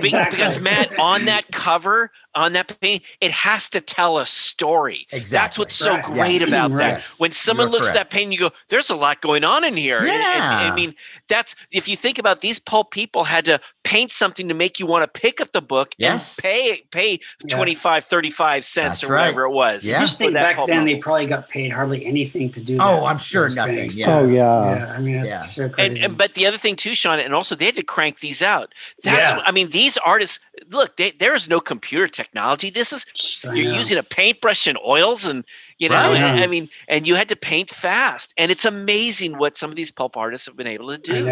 Because Matt, on that cover, on that painting, it has to tell a story. Exactly. That's what's so great about that. When someone looks at that painting, you go, there's a lot going on in here. Yeah. I mean, that's, if you think about these pulp people had to paint something to make you want to pick up the book and pay 25, 35 cents or whatever it was. Yeah. Just think back then, they probably got paid hardly anything to do that. Oh, I'm sure nothing. Yeah. I mean, it's so crazy. But the other thing too, Sean, and also they had to crank these out. I mean, these artists, look, there is no computer technology. This is, you're using a paintbrush and oils and, I mean, and you had to paint fast. And it's amazing what some of these pulp artists have been able to do.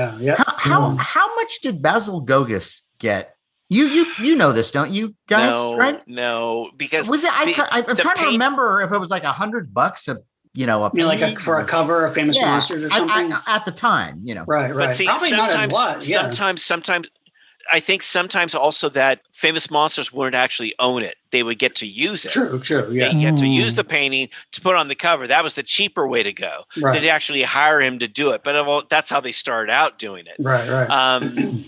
How much did Basil Gogos get? You know this, don't you guys? Right? No, because was it? I'm trying to remember if it was like $100 for a cover of Famous Monsters or something at the time, Right. But see, sometimes I think sometimes also that Famous Monsters wouldn't actually own it. They would get to use it. True, yeah. They get to use the painting to put on the cover. That was the cheaper way to go, to actually hire him to do it. But that's how they started out doing it. Right.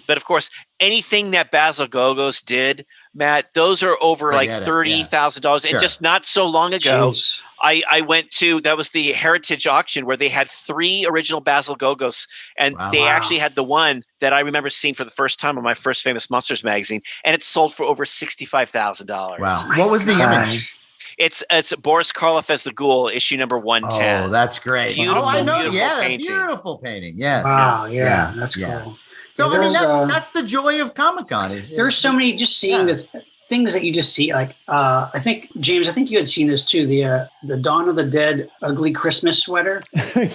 But of course, anything that Basil Gogos did, Matt, those are over like $30,000. And just not so long ago, I went to, that was the Heritage auction where they had 3 original Basil Gogos. And they actually had the one that I remember seeing for the first time on my first Famous Monsters magazine. And it sold for over $65,000. Wow. What was the image? It's Boris Karloff as the Ghoul, issue number 110. Oh, that's great. Beautiful, I know. painting. Beautiful painting. Yes. Wow. Yeah. That's cool. So I mean, that's the joy of Comic-Con. There's so many, just seeing the things that you just see. Like I think James, I think you had seen this too. The Dawn of the Dead ugly Christmas sweater. It's like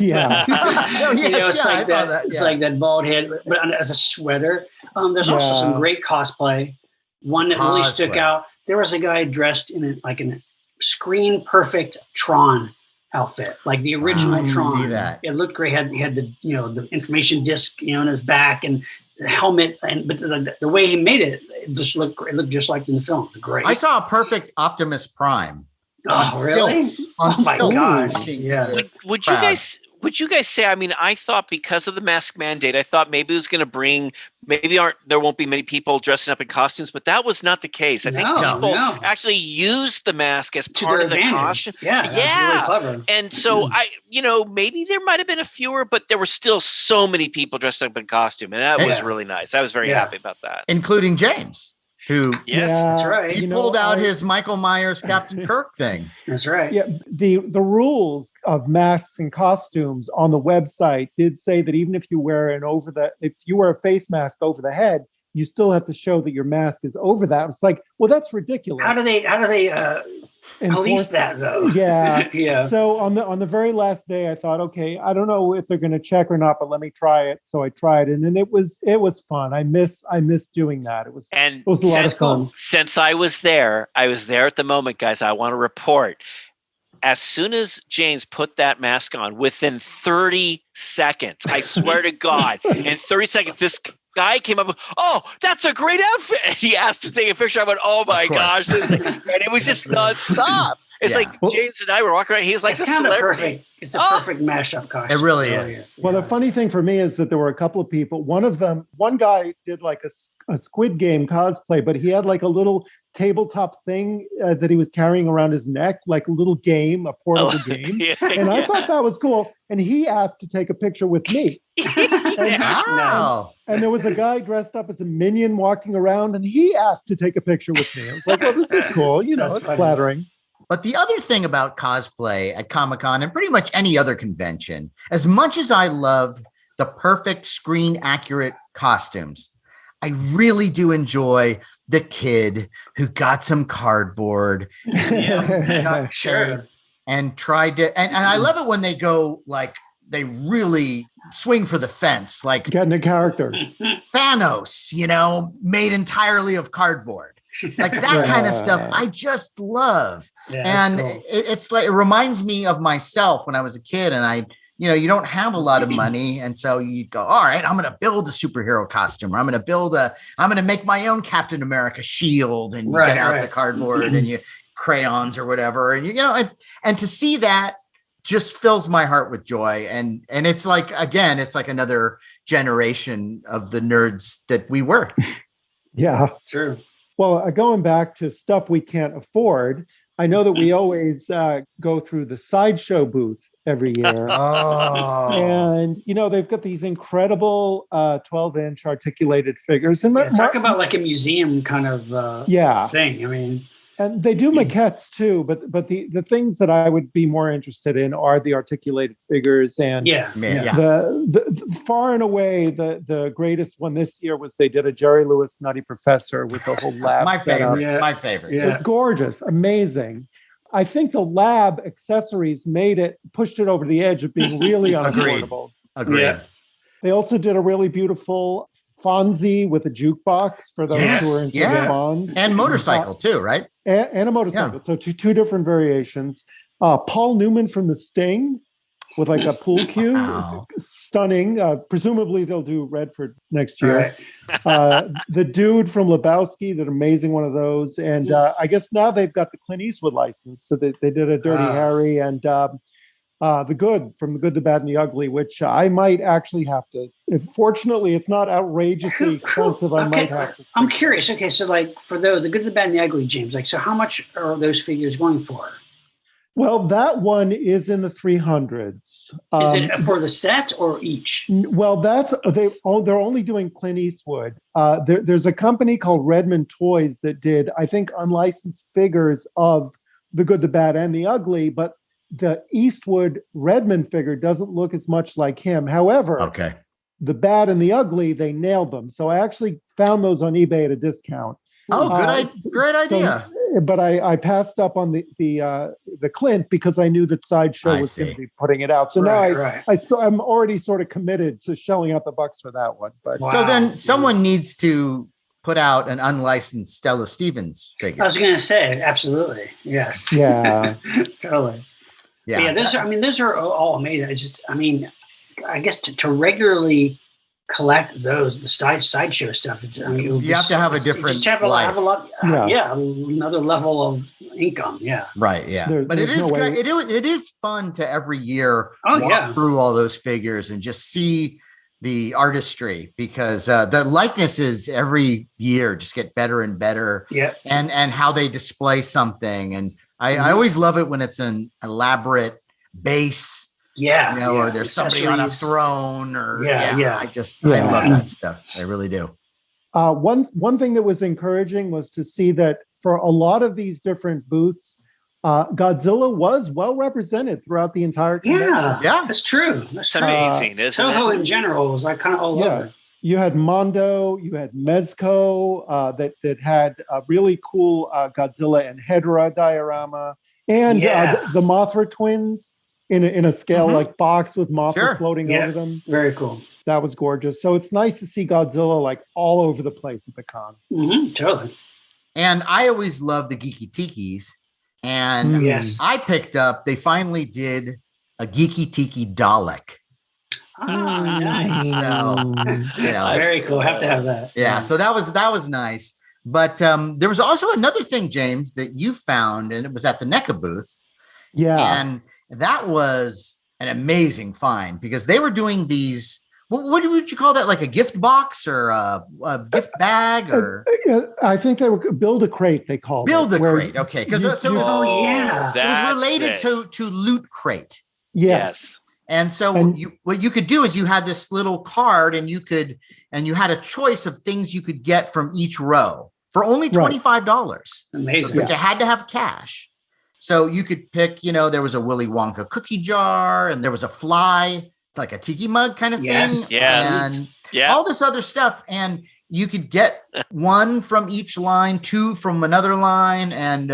that. It's like that bald head, but as a sweater. There's also some great cosplay. One that really stuck out. There was a guy dressed in a screen perfect Tron outfit, like the original Tron. See that. It looked great. He had the the information disc on his back and the helmet, but the way he made it, it looked just like in the film. It's great. I saw a perfect Optimus Prime. Oh, really? Oh my gosh! Yeah. Would you guys say? I mean, I thought because of the mask mandate, I thought maybe it was going to bring. There won't be many people dressing up in costumes, but that was not the case. I think people actually used the mask as part of the costume. Yeah, really clever. And so maybe there might have been a fewer, but there were still so many people dressed up in costume, and that was really nice. I was very happy about that, including James. Who? Yes, that's right. He pulled out his Michael Myers Captain Kirk thing. That's right. Yeah, the rules of masks and costumes on the website did say that even if you wear if you wear a face mask over the head, you still have to show that your mask is over that. It's like, well, that's ridiculous. How do they At least that, though. Yeah. Yeah. So on the very last day, I thought, okay, I don't know if they're going to check or not, but let me try it. So I tried, and then it was fun. I miss doing that. It was a lot of fun. Since I was there at the moment, guys. I want to report. As soon as James put that mask on, within 30 seconds, I swear to God, in 30 seconds, this guy came up, oh, that's a great outfit. He asked to take a picture. I went, oh my gosh. And it was just nonstop. It's like James and I were walking around. He was like, it's kind of perfect. It's a perfect mashup costume. It really is. Well, the funny thing for me is that there were a couple of people. One guy did like a Squid Game cosplay, but he had like a little tabletop thing that he was carrying around his neck, like a little game, a portable game. And I thought that was cool. And he asked to take a picture with me. And there was a guy dressed up as a minion walking around, and he asked to take a picture with me. I was like, well, this is cool. It's flattering. But the other thing about cosplay at Comic-Con and pretty much any other convention, as much as I love the perfect screen accurate costumes, I really do enjoy the kid who got some cardboard and tried to, and I love it when they go like, they really swing for the fence, like getting a character. Thanos, made entirely of cardboard. Like that kind of stuff I just love. And cool. It's like, it reminds me of myself when I was a kid, and you don't have a lot of money. And so you go, all right, I'm going to build a superhero costume, or I'm going to make my own Captain America shield, and you get out the cardboard and you crayons or whatever. And, and to see that just fills my heart with joy. And it's like, again, it's like another generation of the nerds that we were. Yeah, true. Well, going back to stuff we can't afford, I know that we always go through the sideshow booth every year. And, they've got these incredible 12-inch articulated figures. And talk about like a museum kind of thing. I mean... And they do maquettes too, but the things that I would be more interested in are the articulated figures. And the far and away the greatest one this year was they did a Jerry Lewis Nutty Professor with the whole lab. My favorite. Yeah. It's gorgeous, amazing. I think the lab accessories pushed it over the edge of being really unaffordable. Agreed. Yeah. They also did a really beautiful Fonzie with a jukebox for those who are into the Fonz. And motorcycle too, right? And a motorcycle. So two different variations. Paul Newman from The Sting with like a pool cue. Wow. Stunning. Presumably they'll do Redford next year. Right. The dude from Lebowski, that amazing one of those. And I guess now they've got the Clint Eastwood license. So they did a Dirty Harry and The Good, from The Good, the Bad, and the Ugly, which I might actually have to. Fortunately, it's not outrageously expensive. I might have to. I'm curious. Okay, so like for The Good, the Bad, and the Ugly, James, like, so how much are those figures going for? Well, that one is in the 300s. Is it for the set or each? Well, they're only doing Clint Eastwood. There's a company called Redmond Toys that did, I think, unlicensed figures of The Good, the Bad, and the Ugly, but the Eastwood Redmond figure doesn't look as much like him. However, the Bad and the Ugly, they nailed them. So I actually found those on eBay at a discount. Oh, great idea. But I passed up on the Clint because I knew that Sideshow was going to be putting it out. So now I'm already sort of committed to shelling out the bucks for that one. But so then someone needs to put out an unlicensed Stella Stevens figure. I was going to say, absolutely, yes, yeah, totally. Yeah, those are all amazing. It's just, I guess to regularly collect those, the sideshow stuff. You have to have a different just have life. a lot, another level of income. Yeah, right. Yeah, but it is good. It is fun to every year walk through all those figures and just see the artistry, because the likenesses every year just get better and better. Yeah, and how they display something, and I always love it when it's an elaborate base. Yeah, or there's somebody on a throne, or I love that stuff. I really do. One thing that was encouraging was to see that for a lot of these different booths, Godzilla was well represented throughout the entire convention. Yeah, that's true. That's amazing, isn't it? Toho in general was like kind of all over. You had Mondo, you had Mezco, that had a really cool Godzilla and Hedorah diorama, and the Mothra twins in a scale like box with Mothra floating over them. Very cool. That was gorgeous. So it's nice to see Godzilla like all over the place at the con. Totally. And I always love the Geeky Tikis. And I picked up, they finally did a Geeky Tiki Dalek. Nice. So, very cool. Have to have that. Yeah. So that was nice. But there was also another thing, James, that you found, and it was at the NECA booth. Yeah. And that was an amazing find because they were doing these. What would you call that? Like a gift box or a gift bag? Or I think they were build a crate. They called build it, a crate. Okay, because it was related to Loot Crate. Yes. And so what you could do is you had this little card, and you had a choice of things you could get from each row for only $25. Amazing. But you had to have cash. So you could pick. There was a Willy Wonka cookie jar, and there was a fly, like a tiki mug kind of thing. And all this other stuff. And you could get one from each line, two from another line. And,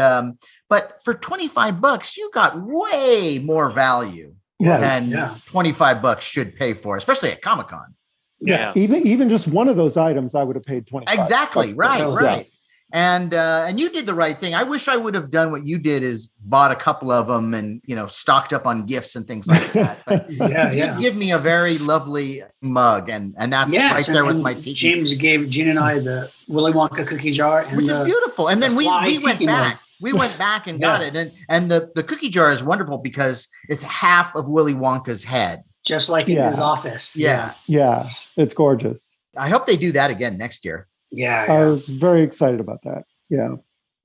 but for $25, you got way more value than $25 should pay for, especially at Comic-Con. Yeah. Even just one of those items, I would have paid $25. Exactly. Right. And you did the right thing. I wish I would have done what you did, is bought a couple of them and, stocked up on gifts and things like that. But you did give me a very lovely mug, and that's right there with my tiki. James gave Gene and I the Willy Wonka cookie jar, which is beautiful. And then we went back. We went back and got it. And the cookie jar is wonderful because it's half of Willy Wonka's head. Just like in his office. Yeah. It's gorgeous. I hope they do that again next year. I was very excited about that. Yeah.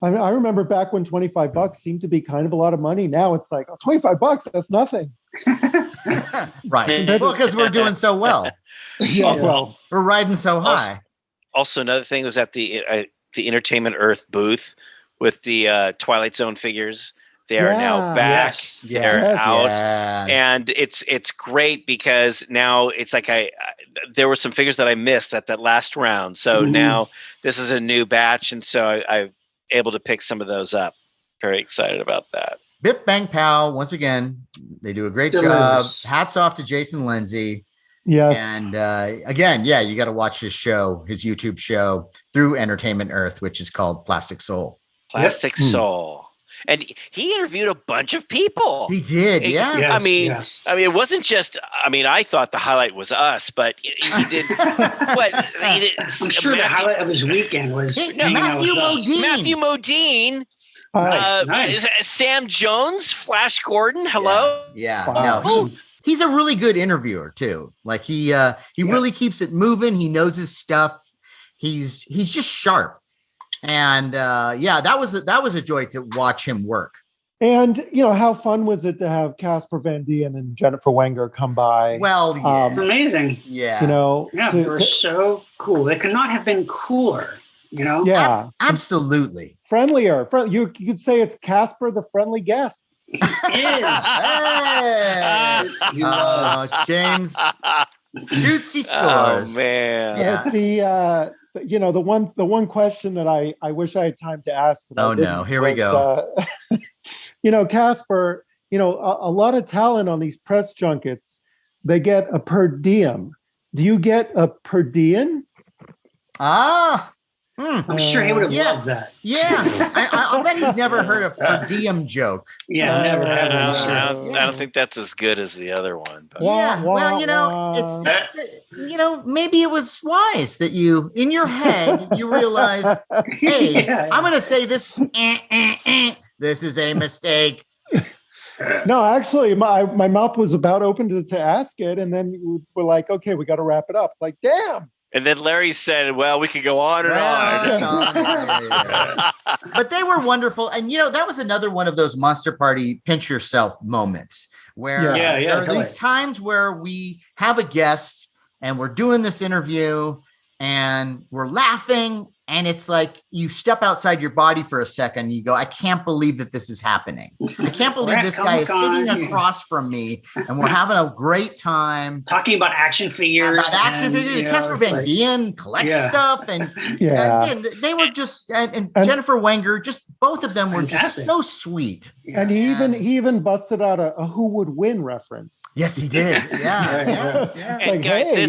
I remember back when $25 seemed to be kind of a lot of money. Now it's like, $25, that's nothing. Right. Well, because we're doing so well. We're riding so high. Also, another thing was at the Entertainment Earth booth with the Twilight Zone figures. They are now back. They're out. And it's great because now it's like there were some figures that I missed at that last round. So now this is a new batch. And so I'm able to pick some of those up. Very excited about that. Biff Bang Pow, once again, they do a great job. Hats off to Jason Lindsay. Yes. And again, you got to watch his YouTube show through Entertainment Earth, which is called Plastic Soul. Plastic Soul. And he interviewed a bunch of people. He did, I mean, it wasn't just. I mean, I thought the highlight was us, but he did. I'm sure the highlight of his weekend was Matthew Modine. Matthew Modine. Nice. Sam Jones, Flash Gordon. Hello. No, he's a really good interviewer too. Like he really keeps it moving. He knows his stuff. He's just sharp. And that was a joy to watch him work. And how fun was it to have Casper Van Dien and Jennifer Wenger come by? Well, amazing. They were so cool. They could not have been cooler. Absolutely friendlier. You could say it's Casper, the friendly guest. James, Juicy scores. Oh man. The one question that I wish I had time to ask. Here we go. Casper, a lot of talent on these press junkets, they get a per diem. Do you get a per diem? I'm sure he would have loved that. Yeah. I bet he's never heard a per diem joke. Yeah, never had one. I don't think that's as good as the other one. But. It's maybe it was wise that you, in your head, you realize, hey, I'm going to say this. This is a mistake. No, actually, my mouth was about open to ask it, and then we're like, okay, we got to wrap it up. Like, damn. And then Larry said, well, we could go on and on. But they were wonderful. And, that was another one of those Monster Party pinch yourself moments where there are these times where we have a guest and we're doing this interview and we're laughing And it's like you step outside your body for a second. You go, I can't believe that this is happening. I can't believe this guy is sitting across from me and we're having a great time. Talking about action figures. Casper Van Dien collects stuff. And again, they were just, and Jennifer Wenger, just both of them were just so sweet. And he even busted out a Who Would Win reference. Yes, he did. Yeah. And like, guys, hey,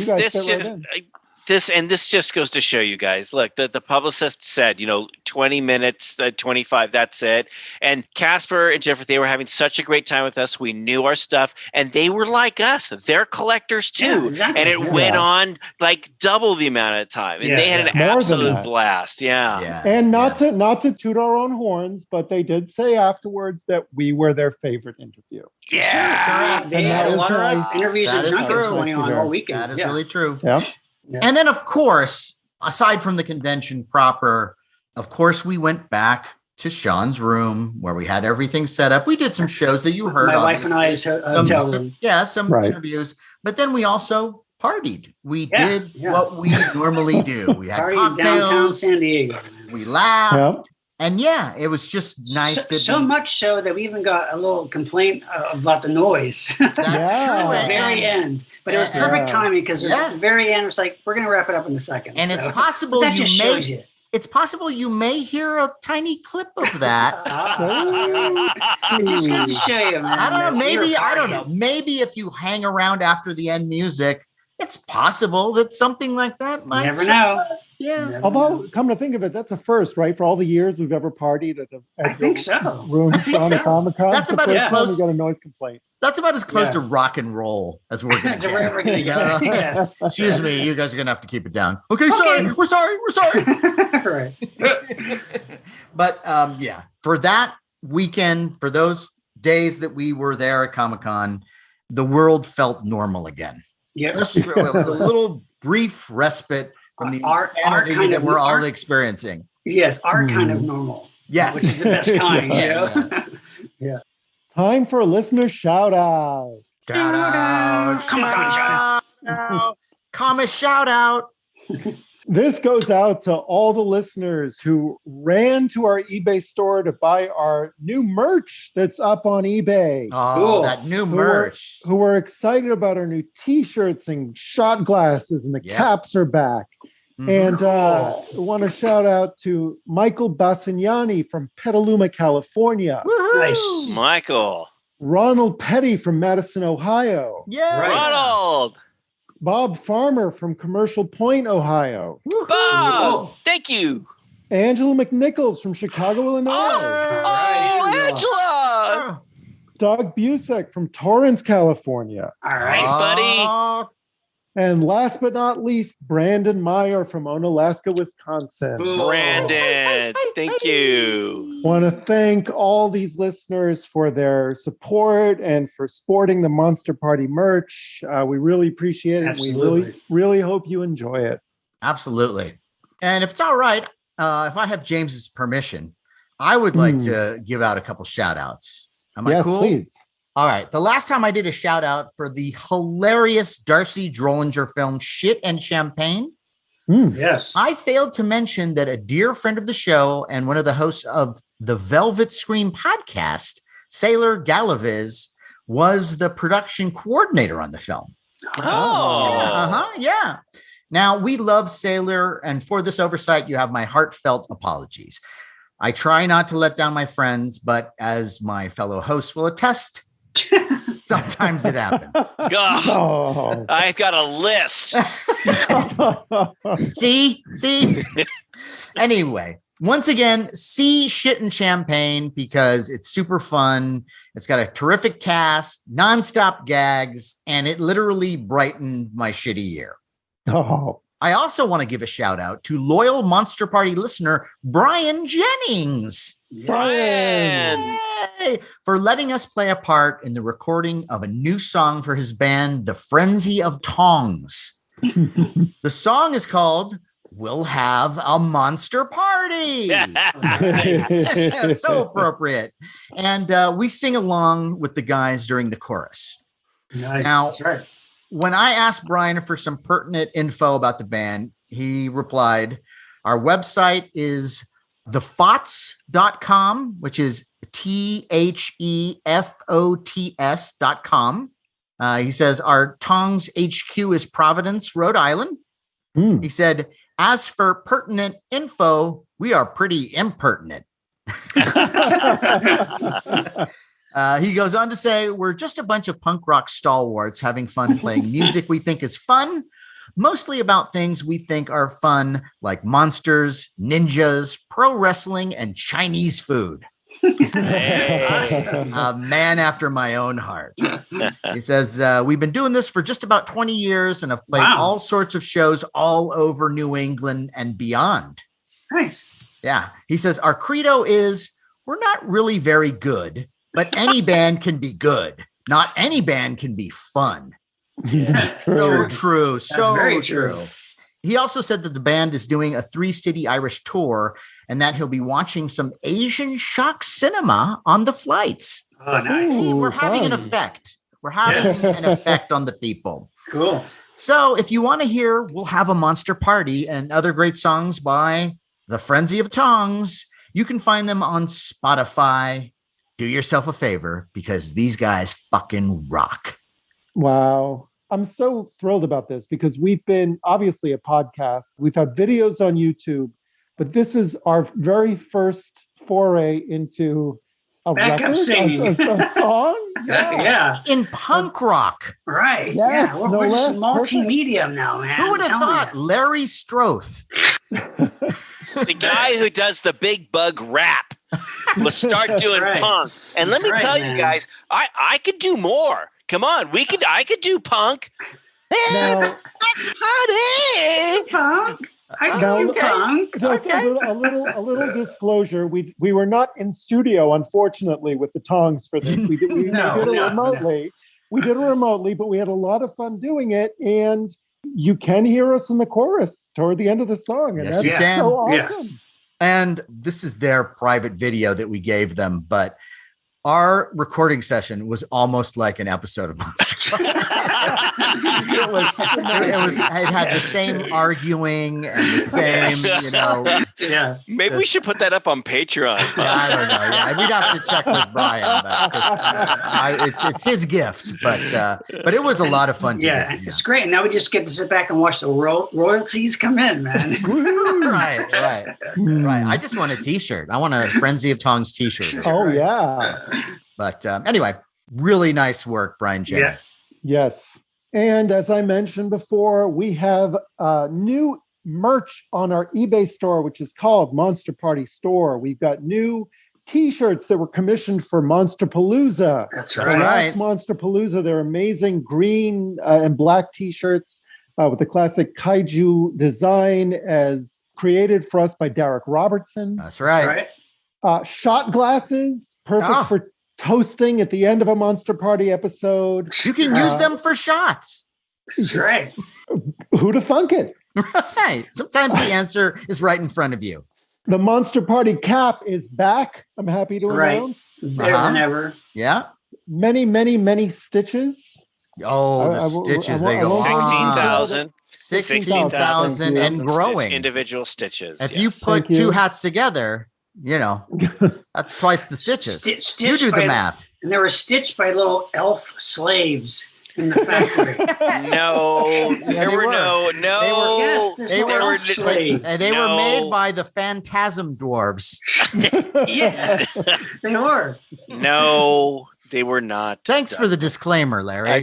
this just goes to show you guys, look, the publicist said, 20 minutes, 25, that's it. And Casper and Jennifer, they were having such a great time with us. We knew our stuff and they were like us. They're collectors too. Yeah, exactly. And it went on like double the amount of time. And they had an absolute blast. Yeah. And not to toot our own horns, but they did say afterwards that we were their favorite interview. Yeah. They had a lot of interviews and junkets going on all weekend. That is really true. Yeah. And then, of course, aside from the convention proper, of course, we went back to Sean's room where we had everything set up. We did some shows that you heard. My wife and I's hotel room. Some interviews. But then we also partied. We did what we normally do. We had cocktails. Downtown San Diego. We laughed. And it was just nice so much so that we even got a little complaint about the noise. That's true. At the very end. But it was perfect timing because at the very end, it was like, we're going to wrap it up in a second. And it's possible it's possible you may hear a tiny clip of that. Just got to show you, man. I don't know. Maybe if you hang around after the end music, it's possible that something like that might. Never know. Yeah. Although, come to think of it, that's a first, right? For all the years we've ever partied at the room at Comic-Con. That's about as close. We got a noise complaint. That's about as close to rock and roll as we're going to get. We're ever going to go. Yes. Excuse me, you guys are going to have to keep it down. Okay, sorry. We're sorry. Right. But for that weekend, for those days that we were there at Comic-Con, the world felt normal again. Yeah. It was a little brief respite from the insanity that we're all experiencing. Yes, our kind of normal. Yes. Which is the best kind, Yeah. Time for a listener shout out. Shout out. Comic-Con shout out. Comic shout out. This goes out to all the listeners who ran to our eBay store to buy our new merch that's up on eBay. Oh, cool. That new merch. Who were excited about our new t-shirts and shot glasses, and the caps are back. And I want to shout out to Michael Bassignani from Petaluma, California. Woo-hoo. Nice. Michael. Ronald Petty from Madison, Ohio. Yeah. Right. Ronald. Bob Farmer from Commercial Point, Ohio. Bob, thank you. Angela McNichols from Chicago, Illinois. Angela. Doug Busek from Torrance, California. All right. Thanks, buddy. And last but not least, Brandon Meyer from Onalaska, Wisconsin. Brandon, thank you. Want to thank all these listeners for their support and for sporting the Monster Party merch. We really appreciate it. Absolutely. We really hope you enjoy it. Absolutely. And if it's all right, if I have James's permission, I would like to give out a couple shout outs. Am I cool? Please. All right. The last time I did a shout out for the hilarious Darcy Drollinger film Shit and Champagne. Yes. I failed to mention that a dear friend of the show and one of the hosts of the Velvet Screen podcast, Sailor Galaviz, was the production coordinator on the film. Oh. Yeah. Now, we love Sailor, and for this oversight, you have my heartfelt apologies. I try not to let down my friends, but as my fellow hosts will attest, sometimes it happens. Oh, I've got a list. See? Anyway, once again, see Shit and Champagne because it's super fun. It's got a terrific cast, nonstop gags, and it literally brightened my shitty year. Oh. I also want to give a shout out to loyal Monster Party listener, Brian Jennings. Brian! Yay! For letting us play a part in the recording of a new song for his band, The Frenzy of Tongs. The song is called We'll Have a Monster Party. So appropriate. And we sing along with the guys during the chorus. Nice. Now, That's right. When I asked Brian for some pertinent info about the band, he replied, Our website is thefots.com, which is THEFOTS.com. He says our Tongs HQ is Providence, Rhode Island. He said, as for pertinent info, we are pretty impertinent. He goes on to say, we're just a bunch of punk rock stalwarts having fun playing music we think is fun, mostly about things we think are fun, like monsters, ninjas, pro wrestling, and Chinese food. A man after my own heart. He says, we've been doing this for just about 20 years and have played all sorts of shows all over New England and beyond. Nice. Yeah. He says, our credo is we're not really very good, but any band can be good. Not any band can be fun. So true. So very true. He also said that the band is doing a 3-city Irish tour and that he'll be watching some Asian shock cinema on the flights. Oh, nice. We're having an effect. We're having an effect on the people. Cool. So if you want to hear, we'll have a monster party and other great songs by the Frenzy of Tongs. You can find them on Spotify. Do yourself a favor because these guys fucking rock. Wow. I'm so thrilled about this because we've been obviously a podcast. We've had videos on YouTube, but this is our very first foray into a backup record, singing, a song. Yeah. In punk rock. Right. Yes, yeah. We're just multimedia now, man. Who would have thought Larry Stroth? The guy who does the big bug rap will start doing punk. And let me tell you guys, I could do more. Come on, I could do punk. Now, punk. I can do punk. Just a little disclosure. We were not in studio, unfortunately, with the Tongs for this. We did it remotely. No. We did it remotely, but we had a lot of fun doing it. And you can hear us in the chorus toward the end of the song. And yes, you can. So awesome. Yes. And this is their private video that we gave them, but our recording session was almost like an episode of Monster. It had the same arguing and the same, Yeah. Maybe we should put that up on Patreon. I don't know. Yeah, we'd have to check with Brian. It's his gift, but it was a lot of fun. It's great. And now we just get to sit back and watch the royalties come in, man. Right. I just want a T-shirt. I want a Frenzy of Tongs T-shirt. Oh yeah. But anyway, really nice work, Brian Jennings. Yes. And as I mentioned before, we have new merch on our eBay store, which is called Monster Party Store. We've got new T-shirts that were commissioned for Monsterpalooza. That's right. Last Monsterpalooza, they're amazing green and black T-shirts with the classic kaiju design as created for us by Derek Robertson. That's right. Shot glasses, perfect for toasting at the end of a Monster Party episode. You can use them for shots. That's right. Who to thunk it? Right. Sometimes the answer is right in front of you. The Monster Party cap is back. I'm happy to announce. Better than ever. Yeah. Many, many, many stitches. Oh, the stitches. They go 16,000. 16,000 and growing. Individual stitches. If you put two hats together, that's twice the stitches. You do the math. And they were stitched by little elf slaves in the factory. No, there were no. They were made by the Phantasm Dwarves. Yes, they were. No, they were not. Thanks for the disclaimer, Larry. A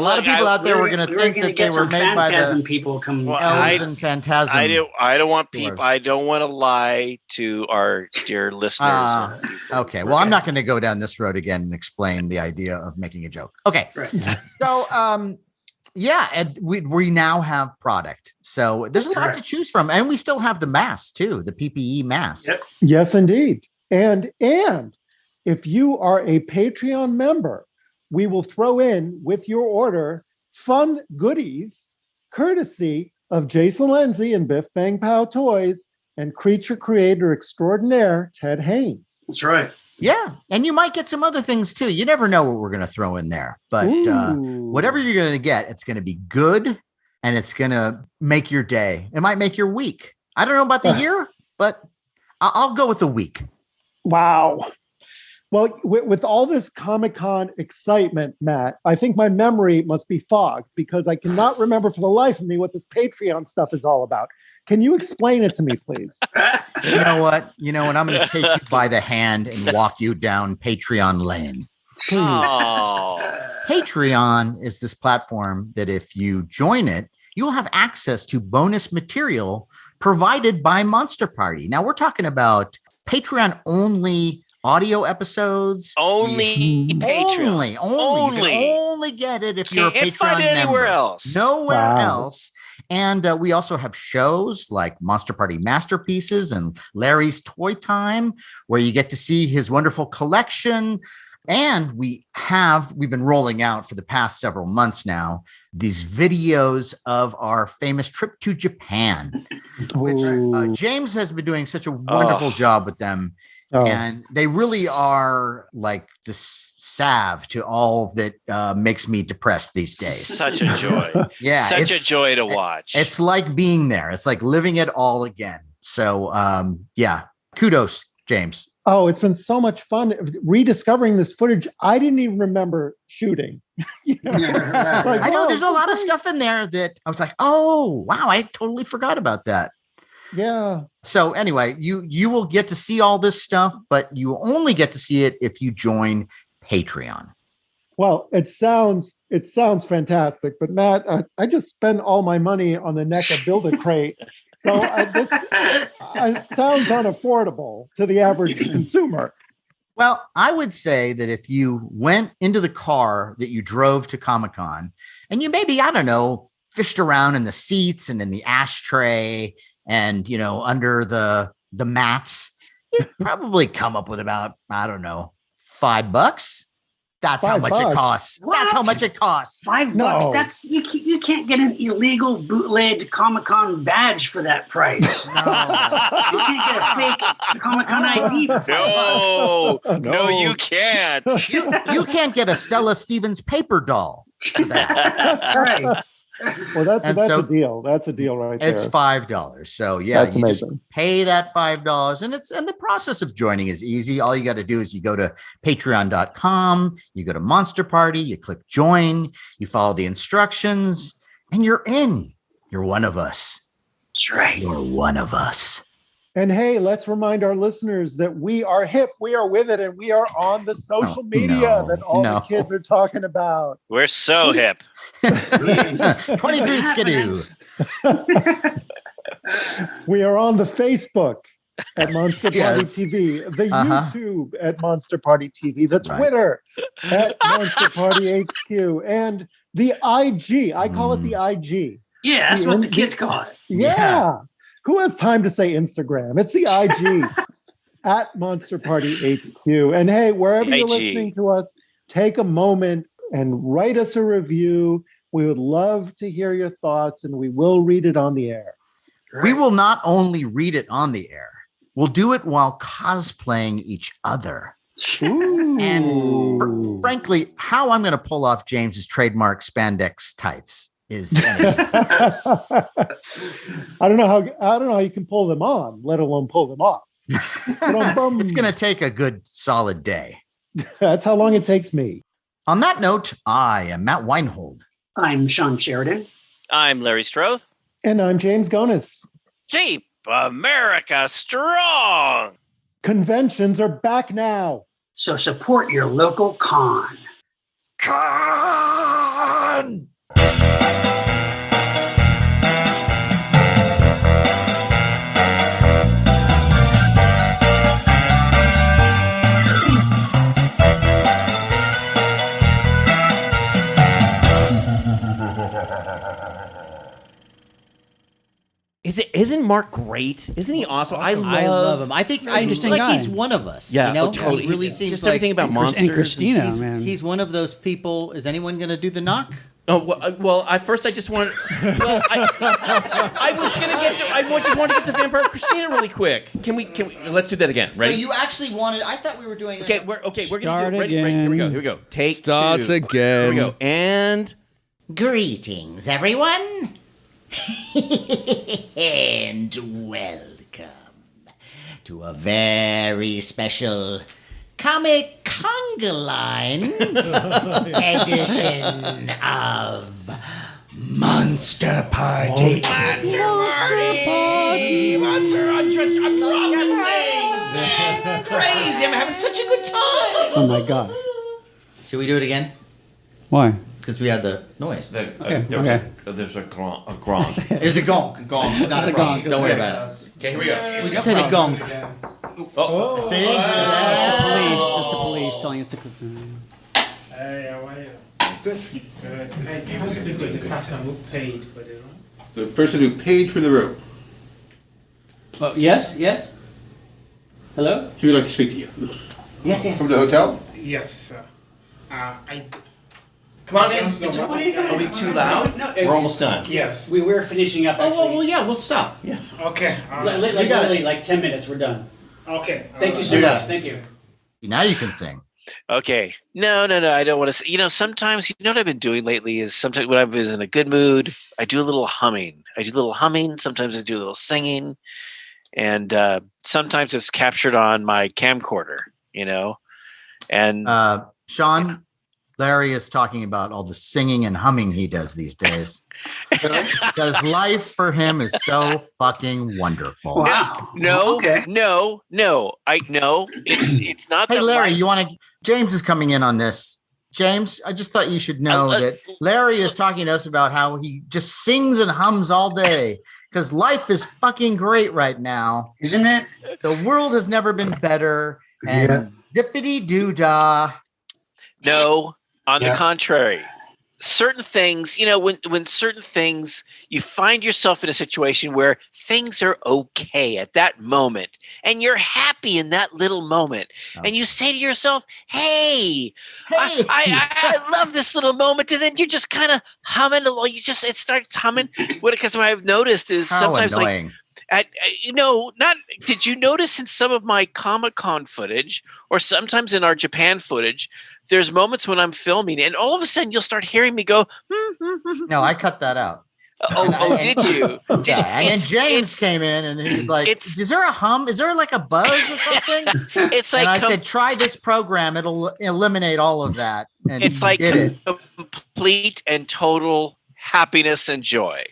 lot of people out there were going to think that they were made by the people coming. elves and Phantasm. I don't want people. Dwarves. I don't want to lie to our dear listeners. Okay, well, I'm not going to go down this road again and explain the idea of making a joke. Okay, so and we now have product. So there's a lot to choose from, and we still have the masks too, the PPE masks. Yep. Yes, indeed. And if you are a Patreon member, we will throw in with your order fun goodies courtesy of Jason Lenzi and Biff Bang Pow Toys and creature creator extraordinaire Ted Haynes. That's right. Yeah, and you might get some other things too. You never know what we're going to throw in there. But whatever you're going to get, it's going to be good and it's going to make your day. It might make your week. I don't know about the year, but I'll go with the week. Wow. Well, with all this Comic-Con excitement, Matt, I think my memory must be fogged because I cannot remember for the life of me what this Patreon stuff is all about. Can you explain it to me, please? You know what? I'm going to take you by the hand and walk you down Patreon lane. Oh. Patreon is this platform that if you join it, you will have access to bonus material provided by Monster Party. Now, we're talking about Patreon-only audio episodes. Only Patreon. Only. You can only get it if you're a Can't Patreon find it anywhere member. else. Nowhere else. And we also have shows like Monster Party Masterpieces and Larry's Toy Time, where you get to see his wonderful collection. And we've been rolling out for the past several months now, these videos of our famous trip to Japan, which James has been doing such a wonderful job with them. And they really are like the salve to all that makes me depressed these days. Such a joy. Yeah. Such a joy to watch. It's like being there. It's like living it all again. So, kudos, James. Oh, it's been so much fun rediscovering this footage I didn't even remember shooting. I know there's a lot of stuff in there that I was like, oh, wow, I totally forgot about that. Yeah. So anyway, you will get to see all this stuff, but you only get to see it if you join Patreon. Well, it sounds fantastic, but Matt, I just spend all my money on the Neca Build-A-Crate. So this sounds unaffordable to the average consumer. Well, I would say that if you went into the car that you drove to Comic-Con and you maybe, I don't know, fished around in the seats and in the ashtray and, under the mats, you'd probably come up with about, I don't know, $5. That's how much it costs. What? That's how much it costs. $5? That's you can't get an illegal bootleg Comic-Con badge for that price. No. You can't get a fake Comic-Con ID for $5. No, you can't. You can't get a Stella Stevens paper doll for that. That's right. Well, that's a deal. That's a deal right there. It's $5. So yeah, that's you amazing. just pay that $5, and the process of joining is easy. All you got to do is you go to patreon.com, you go to Monster Party, you click join, you follow the instructions, and you're in. You're one of us. That's right. You're one of us. And hey, let's remind our listeners that we are hip, we are with it, and we are on the social media that all the kids are talking about. We're so hip. 23 Skidoo. We are on the Facebook at Monster Party TV, the YouTube at Monster Party TV, the Twitter at Monster Party HQ, and the IG. I call it the IG. Yeah, that's what the kids call it. Yeah. Who has time to say Instagram? It's the IG at Monster Party HQ. And hey, wherever you're listening to us, take a moment and write us a review. We would love to hear your thoughts, and we will read it on the air. We will not only read it on the air, we'll do it while cosplaying each other. Ooh. And frankly, how I'm going to pull off James's trademark spandex tights is I don't know how you can pull them on, let alone pull them off. It's going to take a good solid day. That's how long it takes me. On that note, I am Matt Weinhold. I'm Shawn Sheridan. I'm Larry STROTHE. And I'm James GONIS. Keep America strong. Conventions are back now. So support your local con. Con! Isn't Mark great? Isn't he awesome? I love him. I think he's one of us. Yeah, totally. He really seems just like everything about monsters. And Christina, man. He's one of those people. Is anyone going to do the knock? Oh well. I just want. Well, I was gonna get to. I just want to get to Vampire Christina really quick. Can we? Let's do that again. Ready? So you actually wanted? I thought we were doing. Okay. We're gonna do it. Ready? Again. Here we go. Starts two. again. Here we go. And Greetings, everyone. And welcome to a very special Comic Conga Line edition of Monster Party. Monster Party! I'm dropping things, man! Crazy! I'm having such a good time! Oh my god. Should we do it again? Why? Because we had the noise. There's a gong. There's a gong. Gong. Not a gong. Don't worry about it. Okay, here we go. We just had a gong. Oh. See? That's the police telling us to quit. The person who paid for the room. Yes, yes. Hello? He would like to speak to you. Yes, yes. From the hotel? Yes. Come on in. Are we too loud? No, We're almost done. Yes. We were finishing up. Actually. Well, yeah, we'll stop. Yeah. Okay. Literally, like 10 minutes. We're done. Okay. Thank you so much. Thank you. Now you can sing. Okay. No. I don't want to. Sometimes, what I've been doing lately is sometimes when I was in a good mood, I do a little humming. Sometimes I do a little singing. And sometimes it's captured on my camcorder, And Sean, Larry is talking about all the singing and humming he does these days. Because life for him is so fucking wonderful. Wow. No. Okay. No. It's not. Hey, that Larry, life- you want to? James is coming in on this. James, I just thought you should know that Larry is talking to us about how he just sings and hums all day because life is fucking great right now. Isn't it? The world has never been better. And zippity doo dah. No, on the contrary. Certain things, when certain things, you find yourself in a situation where things are okay at that moment and you're happy in that little moment. And you say to yourself, hey, I love this little moment. And then you're just kind of humming along. It starts humming. Because what I've noticed is sometimes annoying. Did you notice in some of my Comic-Con footage or sometimes in our Japan footage, there's moments when I'm filming and all of a sudden you'll start hearing me go, No, I cut that out. Did you? And then James came in and he was like, is there a hum? Is there like a buzz or something? It's like, and I said, try this program. It'll eliminate all of that. And it's like did it. complete and total happiness and joy.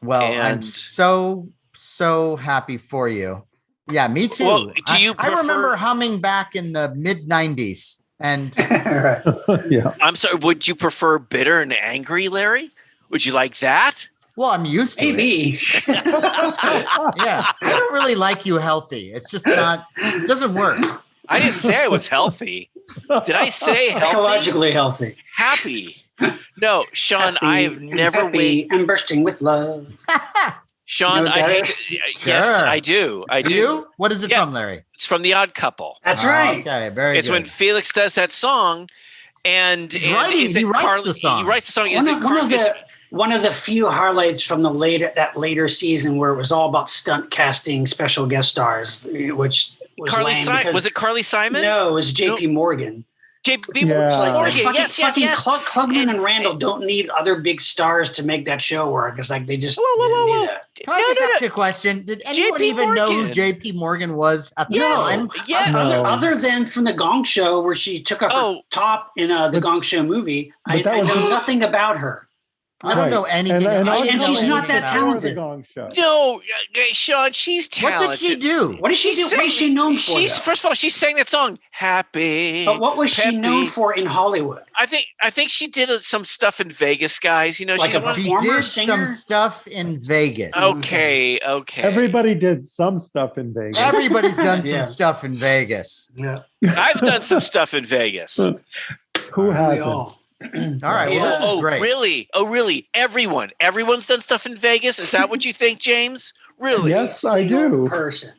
Well, I'm so happy for you. Yeah, me too. Well, I remember humming back in the mid 90s. And I'm sorry, would you prefer bitter and angry, Larry? Would you like that? Well, I'm used to Maybe. it. Yeah. I don't really like you healthy. It's just not, it doesn't work. I didn't say I was healthy. Did I say healthy? Psychologically healthy. Happy. No, Sean, Happy, I've never waited. I'm bursting with love. Sean, yes, I do. Do you? What is it from, Larry? It's from The Odd Couple. That's right. Okay, very It's good. when Felix does that song, and he writes the song. He writes the song. One of the few highlights from that later season where it was all about stunt casting, special guest stars, which was Carly lame Simon. because- Was it Carly Simon? No, it was J.P. Morgan. J.P. Morgan. Yes. Klugman and Randall don't need other big stars to make that show work. It's like they just Whoa. Can I just ask you a question? Did anyone even know who J.P. Morgan was at the time? Yeah. Other than from the Gong Show where she took off her top in the Gong Show movie, I know nothing about her. I don't know anything. And she's not that talented. No, Sean, she's talented. What did she do? What is she do? What is she known for? First of all, she sang that song, "Happy." But what was she known for in Hollywood? I think she did some stuff in Vegas, guys. Like she did some stuff in Vegas. Okay. Everybody did some stuff in Vegas. Everybody's done some stuff in Vegas. Yeah, I've done some stuff in Vegas. Who hasn't? All right. Well, this is great. Really? Oh, really? Everyone's done stuff in Vegas. Is that what you think, James? Really? Yes, I do. Person.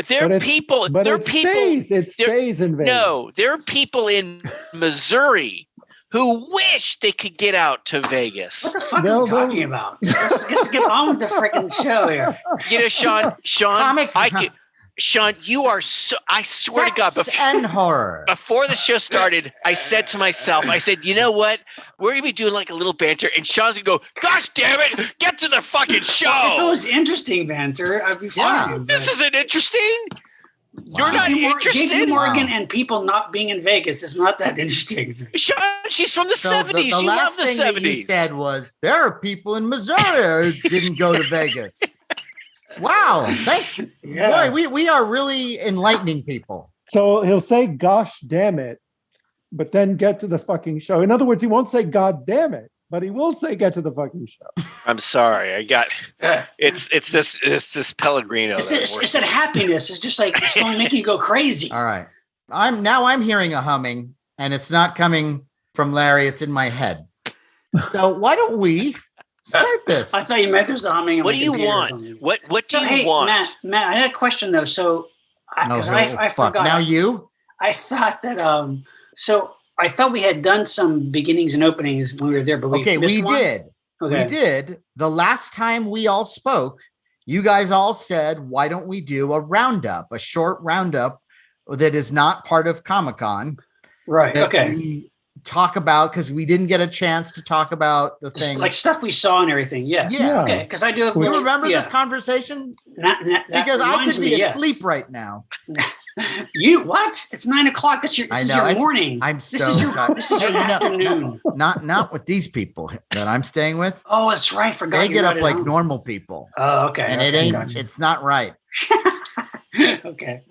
There are people. But it stays in Vegas. No, there are people in Missouri who wish they could get out to Vegas. What the fuck are you talking about? Let's get on with the freaking show here. Sean, Sean, you are so. I swear to God, Sex and horror. before the show started, I said to myself, I said, you know what? We're gonna be doing like a little banter, and Sean's gonna go, "Gosh damn it, get to the fucking show!" If it was interesting banter, I'd be fine. This isn't interesting. You're not interested. JP Morgan and people not being in Vegas is not that interesting. Sean, she's from the So 70s. The You love last the thing 70s. that you said was, there are people in Missouri who didn't go to Vegas. Wow, thanks. Yeah. Boy, we are really enlightening people. So he'll say, "Gosh damn it," but then get to the fucking show. In other words, he won't say "God damn it," but he will say, "Get to the fucking show." I'm sorry. I got it's this Pellegrino. It's that happiness. It's just like it's going to make you go crazy. All right. I'm hearing a humming, and it's not coming from Larry, it's in my head. So why don't we start this? I thought you meant there's a humming. on What my do you computer or want? something. What do So, you hey, want? Matt, I had a question though. So, because I fuck. forgot. Now you? I thought that so I thought we had done some beginnings and openings when we were there, but we missed we one? did. Okay. We did. The last time we all spoke, you guys all said, why don't we do a roundup, a short roundup that is not part of Comic-Con? Right. that Okay. We talk about because we didn't get a chance to talk about the things. Like stuff we saw and everything. Yes. Yeah. Okay. Because I do have. You remember yeah. this conversation? That Because I reminds could be me, yes. asleep right now. You what? It's 9 o'clock. This I is know, your it's- morning. I'm This so is your tired. this is your Hey, you know, afternoon. Not with these people that I'm staying with. Oh, that's right. Forgot. They you're get not up at like home. normal people. Oh, okay. And okay, it ain't, gotcha. it's not right. Okay.